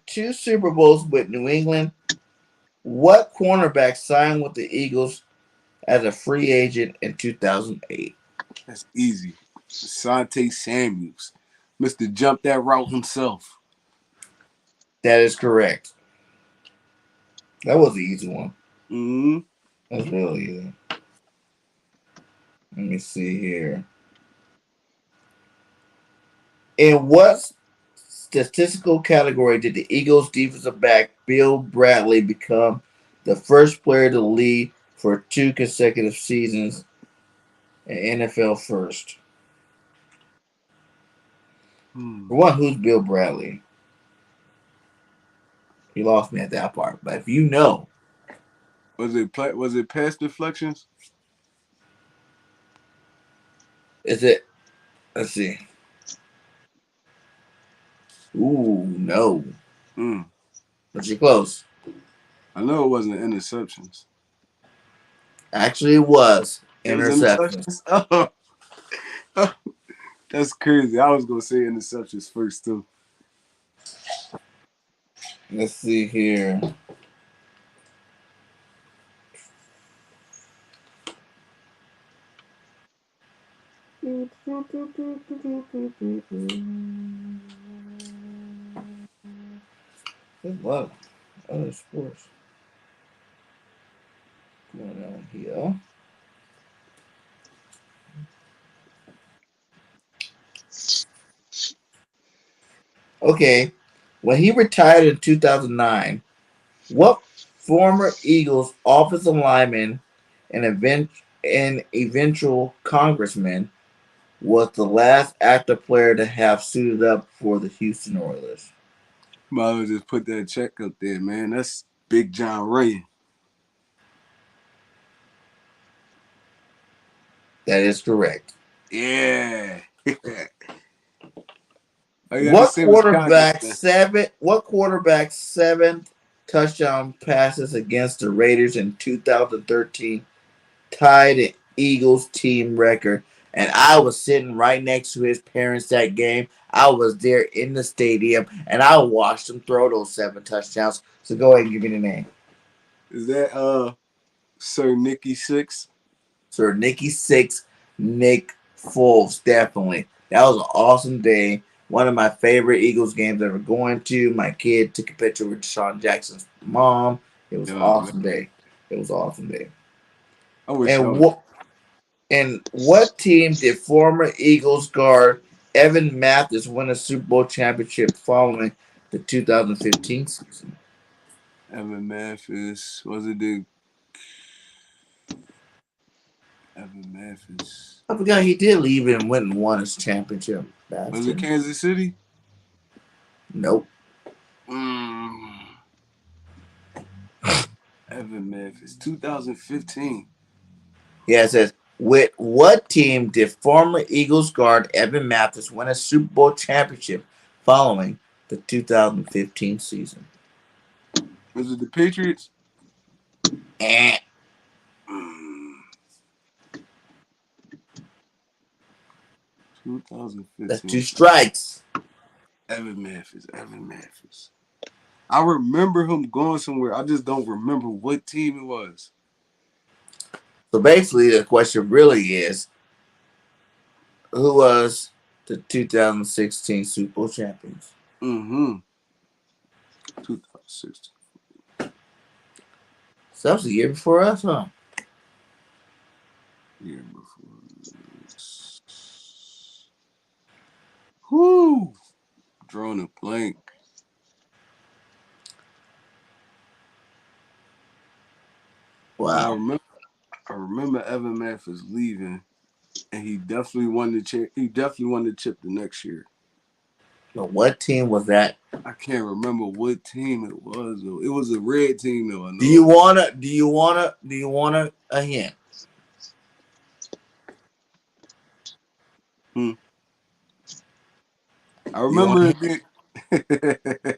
2 Super Bowls with New England, what cornerback signed with the Eagles as a free agent in 2008? That's easy. Asante Samuels. Mr. Jump that route himself. That is correct. That was the easy one. Mm-hmm. That's really easy. Let me see here. In what statistical category did the Eagles defensive back Bill Bradley become the first player to lead for 2 consecutive seasons in NFL first? For one, who's Bill Bradley? He lost me at that part, but if you know. Was it pass deflections? Is it? Let's see. Ooh, no. But you're close. I know it wasn't interceptions. Actually, it was interceptions. Oh. That's crazy. I was going to say interceptions first, too. Let's see here. Good luck. Other sports. Going on here. Okay. When he retired in 2009, what former Eagles offensive lineman and eventual congressman was the last active player to have suited up for the Houston Oilers? Might as well just put that check up there, man. That's Big John Ryan. That is correct. Yeah. What quarterback 7 touchdown passes against the Raiders in 2013 tied an Eagles team record? And I was sitting right next to his parents that game. I was there in the stadium, and I watched him throw those 7 touchdowns. So go ahead and give me the name. Is that Sir Nicky Six? Sir Nicky Six, Nick Foles, definitely. That was an awesome day. One of my favorite Eagles games ever going to. My kid took a picture with Deshaun Jackson's mom. It was an awesome day. It was an awesome day. I wish And what team did former Eagles guard Evan Mathis win a Super Bowl championship following the 2015 season? Evan Mathis. Was it the Evan Mathis? I forgot he did leave and went and won his championship. Was it Kansas City? Nope. Evan Mathis, 2015. Yeah, it says, with what team did former Eagles guard Evan Mathis win a Super Bowl championship following the 2015 season? Was it the Patriots? Eh. 2015. That's 2 strikes. Evan Mathis. I remember him going somewhere. I just don't remember what team it was. So basically, the question really is, who was the 2016 Super Bowl champions? 2016. So that was the year before us, huh? Year before. Whoo! Drawing a blank. Wow. I remember Evan Mathis leaving, and he definitely won the chip. He definitely won the chip the next year. But what team was that? I can't remember what team it was though. It was a red team though. I know. Do you wanna a hint? I remember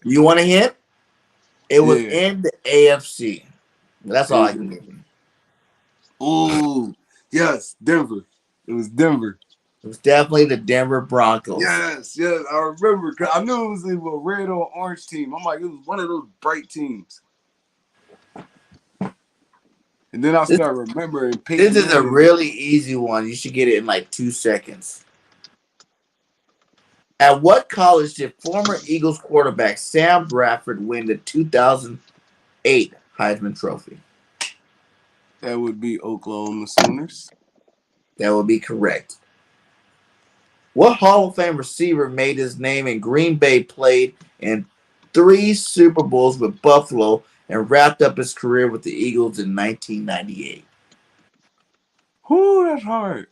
You want a hint? It was in the AFC. That's all I can give you. Oh, yes, Denver. It was Denver. It was definitely the Denver Broncos. Yes, I remember. Cause I knew it was a red or orange team. I'm like, it was one of those bright teams. And then I start remembering. This is a really easy one. You should get it in like 2 seconds. At what college did former Eagles quarterback Sam Bradford win the 2008 Heisman Trophy? That would be Oklahoma Sooners. That would be correct. What Hall of Fame receiver made his name in Green Bay, played in 3 Super Bowls with Buffalo, and wrapped up his career with the Eagles in 1998? Ooh, that's hard.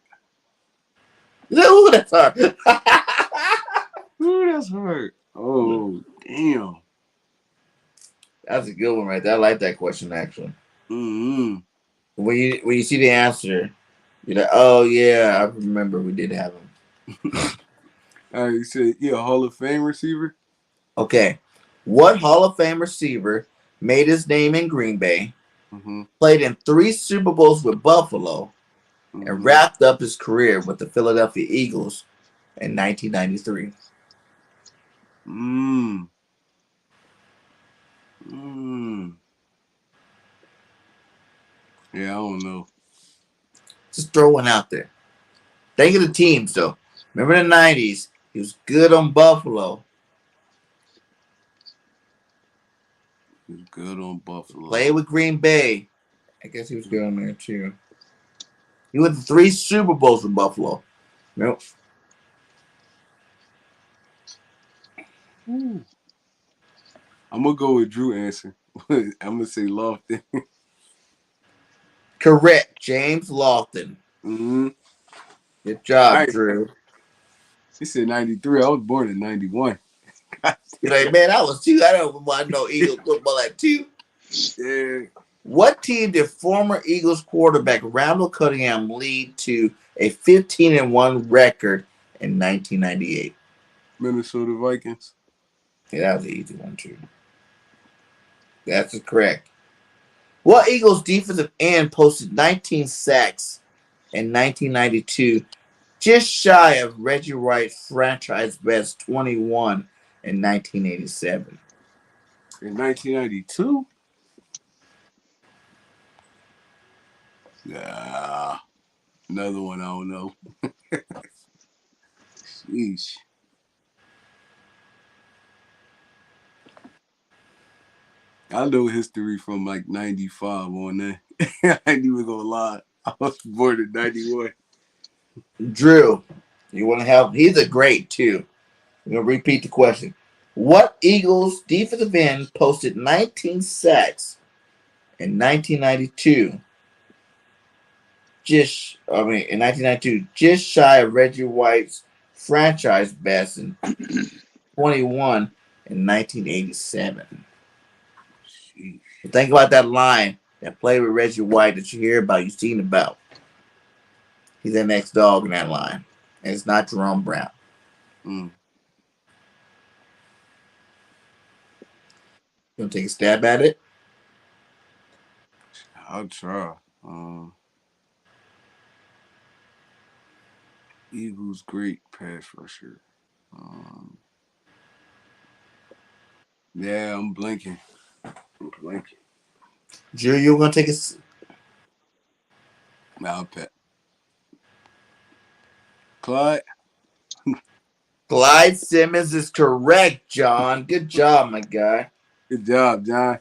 Ooh, that's hard. Ooh, that's hard. Oh, damn. That's a good one right there. I like that question, actually. Mm-hmm. When you see the answer, you're like, oh, yeah, I remember we did have him. All right, you said, Hall of Fame receiver? Okay. What Hall of Fame receiver made his name in Green Bay, played in 3 Super Bowls with Buffalo, and wrapped up his career with the Philadelphia Eagles in 1993? Yeah, I don't know. Just throw one out there. Think of the teams, though. Remember the 90s? He was good on Buffalo. He was good on Buffalo. Played with Green Bay. I guess he was good on there, too. He went to 3 Super Bowls with Buffalo. Nope. I'm going to go with Drew answer. I'm going to say Lofton. Correct. James Lofton. Good job, Drew. He said 93. I was born in 91. You're like, man, I was 2. I don't want to know Eagles football at 2. Yeah. What team did former Eagles quarterback Randall Cunningham lead to a 15-1 record in 1998? Minnesota Vikings. Yeah, that was an easy one, too. That's correct. What Eagles defensive end posted 19 sacks in 1992, just shy of Reggie White's franchise best 21 in 1987? In 1992? Nah. Another one I don't know. Sheesh. I know history from like 95 on that. I ain't even gonna lie. I was born in 91. Drew, you want to help? He's a great, too. I'm going to repeat the question. What Eagles defensive end posted 19 sacks in 1992? In 1992, just shy of Reggie White's franchise best in 21 in 1987. So think about that line that played with Reggie White that you hear about, you've seen about. He's the next dog in that line. And it's not Jerome Brown. You want to take a stab at it? I'll try. Eagles great pass rusher. Yeah, I'm blinking. Drew, you want to take a... I'll bet. Clyde. Clyde Simmons is correct, John. Good job, my guy. Good job, John.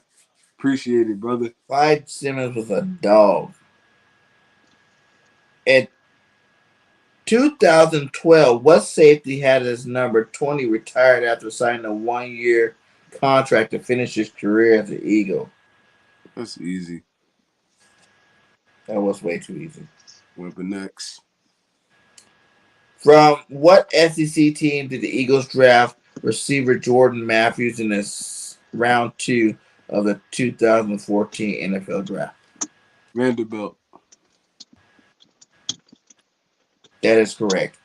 Appreciate it, brother. Clyde Simmons was a dog. In 2012, what safety had his number 20 retired after signing a 1-year contract to finish his career as an Eagle? That's easy. That was way too easy. Weapon next. From what SEC team did the Eagles draft receiver Jordan Matthews in this round 2 of the 2014 NFL draft? Vanderbilt. That is correct.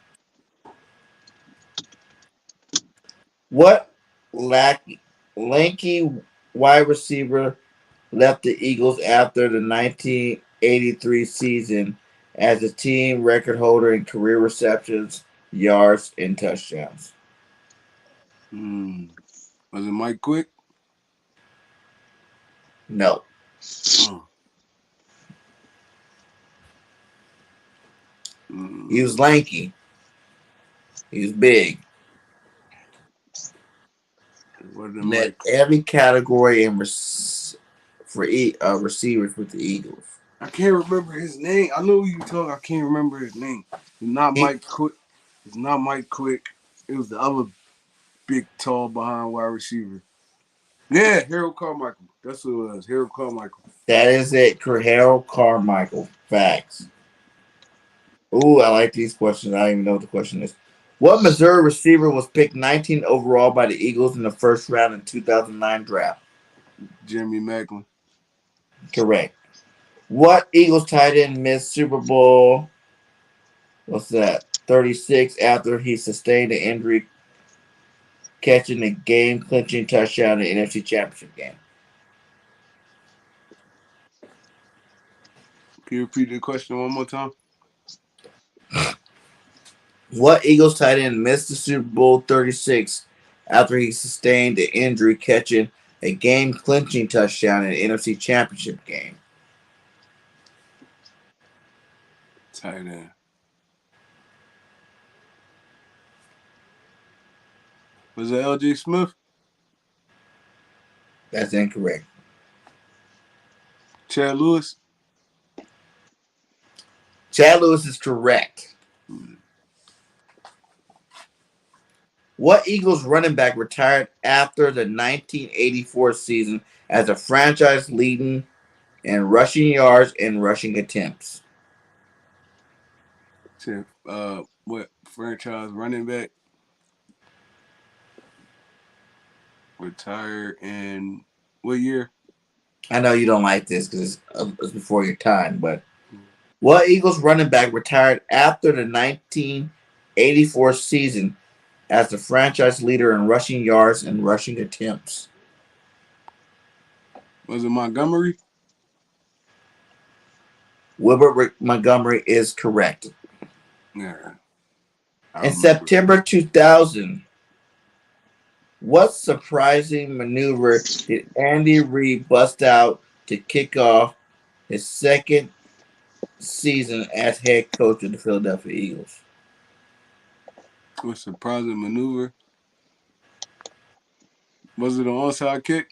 What lanky wide receiver left the Eagles after the 1983 season as a team record holder in career receptions, yards, and touchdowns? Was it Mike Quick? No. He was lanky. He was big. Met every category and for receivers with the Eagles. I can't remember his name. I know who you talk. I can't remember his name. It's not Mike Quick. It's not Mike Quick. It was the other big, tall, behind wide receiver. Yeah, Harold Carmichael. That's who it was. Harold Carmichael. That is it. Harold Carmichael. Facts. Ooh, I like these questions. I don't even know what the question is. What Missouri receiver was picked 19 overall by the Eagles in the first round in 2009 draft? Jeremy Maclin. Correct. What Eagles tight end missed Super Bowl, 36 after he sustained an injury catching a game-clinching touchdown in the NFC Championship game? Can you repeat the question one more time? What Eagles tight end missed the Super Bowl 36 after he sustained an injury catching a game-clinching touchdown in the NFC Championship game? Tight end. Was it L.J. Smith? That's incorrect. Chad Lewis? Chad Lewis is correct. What Eagles running back retired after the 1984 season as a franchise leading in rushing yards and rushing attempts? What franchise running back retired in what year? I know you don't like this because it's before your time, but what Eagles running back retired after the 1984 season as the franchise leader in rushing yards and rushing attempts? Was it Montgomery? Wilbert Montgomery is correct. Yeah. In September 2000, what surprising maneuver did Andy Reid bust out to kick off his second season as head coach of the Philadelphia Eagles? What surprising maneuver? Was it an onside kick?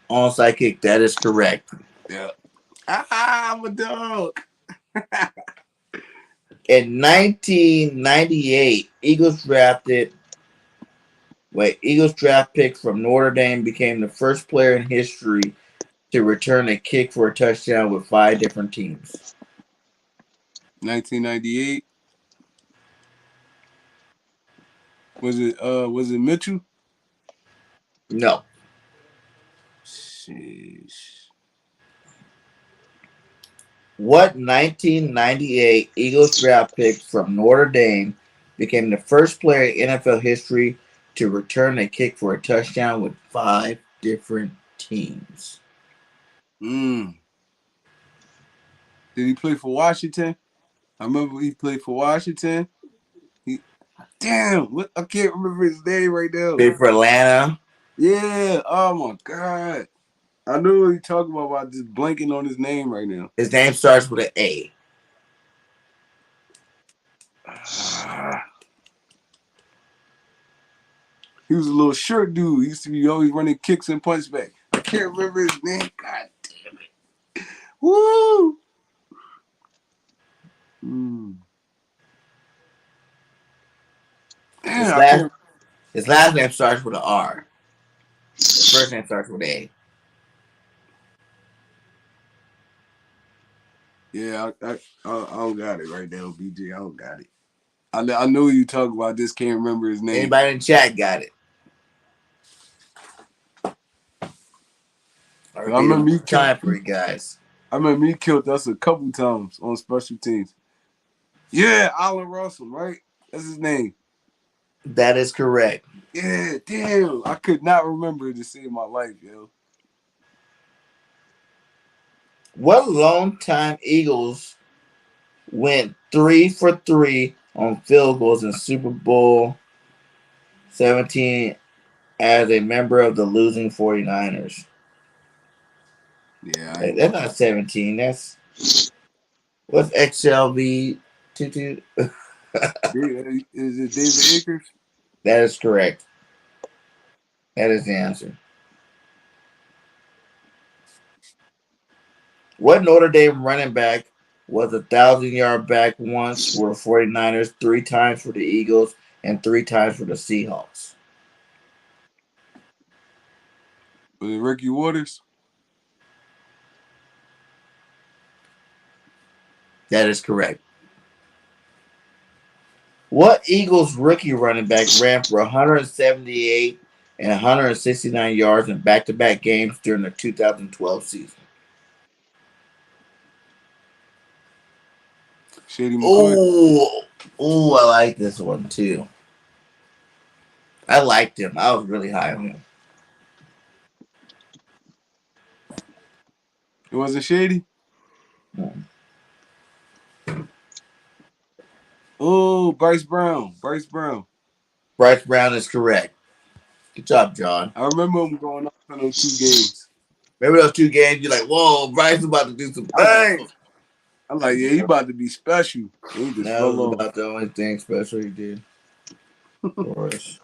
Onside kick, that is correct. Yeah. I'm a dog. In 1998, Eagles draft pick from Notre Dame became the first player in history to return a kick for a touchdown with 5 different teams. 1998. Was it Mitchell? No. Sheesh. What 1998 Eagles draft pick from Notre Dame became the first player in NFL history to return a kick for a touchdown with 5 different teams? Did he play for Washington? I remember he played for Washington. Damn, I can't remember his name right now. Played for Atlanta. Yeah. Oh my God. I know what you're talking about. I'm just blanking on his name right now. His name starts with an A. He was a little short dude. He used to be always running kicks and punch back. I can't remember his name. God damn it. Woo! Damn, His last name starts with an R. His first name starts with A. Yeah, I don't got it right now, BJ. I don't got it. I know who you talking about. I just can't remember his name. Anybody in the chat got it? I remember he time for you guys. I remember he killed us a couple times on special teams. Yeah, Allen Russell, right? That's his name. That is correct. Yeah, damn. I could not remember to save my life, yo. What longtime Eagles went 3 for 3 on field goals in Super Bowl 17 as a member of the losing 49ers? Yeah, that's not 17. That's what's XLV 22? Is it David Akers? That is correct. That is the answer. What Notre Dame running back was a 1,000-yard back once for the 49ers, 3 times for the Eagles, and 3 times for the Seahawks? Was it Ricky Waters? That is correct. What Eagles rookie running back ran for 178 and 169 yards in back-to-back games during the 2012 season? Shady McCoy. Oh, I like this one too. I liked him. I was really high on him. It wasn't Shady? No. Oh, Bryce Brown. Bryce Brown is correct. Good job, John. I remember him going off in those 2 games. Remember those 2 games? You're like, whoa, Bryce is about to do some things. I'm like, yeah, he about to be special. He just That was about the only thing special he did. Of course.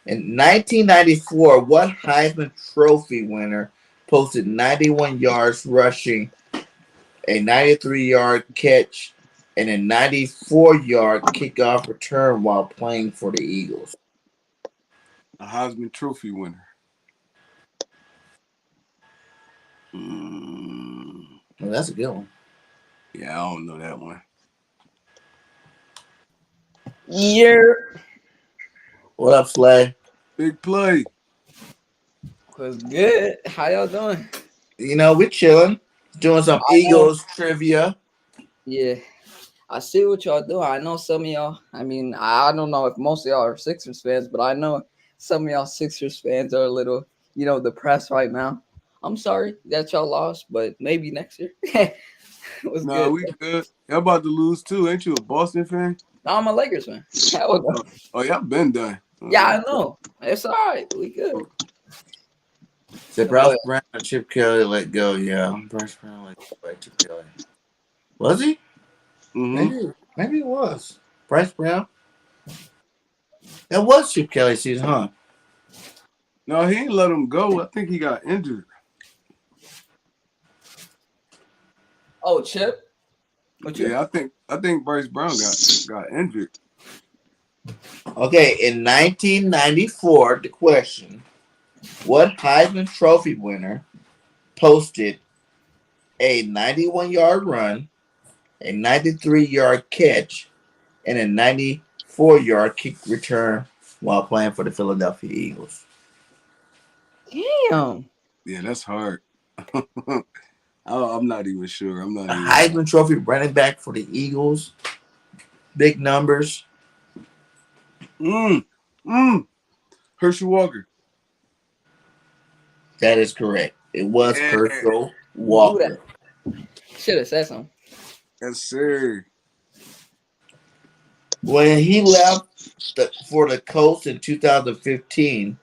In 1994, what Heisman Trophy winner posted 91 yards rushing, a 93-yard catch, and a 94-yard kickoff return while playing for the Eagles? A Heisman Trophy winner. Well, that's a good one. Yeah, I don't know that one. Yeah. What up, Slay? Big play. Was good. How y'all doing? You know, we're chilling, doing some Eagles trivia. Yeah. I see what y'all do. I know some of y'all, I mean, I don't know if most of y'all are Sixers fans, but I know some of y'all Sixers fans are a little, depressed right now. I'm sorry that y'all lost, but maybe next year. It was good. We good. Y'all about to lose too. Ain't you a Boston fan? No, I'm a Lakers fan. Oh, y'all been done. Yeah, I know. It's all right. We good. So Bryce Brown and Chip Kelly let go. Yeah, Bryce Brown let go by Chip Kelly. Was he? Mm-hmm. Maybe it was. Bryce Brown? That was Chip Kelly's season, huh? No, he ain't let him go. I think he got injured. Oh, Chip? Yeah, I think Bryce Brown got injured. Okay, in 1994, the question, what Heisman Trophy winner posted a 91-yard run, a 93-yard catch, and a 94-yard kick return while playing for the Philadelphia Eagles? Damn. Yeah, that's hard. I'm not even sure. Heisman Trophy running back for the Eagles. Big numbers. Herschel Walker. That is correct. It was Herschel Knew Walker. Should have said something. Yes, sir. When he left for the Colts in 2015,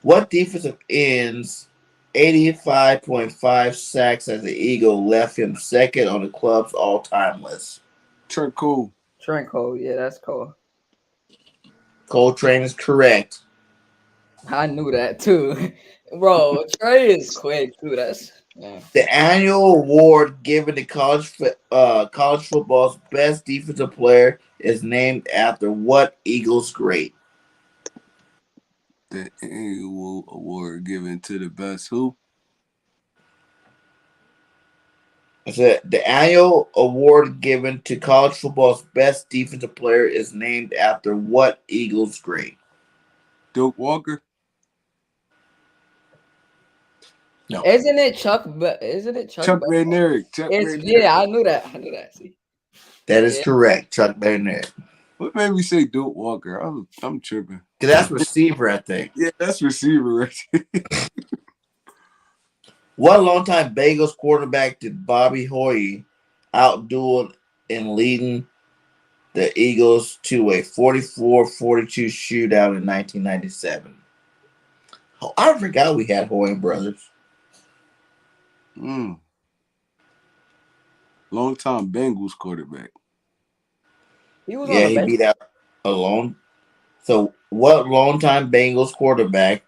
what defensive ends 85.5 sacks as an Eagle left him second on the club's all-time list? Trent Cole. Trent Cole. Yeah, that's cool. Coltrane is correct. I knew that too. Bro, Trey is quick too. That's The annual award given to college football's best defensive player is named after what Eagles great? The annual award given to the best who? I said the annual award given to college football's best defensive player is named after what Eagles great? Doak Walker. No. Isn't it Chuck? Isn't it Chuck? Chuck Bednarik. Chuck Bednarik. Yeah, I knew that. See, That is correct. Chuck Bednarik. What made me say Doak Walker? I'm tripping. Cause that's receiver, I think. Yeah, that's receiver right there. What longtime Bengals quarterback did Bobby Hoye outduel in leading the Eagles to a 44-42 shootout in 1997? Oh, I forgot we had Hoye brothers. Long-time Bengals quarterback. he was Yeah, on the he bench. beat out alone. So, what longtime Bengals quarterback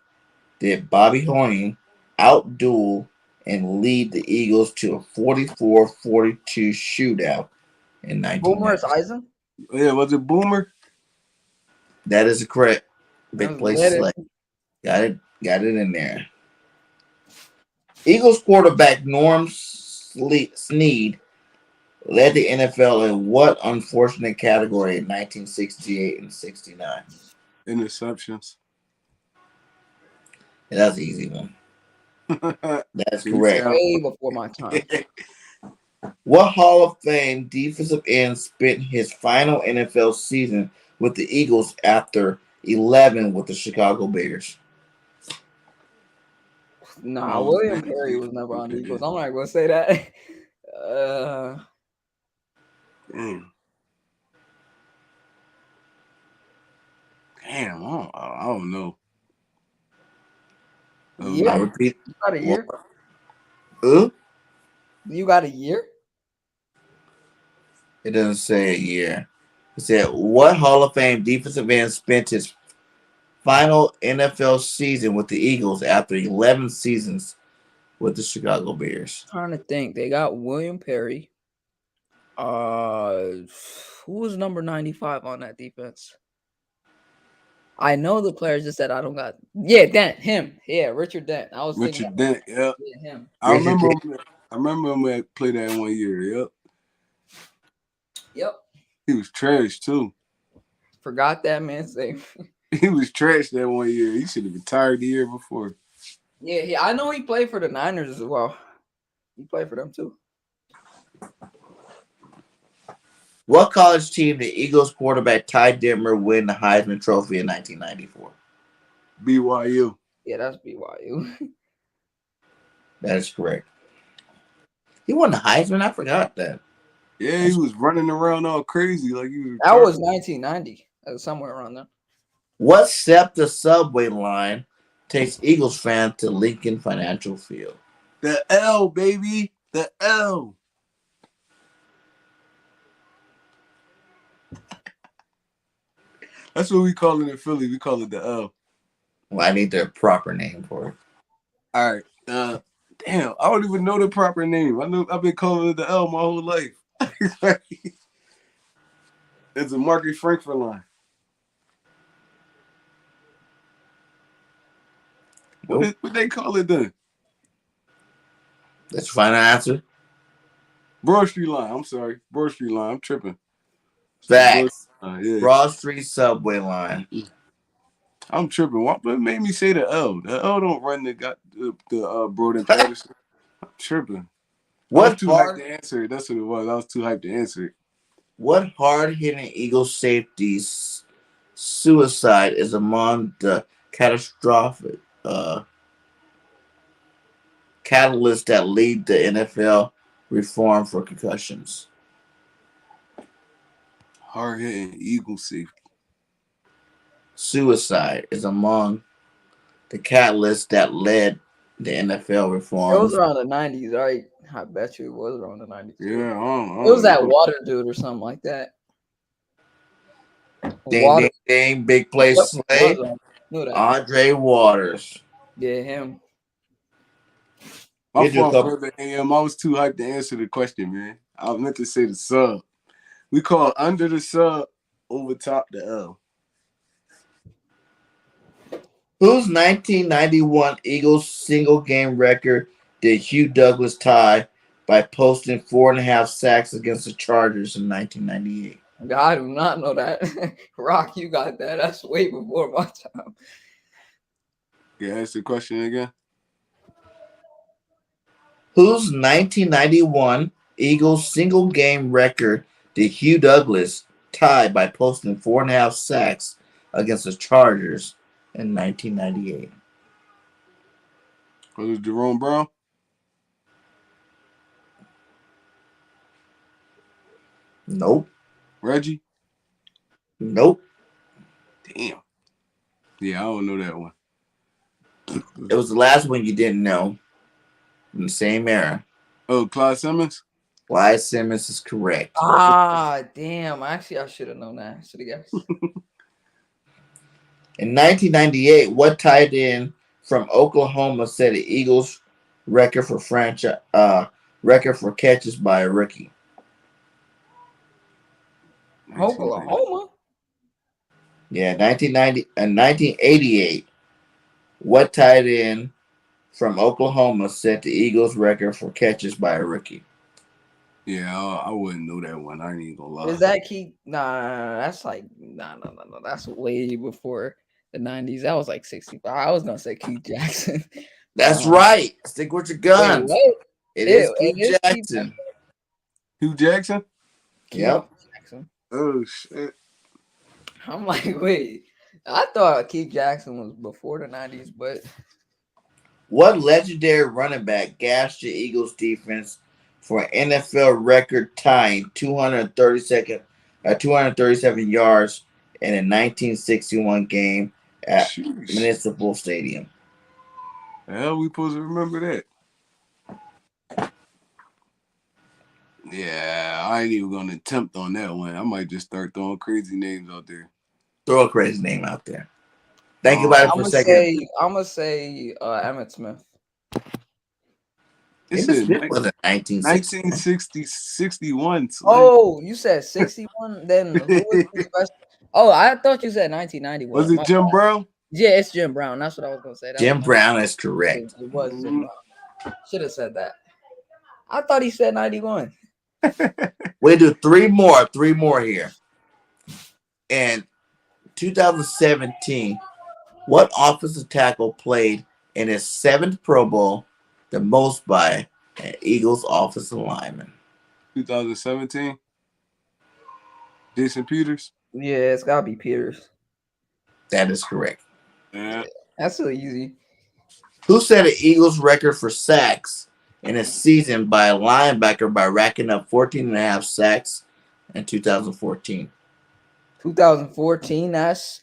did Bobby Hoye outduel and lead the Eagles to a 44-42 shootout in 1997? Boomer Esiason. Yeah, was it Boomer? That is correct. Big That play was better. select. Got it in there. Eagles quarterback Norm Snead led the NFL in what unfortunate category in 1968 and 69? Interceptions. Yeah, that's an easy one. That's correct. Way before my time. What Hall of Fame defensive end spent his final NFL season with the Eagles after 11 with the Chicago Bears? Nah, William Perry was never on the Eagles. I'm not gonna say that. Damn, I don't know. Yeah. I repeat. You got a year? You got a year? It doesn't say a year. It said, what Hall of Fame defensive end spent his final NFL season with the Eagles after 11 seasons with the Chicago Bears? Trying to think. They got William Perry. Who was number 95 on that defense? I know the players just said I don't got. Yeah, Dent, him. Yeah, Richard Dent. I was Richard thinking Dent. Yep. Yeah, him. I remember him play that 1 year. Yep. He was trash too. Forgot that man's name. He was trash that 1 year. He should have retired the year before. Yeah, I know he played for the Niners as well. He played for them too. What college team did Eagles quarterback Ty Detmer win the Heisman Trophy in 1994? BYU. Yeah, that's BYU. That is correct. He won the Heisman? I forgot that. Yeah, he was running around all crazy like he was. That was 1990. That was somewhere around there. What SEPTA subway line takes Eagles fans to Lincoln Financial Field? The L, baby. The L. That's what we call it in Philly. We call it the L. Well, I need the proper name for it. All right. Damn, I don't even know the proper name. I've been calling it the L my whole life. It's a Marcus Frankfurt line. What they call it then? That's your final answer. Broad Street line. I'm sorry. Broad Street line. I'm tripping. Facts. Yeah. Broad Street subway line. I'm tripping. What made me say the L? The L don't run the Broad and Patterson. I'm tripping. I was too hyped to answer it. That's what it was. I was too hyped to answer it. What hard-hitting Eagles safeties suicide is among the catastrophic catalysts that lead the NFL reform for concussions? Hard hitting Eagle safety. Suicide is among the catalysts that led the NFL It reform. was around the 90s, right? I bet you it was around the 90s. Yeah, It was that water dude or something like that. Ding, ding, ding. Big play slay. Andre Waters. Yeah, him. My fault, brother AM. I was too hyped to answer the question, man. I meant to say the sub. We call under the sub, over top the L. Whose 1991 Eagles single game record did Hugh Douglas tie by posting 4.5 sacks against the Chargers in 1998? I do not know that. Rock, you got that. That's way before my time. Yeah, ask the question again. Whose 1991 Eagles single game record did Hugh Douglas tie by posting 4.5 sacks against the Chargers in 1998? Was it Jerome Brown? Nope. Reggie? Nope. Damn. Yeah, I don't know that one. It was the last one you didn't know in the same era. Oh, Clyde Simmons? Clyde Simmons is correct. Ah, damn. Actually, I should have known that. Should have guessed. In 1998, what tight end from Oklahoma set the Eagles record for catches by a rookie? Oklahoma? Yeah, 1988. What tight end from Oklahoma set the Eagles record for catches by a rookie? Yeah, I wouldn't know that one. I ain't even gonna lie. Is that Keith? Nah, that's like no. That's way before the 90s. That was like 65. I was gonna say Keith Jackson. That's right. Stick with your guns. It is Keith Jackson. Hugh Jackson? Yep. Jackson. Oh shit. I'm like, wait. I thought Keith Jackson was before the 90s, but what legendary running back gashed the Eagles defense for an NFL record tying 237 yards in a 1961 game at Municipal Stadium? Hell, we supposed to remember that. Yeah, I ain't even gonna attempt on that one. I might just start throwing crazy names out there. Throw a crazy name out there. Think about it for a second. I'm gonna say Emmitt Smith. It was 1961. Oh, you said 61? Then who was the best? Oh, I thought you said 1991. Was it Jim Brown? Yeah, it's Jim Brown. That's what I was gonna say. Jim Brown is correct. It was Jim Brown. Should have said that. I thought he said 91. We do three more here. In 2017, what offensive tackle played in his 7th Pro Bowl the most by an Eagles offensive lineman? 2017. Jason Peters. Yeah, it's gotta be Peters. That is correct. Yeah, that's so easy. Who set an Eagles record for sacks in a season by a linebacker by racking up 14.5 sacks in 2014? 2014. That's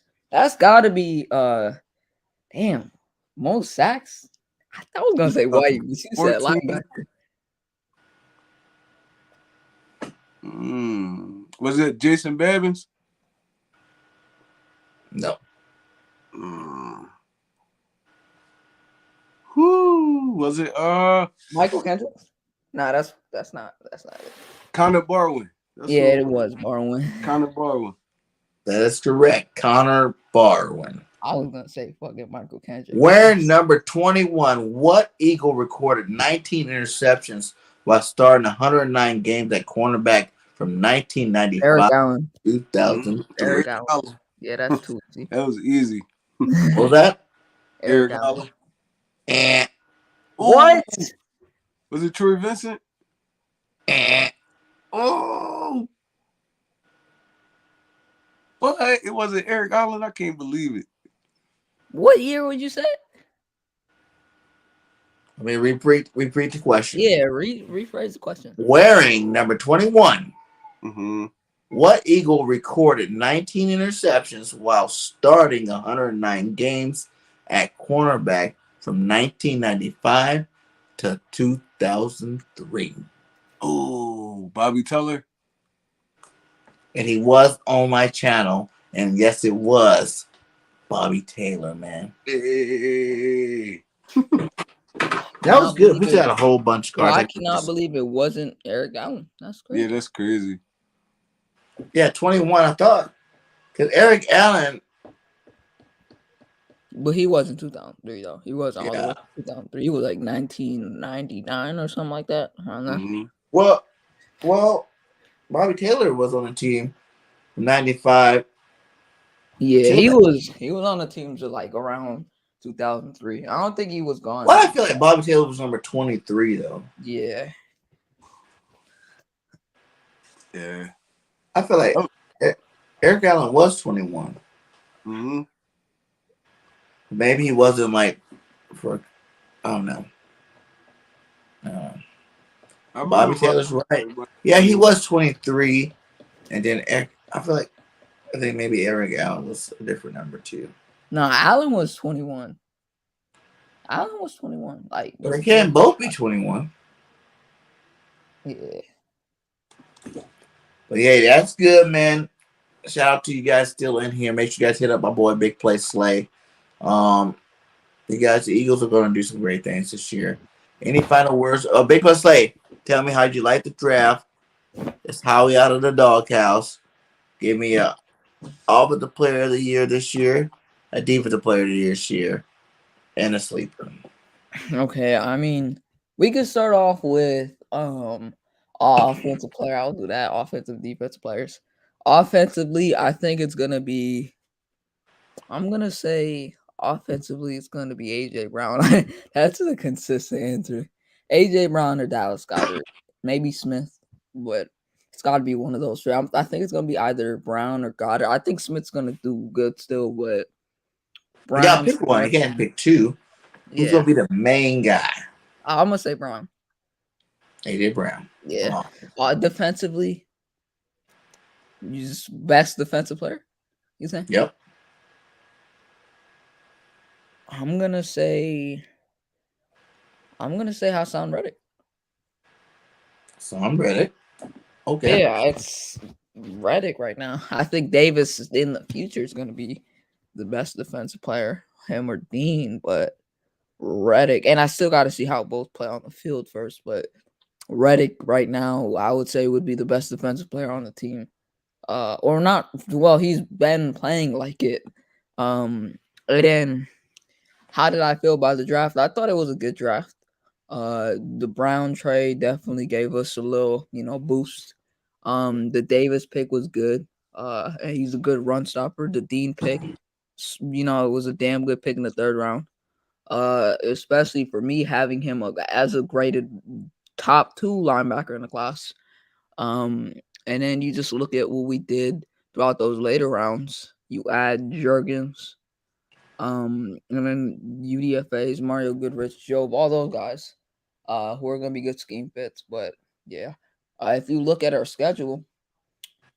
gotta be damn, most sacks. I was gonna say White, but you said linebacker. Was it Jason Babins? No. Who was it? Michael Kendrick? Nah, that's not it. Connor Barwin. It was Barwin. Connor Barwin. That is correct. Connor Barwin. I was gonna say fucking Michael Kendrick. Wearing number 21, what Eagle recorded 19 interceptions while starting 109 games at cornerback from 1995 to 2003? Eric Allen. Yeah, that's too easy. That was easy. What was that? Eric Allen. What? Was it Troy Vincent? Oh. What? What? It wasn't Eric Allen? I can't believe it. What year would you say? I mean, repeat the question. Yeah, rephrase the question. Wearing number 21, Mm-hmm. what Eagle recorded 19 interceptions while starting 109 games at cornerback from 1995 to 2003? Oh, Bobby Teller. And he was on my channel, and yes, it was Bobby Taylor, man. Hey. That was good. We got a whole bunch of cards. I cannot believe it wasn't Eric Allen. That's crazy. Yeah, that's crazy. Yeah, 21, I thought. Because Eric Allen. But he wasn't 2003, though. He wasn't all the Yeah. way 2003. He was like 1999 or something like that. Mm-hmm. Well, Bobby Taylor was on the team from 95. Yeah, he was on the team to like around 2003. I don't think he was gone. Well, I feel like Bobby Taylor was number 23, though. Yeah. Yeah. I feel like Eric Allen was 21. Mm-hmm. Maybe he wasn't like for, I don't know. Bobby Taylor's right. Yeah, he was 23. And then I think maybe Eric Allen was a different number too. No, Allen was 21. Allen was 21. Like, but they can't both be 21. Yeah. But yeah, that's good, man. Shout out to you guys still in here. Make sure you guys hit up my boy Big Play Slay. You guys, the Eagles are going to do some great things this year. Any final words? Big Play Slay, tell me how you like the draft. It's Howie out of the doghouse. Give me a offensive player of the year this year, a defensive player of the year this year, and a sleeper. Okay, I mean, we could start off with offensive player. I'll do that. Offensive, defensive players. Offensively, I think it's gonna be. I'm gonna say offensively, it's gonna be AJ Brown. That's a consistent answer. AJ Brown or Dallas Goedert, maybe Smith, but it's got to be one of those three. I think it's gonna be either Brown or Goddard. I think Smith's gonna do good still, but Brown. You gotta pick one. You can't pick two. Who's gonna be the main guy? I'm gonna say Brown. AJ Brown. Yeah. Defensively, best defensive player. You think? Yep. I'm gonna say Hassan Reddick. Hassan Reddick. Okay. Yeah, it's Reddick right now. I think Davis in the future is gonna be the best defensive player, him or Dean, but Reddick, and I still got to see how both play on the field first. But Reddick right now, I would say, would be the best defensive player on the team. Or not. Well, he's been playing like it. And then, how did I feel about the draft? I thought it was a good draft. The Brown trade definitely gave us a little, boost. The Davis pick was good. And he's a good run stopper. The Dean pick, it was a damn good pick in the third round. Especially for me having him as a graded top 2 linebacker in the class. And then you just look at what we did throughout those later rounds. You add Juergens, and then UDFAs, Mario Goodrich, Job, all those guys, who are going to be good scheme fits. But yeah, if you look at our schedule,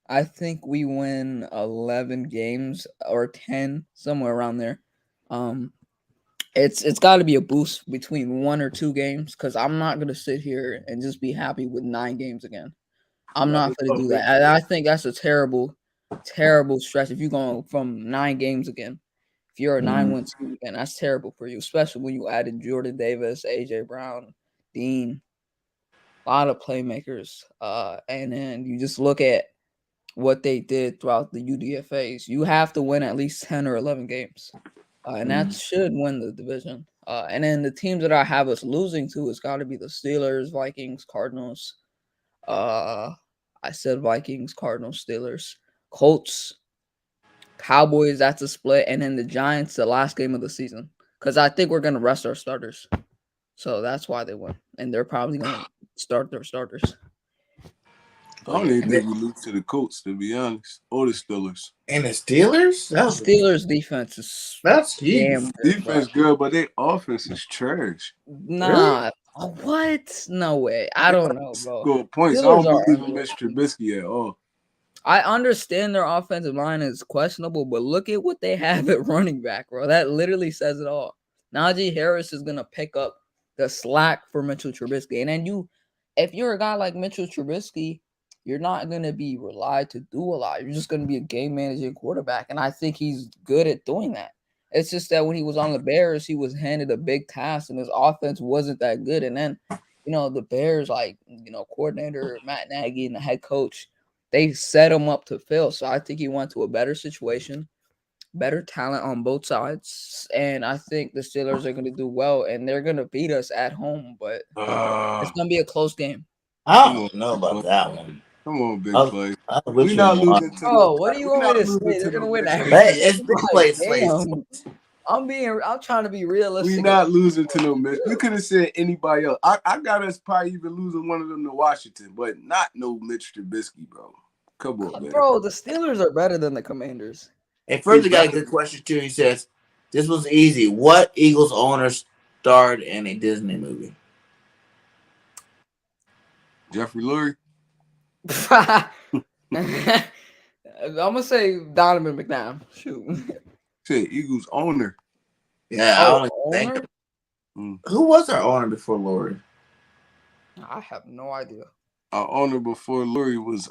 I think we win 11 games or 10, somewhere around there. It's got to be a boost between 1 or 2 games, because I'm not going to sit here and just be happy with 9 games again. I'm not going to do that. I think that's a terrible, terrible stretch. If you're going from 9 games again, if you're a 9-win team again, that's terrible for you, especially when you added Jordan Davis, AJ Brown, Dean, a lot of playmakers. And then you just look at what they did throughout the UDFAs. You have to win at least 10 or 11 games. And that should win the division. And then the teams that I have us losing to has got to be the Steelers, Vikings, Cardinals. I said Vikings, Cardinals, Steelers, Colts, Cowboys. That's a split. And then the Giants, the last game of the season. Because I think we're going to rest our starters. So that's why they won. And they're probably going to start their starters. I don't even think we lose to the Colts, to be honest, or the Steelers. And the Steelers? Steelers defense is That's huge. damn good, Defense good, but their offense is trash. Nah. Oh, what? No way. I don't know, bro. Score points. I Steelers don't are believe in Mitch Trubisky at all. I understand their offensive line is questionable, but look at what they have at running back, bro. That literally says it all. Najee Harris is gonna pick up the slack for Mitchell Trubisky, and then if you're a guy like Mitchell Trubisky, you're not gonna be relied to do a lot. You're just gonna be a game managing quarterback, and I think he's good at doing that. It's just that when he was on the Bears, he was handed a big task, and his offense wasn't that good. And then, the Bears, coordinator Matt Nagy and the head coach, they set him up to fail. So I think he went to a better situation, better talent on both sides. And I think the Steelers are going to do well, and they're going to beat us at home. But it's going to be a close game. I don't know about that one. Come on, big play. We're not losing to what do you want me to say? They're going to win that. It's big play. I'm trying to be realistic. We're not losing to no Mitch. You could have said anybody else. I got us probably even losing one of them to Washington, but not no Mitch Trubisky, bro. Come on, man. Bro, the Steelers are better than the Commanders. And Further got a good question too. He says, "This was easy. What Eagles owner starred in a Disney movie?" Jeffrey Lurie. I'm gonna say Donovan McNabb. Shoot. Say Eagles owner. Yeah, I don't think. Who was our owner before Lurie? I have no idea. Our owner before Lurie was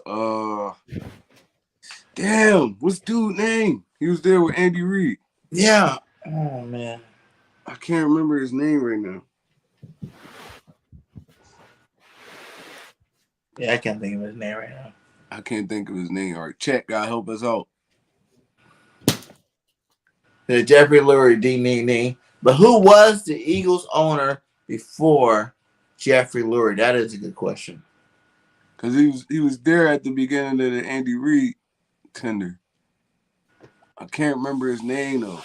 damn, what's dude's name? He was there with Andy Reid. Yeah. Oh man. I can't remember his name right now. Yeah, I can't think of his name right now. I can't think of his name. All right, Chet, God help us out. Jeffrey Lurie, ding. But who was the Eagles owner before Jeffrey Lurie? That is a good question. Because he was there at the beginning of the Andy Reid tender. I can't remember his name though.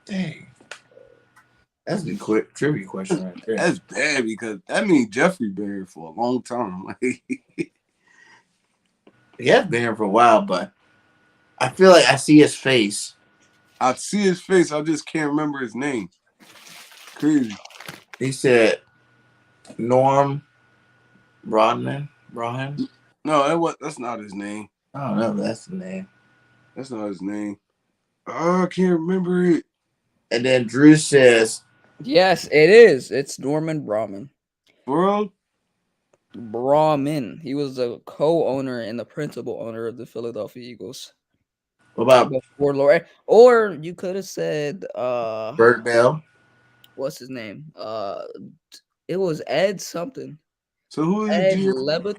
Dang. That's a quick trivia question right there. That's bad because that means Jeffrey been here for a long time. He has been here for a while, but I feel like I see his face. I see his face. I just can't remember his name. Crazy. He said Norm Broadman. No, that's not his name. I don't know if that's the name. That's not his name. Oh, I can't remember it. And then Drew says, yes, it is. It's Norman Brahman. Bro? Brahman. He was the co-owner and the principal owner of the Philadelphia Eagles. what about Before Laurie? Or you could have said Bert Bell? what's his name? It was Ed something. So who is Ed the GM?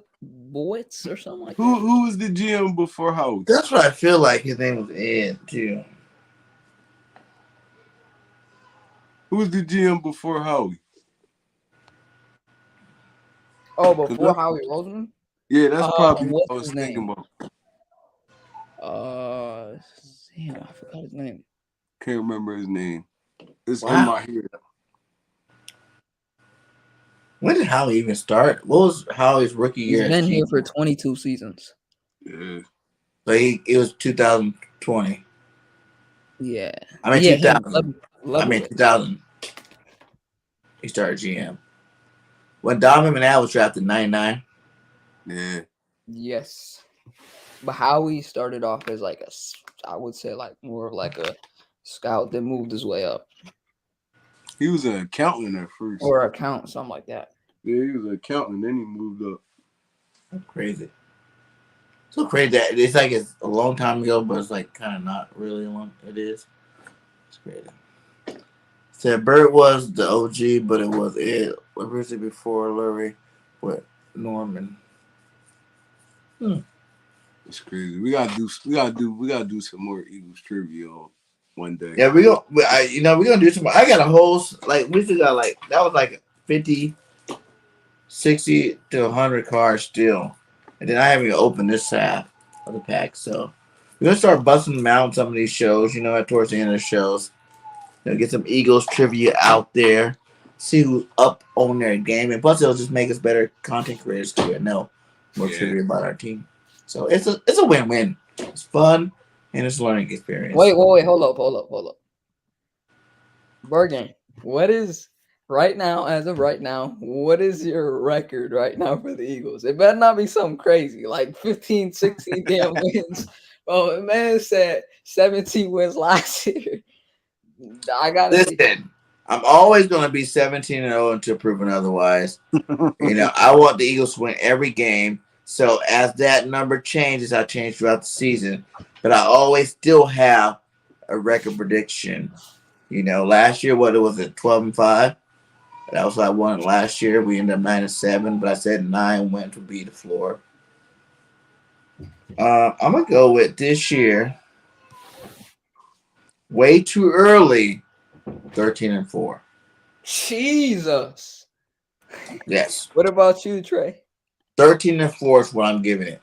Lebowitz or something like that. Who was the GM before Howie? That's what I feel like his name was Ed, too. Who was the GM before Howie? Oh, before Howie Roseman? Yeah, that's probably what's what I was his thinking name? about. Damn, I forgot his name. Can't remember his name. It's Wow. in my head. When did Howie even start? What was Howie's rookie year? He's been here for 22 seasons. Yeah. So it was 2020. Yeah. I mean, 2000. Lebowitz. I mean, 2000. He started GM. When Donovan McNabb was drafted in 99. Yeah. Yes. But Howie started off as I would say more of like a scout that moved his way up. He was an accountant at first. Or accountant, something like that. Yeah, he was an accountant, then he moved up. That's crazy. So crazy that it's like it's a long time ago, but it's like kind of not really long. It is. It's crazy. Said Bert was the OG, but it was Ed. What was it before Lurie with Norman? It's crazy. We gotta do some more Eagles trivia one day. Yeah, we're gonna do some. I got a whole we still got that was like 50, 60 to 100 cards still, and then I haven't even opened this half of the pack. So we're gonna start busting them out on some of these shows. Towards the end of the shows, get some Eagles trivia out there, see who's up on their game, and plus it'll just make us better content creators too. I know more trivia about our team. So it's a win-win. It's fun and it's a learning experience. Wait, hold up. BIRDGANG, what is right now, as of right now, what is your record right now for the Eagles? It better not be something crazy, like 15, 16 damn wins. Well, man said 17 wins last year. I gotta listen. I'm always going to be 17-0 until proven otherwise. I want the Eagles to win every game. So as that number changes, I change throughout the season. But I always still have a record prediction. Last year, what was it, 12-5? That was what I won last year. We ended up 9-7, but I said 9 wins would be the floor. I'm gonna go with this year. Way too early, 13-4. Jesus. Yes. What about you, Trey? 13-4 is what I'm giving it.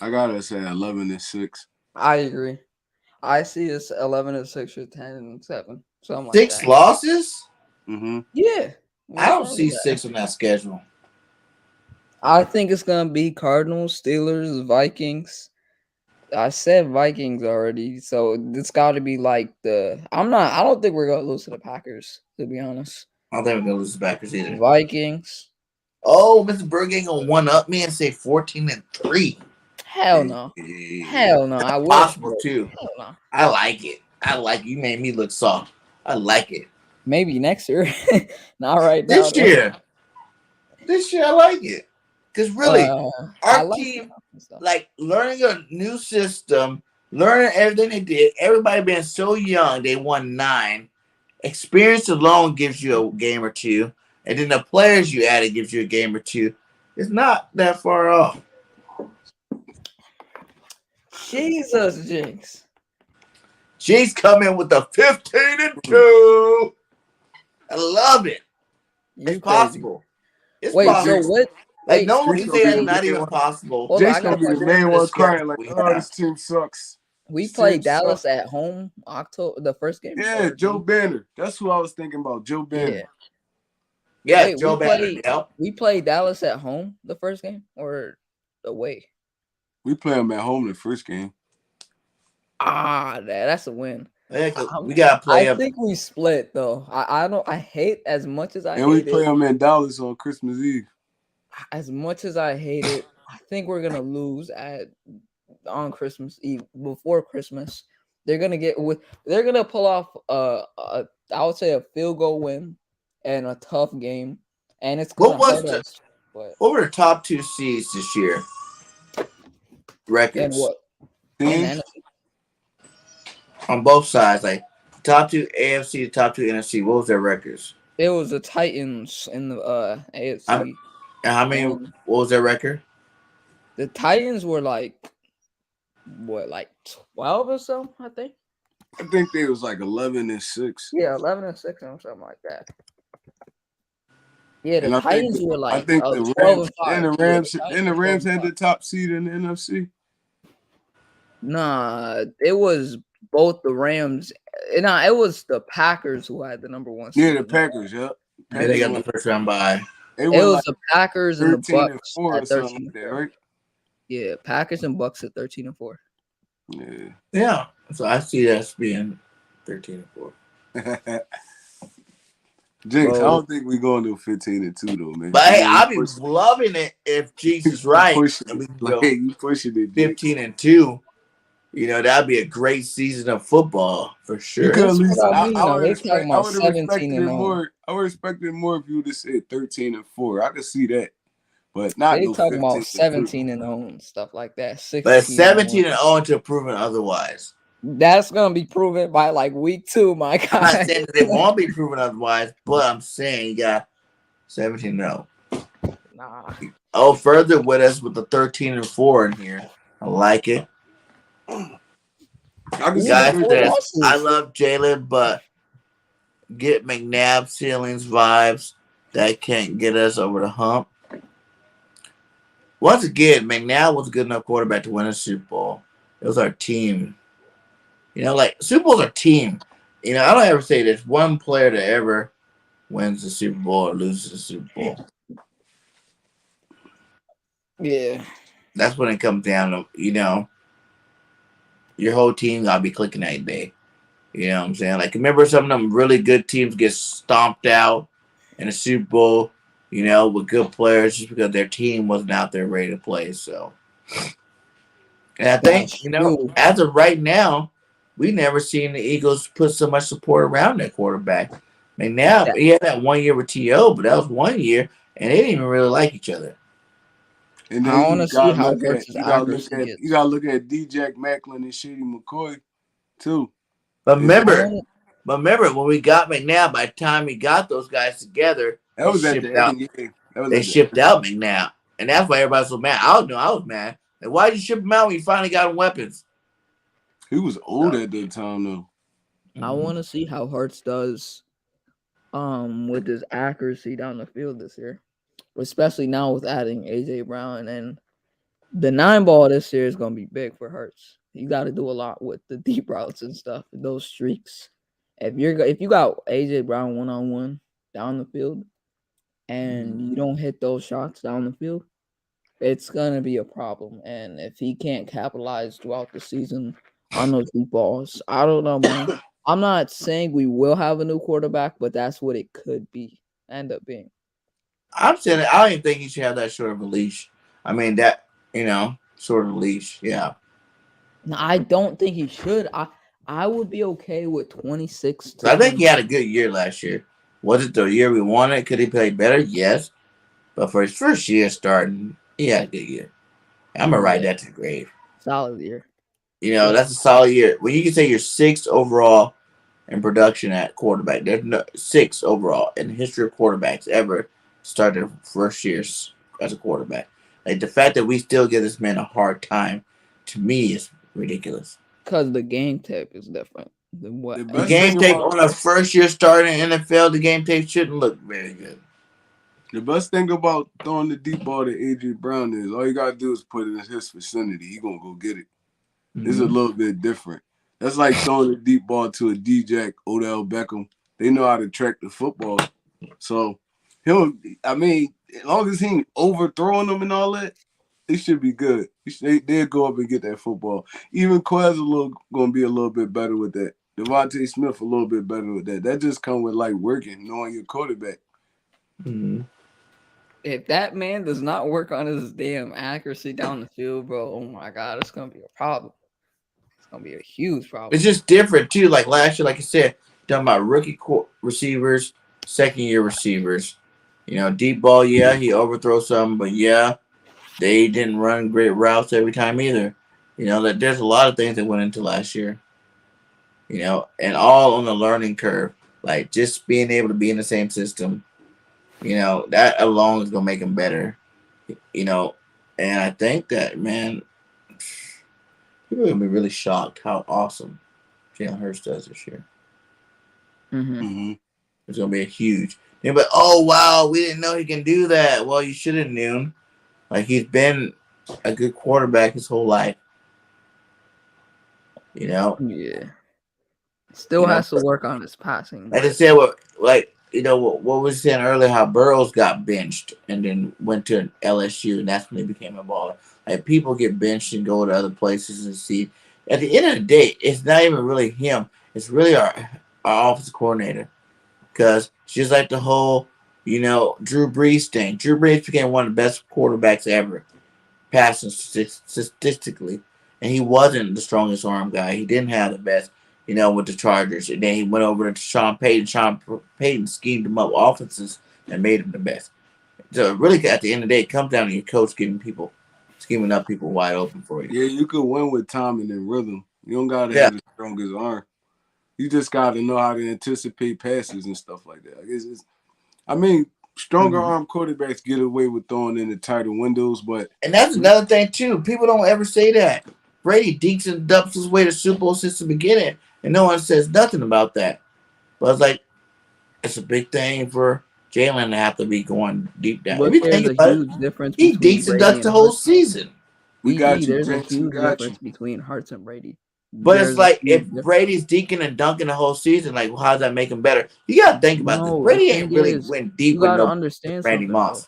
I gotta say 11-6. I agree. I see it's 11-6 or 10-7, something like that. 6 losses? Mm-hmm. Yeah. I don't see 6 on that schedule. I think it's gonna be Cardinals, Steelers, Vikings. I said Vikings already, so it's got to be like I don't think we're gonna lose to the Packers, to be honest. I don't think we're gonna lose the Packers either. Vikings. Oh, Mr. BIRDGANG gonna one up me and say 14-3. Hell no. Hell no. I wish. Possible too. Hell no. I like it. You made me look soft. I like it. Maybe next year. Not right now. This year I like it. Because really, our team, learning a new system, learning everything they did, everybody being so young, they won 9. Experience alone gives you a game or two. And then the players you added gives you a game or two. It's not that far off. Jesus, Jinx. Jinx coming with the 15-2. I love it. It's possible. It's possible. So what? No one can say it's not even possible. Jinx gonna be the main one crying like, "Oh, this team sucks." We played Dallas at home October, the first game. Yeah, Joe Banner. That's who I was thinking about. Joe Banner. Yeah, Joe Banner. We played Dallas at home the first game or away? We play them at home the first game. That's a win. Yeah, we gotta play. I think we split though. I hate as much as I hate and we play them in Dallas on Christmas Eve. As much as I hate it, I think we're gonna lose on Christmas Eve before Christmas. They're gonna pull off I would say a field goal win and a tough game, and it's gonna hurt us. What were the top 2 seeds this year? Records. And what? And on both sides, like top 2 AFC, top 2 NFC. What was their records? It was the Titans in the AFC. And how many? What was their record? The Titans were like 12 or so, I think. I think they was like 11-6. Yeah, 11-6 or something like that. Yeah, the Titans were like. I think the Rams and the Rams had the top seed in the NFC. Nah, it was both the Rams. Nah, it was the Packers who had the number 1 seed. Yeah, the Packers. Yep. Yeah, they got the first round bye. It was the Packers and the Bucks at 13 like that, right? Yeah, Packers and Bucks at 13-4. Yeah. So I see that as being 13-4. Jinx, I don't think we're going to 15-2 though, man. But hey, I'll be loving it if Jinx is right. You pushing it, 15-2. That'd be a great season of football for sure. I would respect it more if you would have said 13-4. I could see that. But not they talking about 17-0 and stuff like that. 16 but 17-0 until proven otherwise. That's gonna be proven by like week 2, my guy. I'm not saying that they won't be proven otherwise, but I'm saying you got 17-0. Nah. Oh, further with us with the 13-4 in here. I like it. I love Jalen, but get McNabb ceilings vibes that can't get us over the hump. Once again, McNabb was a good enough quarterback to win a Super Bowl. It was our team. Super Bowls are team. I don't ever say there's one player that ever wins the Super Bowl or loses the Super Bowl. Yeah. That's when it comes down to, your whole team gotta be clicking that day. You know what I'm saying? Like, remember some of them really good teams get stomped out in the Super Bowl, with good players just because their team wasn't out there ready to play. So, and I think, That's true. as of right now, we never seen the Eagles put so much support around their quarterback. I mean, now That, he had that 1 year with T.O., but that was 1 year, and they didn't even really like each other. And then I want you to see gotta how look at Hurts' accuracy you is. gotta look at D. Jack Macklin and Shady McCoy too. But Is that I remember, want when we got McNabb, by the time we got those guys together, that was at the end? Yeah, that was they at the shipped end. out McNabb. And that's why everybody's so mad. I was mad. Like, why did you ship him out when you finally got him weapons? He was old at that time though. I want to see how Hurts does with his accuracy down the field this year, especially now with adding AJ Brown, and the 9 ball this year is gonna be big for Hurts. You got to do a lot with the deep routes and stuff, those streaks. If you got AJ Brown 1-on-1 down the field, and you don't hit those shots down the field, it's gonna be a problem. And if he can't capitalize throughout the season on those deep balls, I don't know, man. I'm not saying we will have a new quarterback, but that's what it could end up being. I'm saying I don't even think he should have that short of a leash. I mean, that, sort of leash. Yeah. No, I don't think he should. I would be okay with 26 to I think he 20. had a good year last year. Was it the year we wanted? Could he play better? Yes. But for his first year starting, he had a good year. I'm going to write Yeah, that to the grave. solid year. That's a solid year. When you can say you're sixth overall in production at quarterback, there's no six overall in the history of quarterbacks ever started first years as a quarterback. Like, the fact that we still give this man a hard time, to me, is ridiculous. Because the game tape is different than what The The best game thing tape about on a first year starting in NFL, the game tape shouldn't look very good. the best thing about throwing the deep ball to AJ Brown is all you gotta do is put it in his vicinity. He gonna go get it. It's a little bit different. That's like throwing a deep ball to a D-Jack, Odell Beckham. They know how to track the football. So as long as he ain't overthrowing them and all that, it should be good. They'll go up and get that football. Even Quez gonna be a little bit better with that. Devontae Smith a little bit better with that. That just come with like working, knowing your quarterback. Mm-hmm. If that man does not work on his damn accuracy down the field, bro, oh my God, it's gonna be a problem. It's gonna be a huge problem. It's just different too. Like last year, like I said, talking about rookie receivers, second year receivers. Deep ball, yeah, he overthrows some, but yeah, they didn't run great routes every time either. That there's a lot of things that went into last year. And all on the learning curve. Like, just being able to be in the same system. That alone is gonna make him better. And I think that, man, people are gonna be really shocked how awesome Jalen Hurts does this year. Mm-hmm. It's gonna be a huge. But oh wow, we didn't know he can do that. Well, you should have known. Like, he's been a good quarterback his whole life. Yeah. Still has to work on his passing. Like I said, what was saying earlier, how Burrows got benched and then went to LSU, and that's when he became a baller. Like, people get benched and go to other places and see. At the end of the day, it's not even really him. It's really our offensive coordinator. Because it's just like the whole, Drew Brees thing. Drew Brees became one of the best quarterbacks ever, passing statistically. And he wasn't the strongest arm guy. He didn't have the best, with the Chargers. And then he went over to Sean Payton. Sean Payton schemed him up offenses and made him the best. So really, at the end of the day, it comes down to your coach scheming up people wide open for you. Yeah, you could win with timing and rhythm. You don't gotta have the strongest arm. You just gotta know how to anticipate passes and stuff like that. Stronger arm quarterbacks get away with throwing in the tighter windows, and that's another thing too. People don't ever say that. Brady deeks and dumps his way to Super Bowl since the beginning, and no one says nothing about that. But it's like, it's a big thing for Jalen to have to be going deep down. But there's a huge difference. He deeks and ducks the whole season. There's a huge difference between Hurts and Brady. But it's like, if Brady's deeking and dunking the whole season, like, how does that make him better? You gotta think about this. Brady ain't really went deep with understand Randy Moss.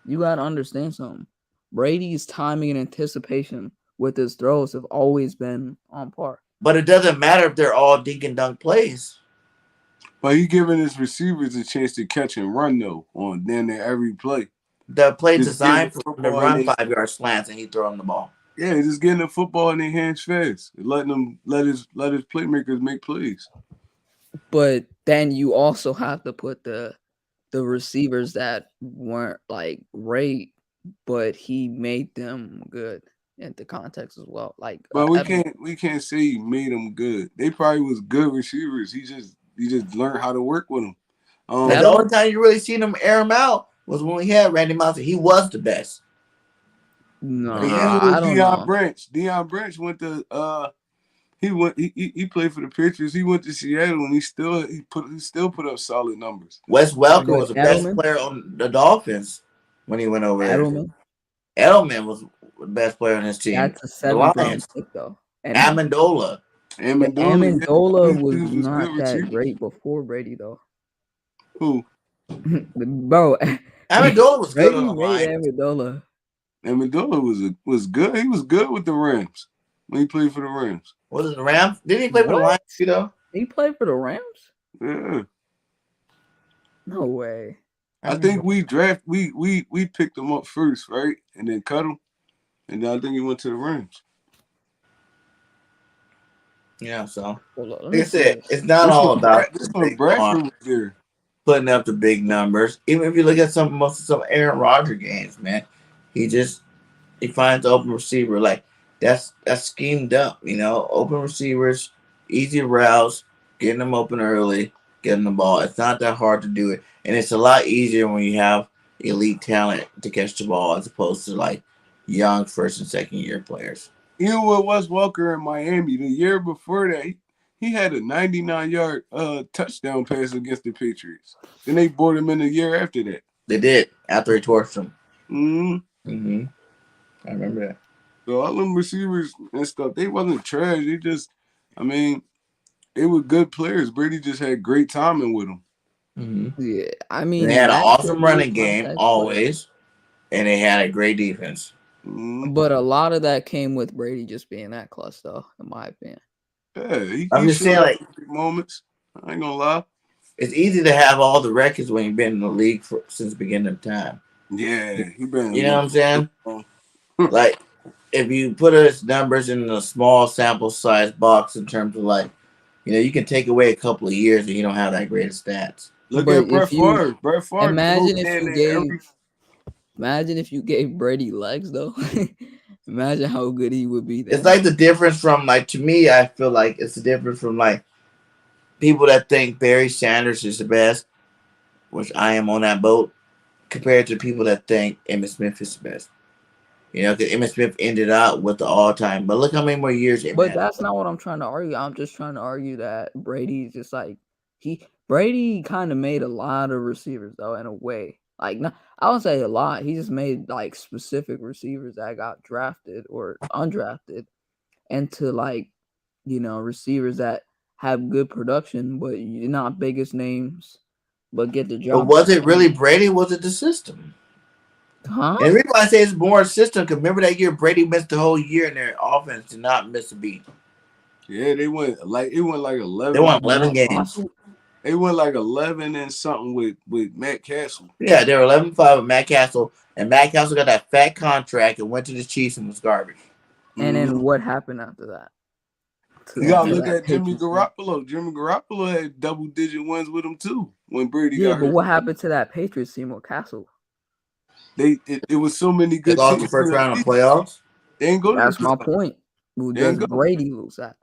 You gotta understand something. Brady's timing and anticipation with his throws have always been on par. But it doesn't matter if they're all dink and dunk plays. But he giving his receivers a chance to catch and run though on damn near every play. The play Just designed give for the him to football run and 5-yard slants and he throw him the ball. Yeah, just getting the football in their hands fast. And letting them let his playmakers make plays. But then you also have to put the receivers that weren't like great, but he made them good into context as well. Like, But we can't say he made them good. They probably was good receivers. He just learned how to work with them. And the only time you really seen him air him out was when we had Randy Moss. He was the best. No, I don't know. Deion Branch went to he played for the Patriots. He went to Seattle and he still put up solid numbers. Wes Welker was the best player on the Dolphins when he went over there. Edelman was the best player on his team. That's a 7th-round pick though. And Amendola was not that great before Brady though. Who? Bro, Amendola was good. Amendola was good. He was good with the Rams when he played for the Rams. Was it the Rams? Didn't he play for the Lions too, though? He played for the Rams? Yeah. No way. I think we picked him up first, right? And then cut him. And then I think he went to the Rams. Yeah, so like I said, it's not all about this one. Bradford was there putting up the big numbers. Even if you look at some Aaron Rodgers games, man, he finds the open receiver. Like that's schemed up, open receivers, easy routes, getting them open early, getting the ball. It's not that hard to do it. And it's a lot easier when you have elite talent to catch the ball as opposed to like young first and second year players. Even with Wes Welker in Miami, the year before that, he had a 99-yard touchdown pass against the Patriots. Then they brought him in the year after that. They did, after he torched him. Mm-hmm. I remember that. So all them receivers and stuff, they wasn't trash. They were good players. Brady just had great timing with them. Mm-hmm. Yeah, they had an awesome running game always, and they had a great defense. But a lot of that came with Brady just being that clutch, though, in my opinion. Yeah, I'm just saying, like moments. I ain't gonna lie. It's easy to have all the records when you've been in the league since the beginning of time. Yeah, he been. You know what I'm saying? Like, if you put his numbers in a small sample size box in terms of like, you can take away a couple of years and you don't have that great of stats. Look at Brett Favre. Brett Favre. Imagine if you gave Brady legs, though. Imagine how good he would be. It's like the difference from, like, to me, I feel like it's the difference from, like, people that think Barry Sanders is the best, which I am on that boat, compared to people that think Emmitt Smith is the best. Because Emmitt Smith ended out with the all-time. But look how many more years it But that's not what I'm trying to argue. I'm just trying to argue that Brady's just like, Brady kind of made a lot of receivers, though, in a way. Like, no, I wouldn't say a lot. He just made, like, specific receivers that got drafted or undrafted into, like, receivers that have good production, but you're not biggest names, but get the job. But was it really Brady? Was it the system? Huh? And the reason why I say it's more system, because remember that year Brady missed the whole year and their offense did not miss a beat. Yeah, it went like 11. They won 11 games. They went like 11 and something with Matt Castle. Yeah, they were 11-5 with Matt Castle, and Matt Castle got that fat contract and went to the Chiefs and was garbage. And then what happened after that? You gotta look at Jimmy Garoppolo. Jimmy Garoppolo had double-digit wins with him too when Brady got hurt. But what happened to that Patriots team with Castle? It was so many good. They lost the first round of playoffs. They ain't go. That's my point. Does Brady lose that?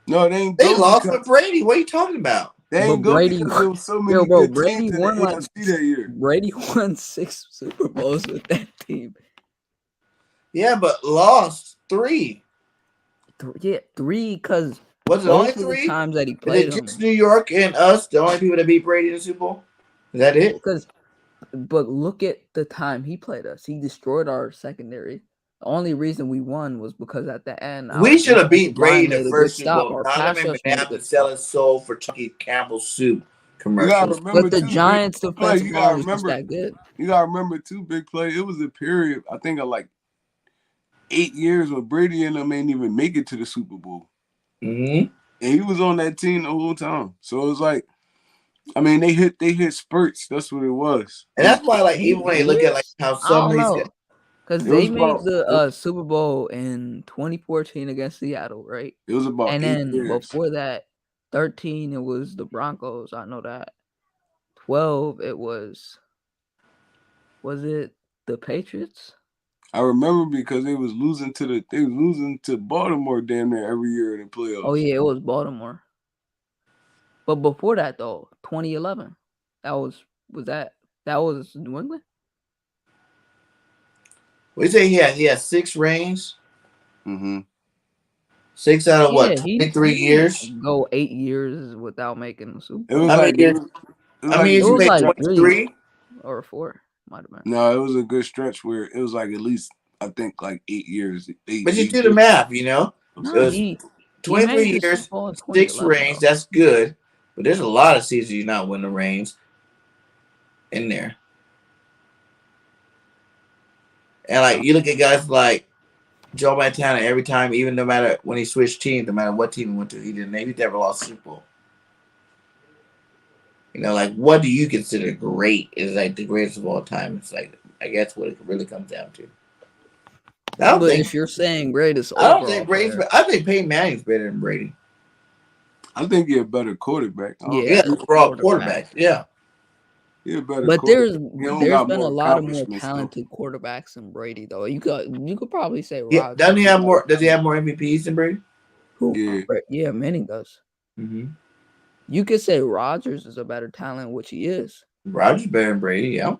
No, they ain't. They lost with Brady. What are you talking about? They ain't go because there was so many good Brady teams won in the NFC that year. Brady won 6 Super Bowls with that team. Yeah, but lost 3. 3 because was it only 3 times that he played? Is it just New York and us, the only people that beat Brady in the Super Bowl? Is that it? But look at the time he played us. He destroyed our secondary. The only reason we won was because at the end we should have beat Brady in the first Super Bowl. Donovan McNabb would sell his soul for Chucky Campbell's soup commercials. remember But the too, Giants' Big Play. defensive line was just that good. You gotta remember too, Big Play. It was a period, I think, of like 8 years where Brady and them ain't even make it to the Super Bowl. Mm-hmm. And he was on that team the whole time. So it was like, I mean, they hit spurts. That's what it was. And that's why, like, 8 even when they look at like years? how I some don't of these know. Because It they was made about the Super Bowl in 2014 against Seattle, right? it was about And 8 then years. before that, 13 it was the Broncos. I know that. 12 it was it the Patriots? I remember because they was losing to Baltimore damn near every year in the playoffs. Oh yeah, it was Baltimore. But before that though, 2011, that was New England. we say he has 6 rings, Mm-hmm. 6 out of what, Yeah, 23 he years? didn't go 8 years without making the Super It Bowl. was How like many years? How many years It you was played? like 23? 3 or 4, might have been. No, it was a good stretch where it was like at least I think like 8 years. But you do the math, you know. No, It was he 23 made the Super years, Bowl in 6 2011. rings. Though. That's good. But there's a lot of seasons you not win the rings in there. And like you look at guys like Joe Montana, every time, even no matter when he switched teams, no matter what team he went to, he never lost Super Bowl. You know, like what do you consider great is like the greatest of all time? It's like I guess what it really comes down to. But if you're saying greatest I don't overall think Brady's. player, I think Peyton Manning's better than Brady. I think you're a better quarterback. Yeah, overall quarterback. Yeah. You're a better but quarterback. there's been a lot of more talented quarterbacks than Brady though. You could probably say Rodgers. Doesn't he have more? Does he have more MVPs than Brady? Who? Yeah, Manning does. Mm-hmm. You could say Rodgers is a better talent, which he is. Rodgers better than Brady, yeah.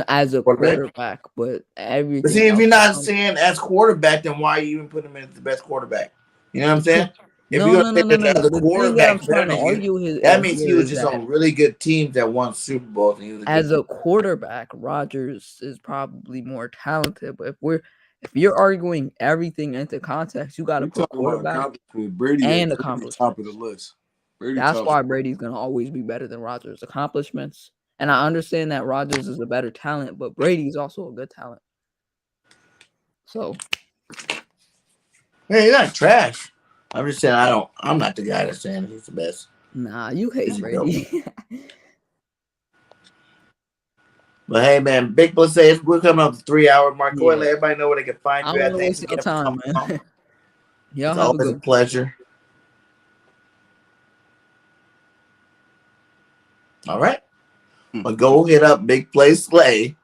As a quarterback, but everything. But see, if you're not saying as quarterback, then why you even put him as the best quarterback? You know what I'm saying? If you're gonna say that the quarterback better than you, that means he was just on really good teams that won Super Bowls. And he was as a quarterback, Rodgers is probably more talented. But if you're arguing everything into context, you got to put quarterback Brady and at accomplishments. Top of the list. That's why Brady's gonna always be better than Rodgers. Accomplishments, and I understand that Rodgers is a better talent, but Brady's also a good talent. So, hey, he's not trash. I'm just saying I'm not the guy that's saying he's the best. Nah, you hate Brady. But hey, man, Big Boy says we're coming up to 3-hour mark. Go ahead, let everybody know where they can find you. I don't waste your time, man. Y'all have always a pleasure. All right. But go hit up Big Play Slay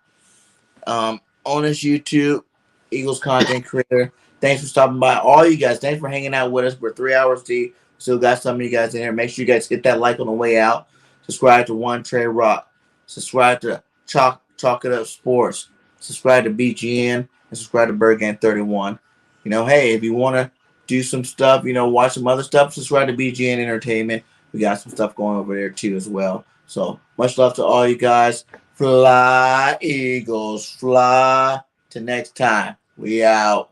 on his YouTube, Eagles content creator. Thanks for stopping by. All you guys, thanks for hanging out with us. We're 3 hours deep. Still got some of you guys in here. Make sure you guys hit that like on the way out. Subscribe to One Trey Rock. Subscribe to Chalk It Up Sports. Subscribe to BGN and subscribe to BIRDGANG 31. You know, hey, if you want to do some stuff, you know, watch some other stuff, subscribe to BGN Entertainment. We got some stuff going over there too as well. So much love to all you guys. Fly, Eagles, fly. Till next time, we out.